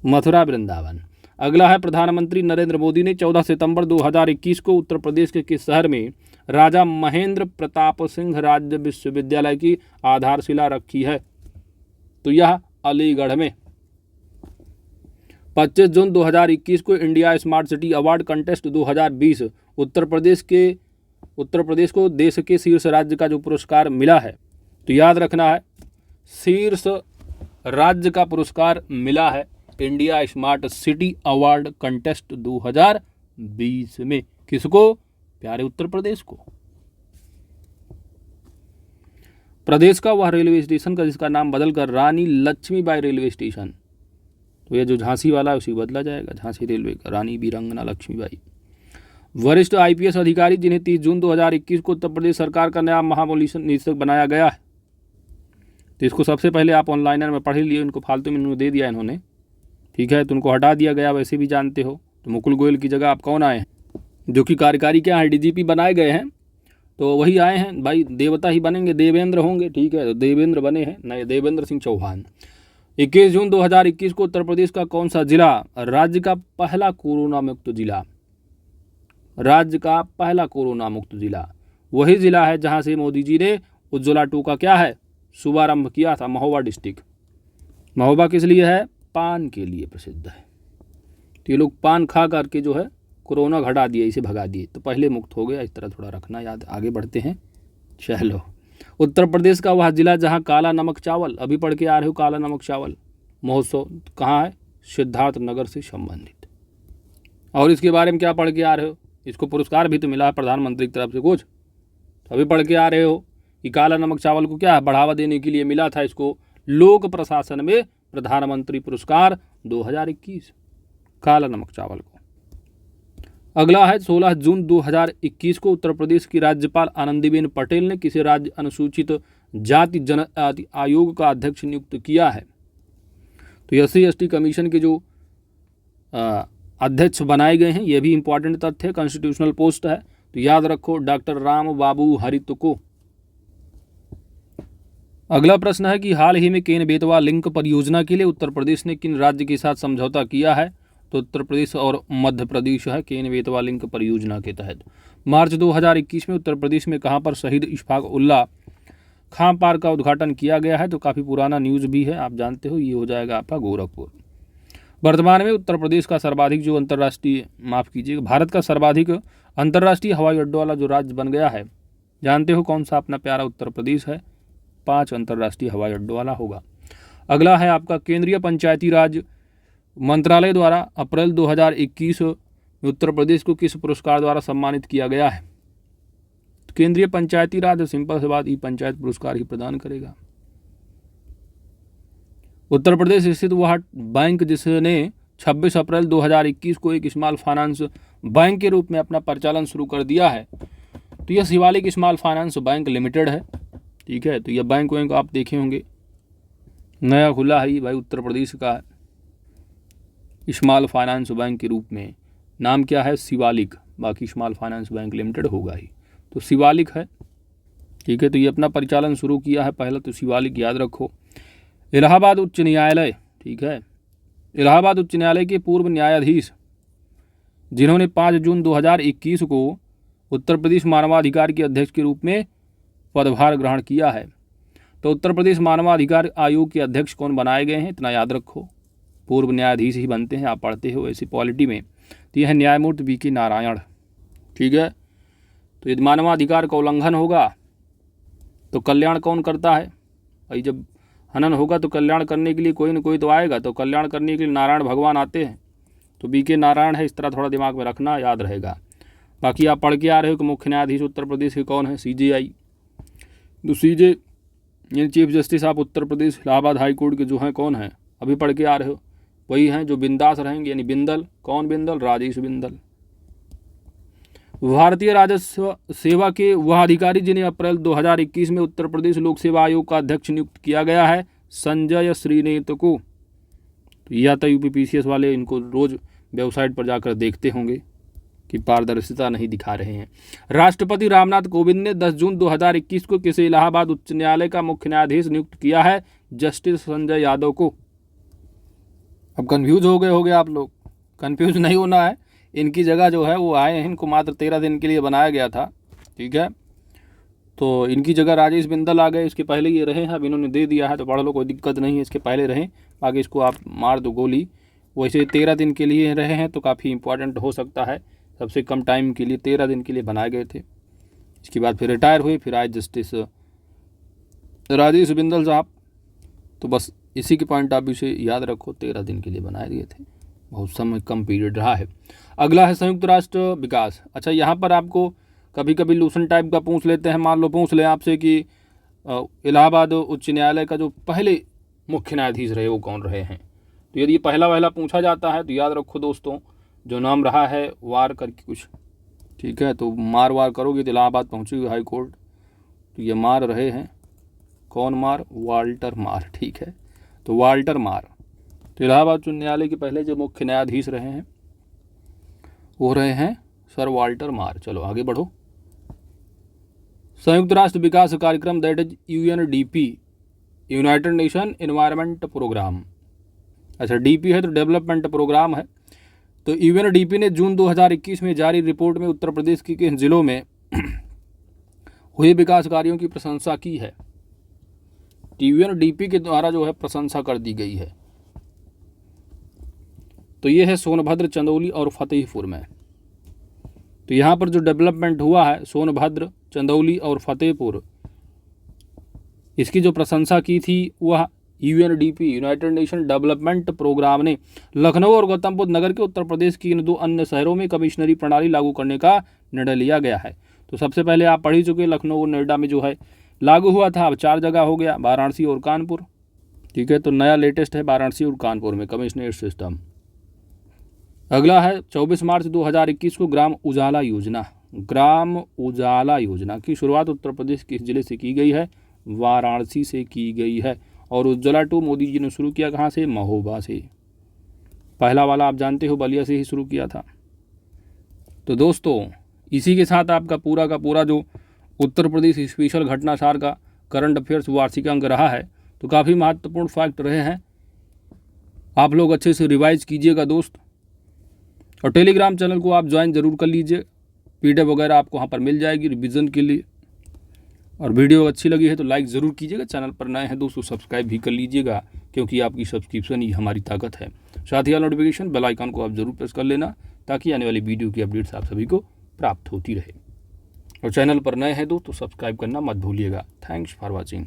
मथुरा वृंदावन। अगला है प्रधानमंत्री नरेंद्र मोदी ने 14 सितंबर 2021 को उत्तर प्रदेश के किस शहर में राजा महेंद्र प्रताप सिंह राज्य विश्वविद्यालय की आधारशिला रखी है? तो यह अलीगढ़ में। 25 जून 2021 को India smart city award contest 2020 Uttar Pradesh को देश के शीर्ष राज्य का जो पुरस्कार मिला है, तो याद रखना है शीर्ष राज्य का पुरस्कार मिला है India smart city award contest 2020 में। किसको? प्यारे उत्तर प्रदेश को। प्रदेश का वह रेलवे स्टेशन का जिसका नाम बदलकर रानी लक्ष्मीबाई रेलवे स्टेशन, तो ये जो झांसी वाला है उसी बदला जाएगा, झांसी रेलवे का रानी वीरांगना लक्ष्मीबाई। वरिष्ठ आईपीएस अधिकारी जिन्हें 30 जून 2021 को उत्तर प्रदेश सरकार का नया महानिदेशक बनाया गया है, तो इसको सबसे पहले आप ऑनलाइनर में पढ़ लिए, इनको फालतू में इन्होंने दे दिया इन्होंने, ठीक है, तो उनको हटा दिया गया, वैसे भी जानते हो। तो मुकुल गोयल की जगह आप कौन आए हैं, जो कि कार्यकारी क्या है, डीजीपी बनाए गए हैं, तो वही आए हैं भाई, देवता ही बनेंगे, देवेंद्र होंगे, ठीक है, तो देवेंद्र बने हैं, नए देवेंद्र सिंह चौहान। 21 जून 2021 को उत्तर प्रदेश का कौन सा जिला राज्य का पहला कोरोना मुक्त जिला? राज्य का पहला कोरोना मुक्त जिला वही जिला है जहां से मोदी जी ने उज्ज्वला 2 का क्या है शुभारंभ किया था, महोबा डिस्ट्रिक्ट। महोबा किस लिए है? पान के लिए प्रसिद्ध है। तो ये लोग पान खा करके जो है कोरोना घटा दिया, इसे भगा दिए, तो पहले मुक्त हो गया, इस तरह थोड़ा रखना याद। आगे बढ़ते हैं, चलो। उत्तर प्रदेश का वह जिला जहां काला नमक चावल, अभी पढ़ के आ रहे हो, काला नमक चावल महोत्सव कहाँ है? सिद्धार्थ नगर से संबंधित। और इसके बारे में क्या पढ़ के आ रहे हो? इसको पुरस्कार भी तो मिला है प्रधानमंत्री की तरफ से कुछ, तो अभी पढ़ के आ रहे हो कि काला नमक चावल को क्या है बढ़ावा देने के लिए मिला था, इसको लोक प्रशासन में प्रधानमंत्री पुरस्कार 2021 काला नमक चावल को। अगला है 16 जून 2021 को उत्तर प्रदेश की राज्यपाल आनंदीबेन पटेल ने किसी राज्य अनुसूचित जाति जनजाति आयोग का अध्यक्ष नियुक्त किया है। तो SC/ST कमीशन के जो अध्यक्ष बनाए गए हैं, यह भी इंपॉर्टेंट तथ्य है, कॉन्स्टिट्यूशनल पोस्ट है, तो याद रखो डॉक्टर राम बाबू हरित को। अगला प्रश्न है कि हाल ही में केन बेतवा लिंक परियोजना के लिए उत्तर प्रदेश ने किन राज्य के साथ समझौता किया है। तो उत्तर प्रदेश और मध्य प्रदेश है केन बेतवा लिंक परियोजना के तहत। मार्च 2021 में उत्तर प्रदेश में कहां पर शहीद इशफाक उल्लाह खां पार्क का उद्घाटन किया गया है। तो काफ़ी पुराना न्यूज़ भी है, आप जानते हो, ये हो जाएगा आपका गोरखपुर। वर्तमान में उत्तर प्रदेश का सर्वाधिक जो भारत का सर्वाधिक अंतर्राष्ट्रीय हवाई अड्डों वाला जो राज्य बन गया है, जानते हो कौन सा? अपना प्यारा उत्तर प्रदेश है, 5 अंतर्राष्ट्रीय हवाई अड्डों वाला होगा। अगला है आपका केंद्रीय पंचायती राज मंत्रालय द्वारा अप्रैल 2021 में उत्तर प्रदेश को किस पुरस्कार द्वारा सम्मानित किया गया है। तो केंद्रीय पंचायती राज, सिंपल सी बात, ई पंचायत पुरस्कार ही प्रदान करेगा। उत्तर प्रदेश स्थित वह बैंक जिसने 26 अप्रैल 2021 को एक स्मॉल फाइनेंस बैंक के रूप में अपना परिचालन शुरू कर दिया है, तो यह Shivalik small finance bank limited है। ठीक है, तो यह बैंक आप देखे होंगे, नया खुला है भाई, उत्तर प्रदेश का है, स्मॉल फाइनेंस बैंक के रूप में। नाम क्या है? शिवालिक, बाकी स्मॉल फाइनेंस बैंक लिमिटेड होगा ही, तो शिवालिक है। ठीक है, तो ये अपना परिचालन शुरू किया है पहला, तो शिवालिक याद रखो। इलाहाबाद उच्च न्यायालय, ठीक है, इलाहाबाद उच्च न्यायालय के पूर्व न्यायाधीश जिन्होंने 5 जून 2021 को उत्तर प्रदेश मानवाधिकार के अध्यक्ष के रूप में पदभार ग्रहण किया है। तो उत्तर प्रदेश मानवाधिकार आयोग के अध्यक्ष कौन बनाए गए हैं, इतना याद रखो, पूर्व न्यायाधीश ही बनते हैं, आप पढ़ते हो ऐसी पॉलिटी में। तो यह है न्यायमूर्ति BK नारायण। ठीक है, तो यदि मानवाधिकार का उल्लंघन होगा तो कल्याण कौन करता है भाई? जब हनन होगा तो कल्याण करने के लिए कोई न कोई तो आएगा, तो कल्याण करने के लिए नारायण भगवान आते हैं, तो BK नारायण है, इस तरह थोड़ा दिमाग में रखना, याद रहेगा। बाकी आप पढ़ के आ रहे हो कि मुख्य न्यायाधीश उत्तर प्रदेश के कौन है? CJI। तो CJ यानी chief justice of Uttar Pradesh Allahabad high court के जो हैं कौन हैं, अभी पढ़ के आ रहे हो, वही हैं जो बिंदास रहेंगे, यानी बिंदल। कौन बिंदल? राजेश बिंदल। भारतीय राजस्व सेवा के वह अधिकारी जिन्हें अप्रैल 2021 में उत्तर प्रदेश लोक सेवा आयोग का अध्यक्ष नियुक्त किया गया है, संजय श्रीनेत को। तो या तो UPPCS वाले इनको रोज वेबसाइट पर जाकर देखते होंगे कि पारदर्शिता नहीं दिखा रहे हैं। राष्ट्रपति रामनाथ कोविंद ने 10 जून 2021 को किसी इलाहाबाद उच्च न्यायालय का मुख्य न्यायाधीश नियुक्त किया है, जस्टिस संजय यादव को। अब कंफ्यूज हो गए होंगे आप लोग, कंफ्यूज नहीं होना है, इनकी जगह जो है वो आए हैं, इनको मात्र 13 दिन के लिए बनाया गया था। ठीक है, तो इनकी जगह राजेश बिंदल आ गए, इसके पहले ये रहे हैं, अब इन्होंने दे दिया है तो पढ़ लो, कोई दिक्कत नहीं है, इसके पहले रहे, आगे इसको आप मार दो गोली। वैसे 13 दिन के लिए रहे हैं तो काफ़ी इंपॉर्टेंट हो सकता है, सबसे कम टाइम के लिए 13 दिन के लिए बनाए गए थे। इसके बाद फिर रिटायर हुए, फिर आए जस्टिस राजेश बिंदल साहब। तो बस इसी के पॉइंट ऑफ व्यू से याद रखो, 13 दिन के लिए बनाए गए थे, बहुत समय कम पीरियड रहा है। अगला है संयुक्त राष्ट्र विकास। अच्छा, यहाँ पर आपको कभी कभी लूसन टाइप का पूछ लेते हैं, मान लो पूछ लें आपसे कि इलाहाबाद उच्च न्यायालय का जो पहले मुख्य न्यायाधीश रहे वो कौन रहे हैं। तो यदि ये पहला पूछा जाता है तो याद रखो दोस्तों, जो नाम रहा है वार करके कुछ, ठीक है, तो मार वार करोगे तो इलाहाबाद पहुँचेगी हाई कोर्ट। तो ये मार रहे हैं, कौन मार? वाल्टर मार। ठीक है, तो वाल्टर मार। तो इलाहाबाद उच्च न्यायालय के पहले जो मुख्य न्यायाधीश रहे हैं वो रहे हैं सर वाल्टर मार। चलो आगे बढ़ो। संयुक्त राष्ट्र विकास कार्यक्रम that is UNDP, United Nation Environment Programme. अच्छा, DP है तो डेवलपमेंट प्रोग्राम है। तो UNDP ने जून 2021 में जारी रिपोर्ट में उत्तर प्रदेश के किन जिलों में हुए विकास कार्यों की प्रशंसा की है। UNDP के द्वारा जो है प्रशंसा कर दी गई है। तो ये है सोनभद्र, चंदौली और फतेहपुर में। तो यहाँ पर जो डेवलपमेंट हुआ है सोनभद्र, चंदौली और फतेहपुर, इसकी जो प्रशंसा की थी वह UNDP, United Nation Development Programme ने लखनऊ और गौतम बुद्ध नगर के उत्तर प्रदेश की इन 2 अन्य शहरों में कमिश्नरी प्रणाली लागू करने का निर्णय लिया गया है। तो सबसे पहले आप पढ़ ही चुके, लखनऊ और नोएडा में जो है लागू हुआ था, अब 4 जगह हो गया, वाराणसी और कानपुर। ठीक है, तो नया लेटेस्ट है वाराणसी और कानपुर में कमिश्नरेट सिस्टम। अगला है 24 मार्च 2021 को ग्राम उजाला योजना। ग्राम उजाला योजना की शुरुआत उत्तर प्रदेश किस जिले से की गई है? वाराणसी से की गई है। और उज्ज्वला 2 मोदी जी ने शुरू किया कहाँ से? महोबा से। पहला वाला आप जानते हो बलिया से ही शुरू किया था। तो दोस्तों इसी के साथ आपका पूरा का पूरा जो उत्तर प्रदेश स्पेशल घटनासार का करंट अफेयर्स वार्षिक अंक रहा है, तो काफ़ी महत्वपूर्ण फैक्ट रहे हैं। आप लोग अच्छे से रिवाइज कीजिएगा दोस्त, और टेलीग्राम चैनल को आप ज्वाइन जरूर कर लीजिए। PDF वगैरह आपको वहाँ पर मिल जाएगी रिवीजन के लिए। और वीडियो अच्छी लगी है तो लाइक ज़रूर कीजिएगा। चैनल पर नए हैं दोस्तों सब्सक्राइब भी कर लीजिएगा, क्योंकि आपकी सब्सक्रिप्शन ही हमारी ताकत है। साथ ही नोटिफिकेशन बेल आइकन को आप ज़रूर प्रेस कर लेना, ताकि आने वाली वीडियो की अपडेट्स आप सभी को प्राप्त होती रहे। और चैनल पर नए हैं दोस्तों सब्सक्राइब करना मत भूलिएगा। Thanks for watching.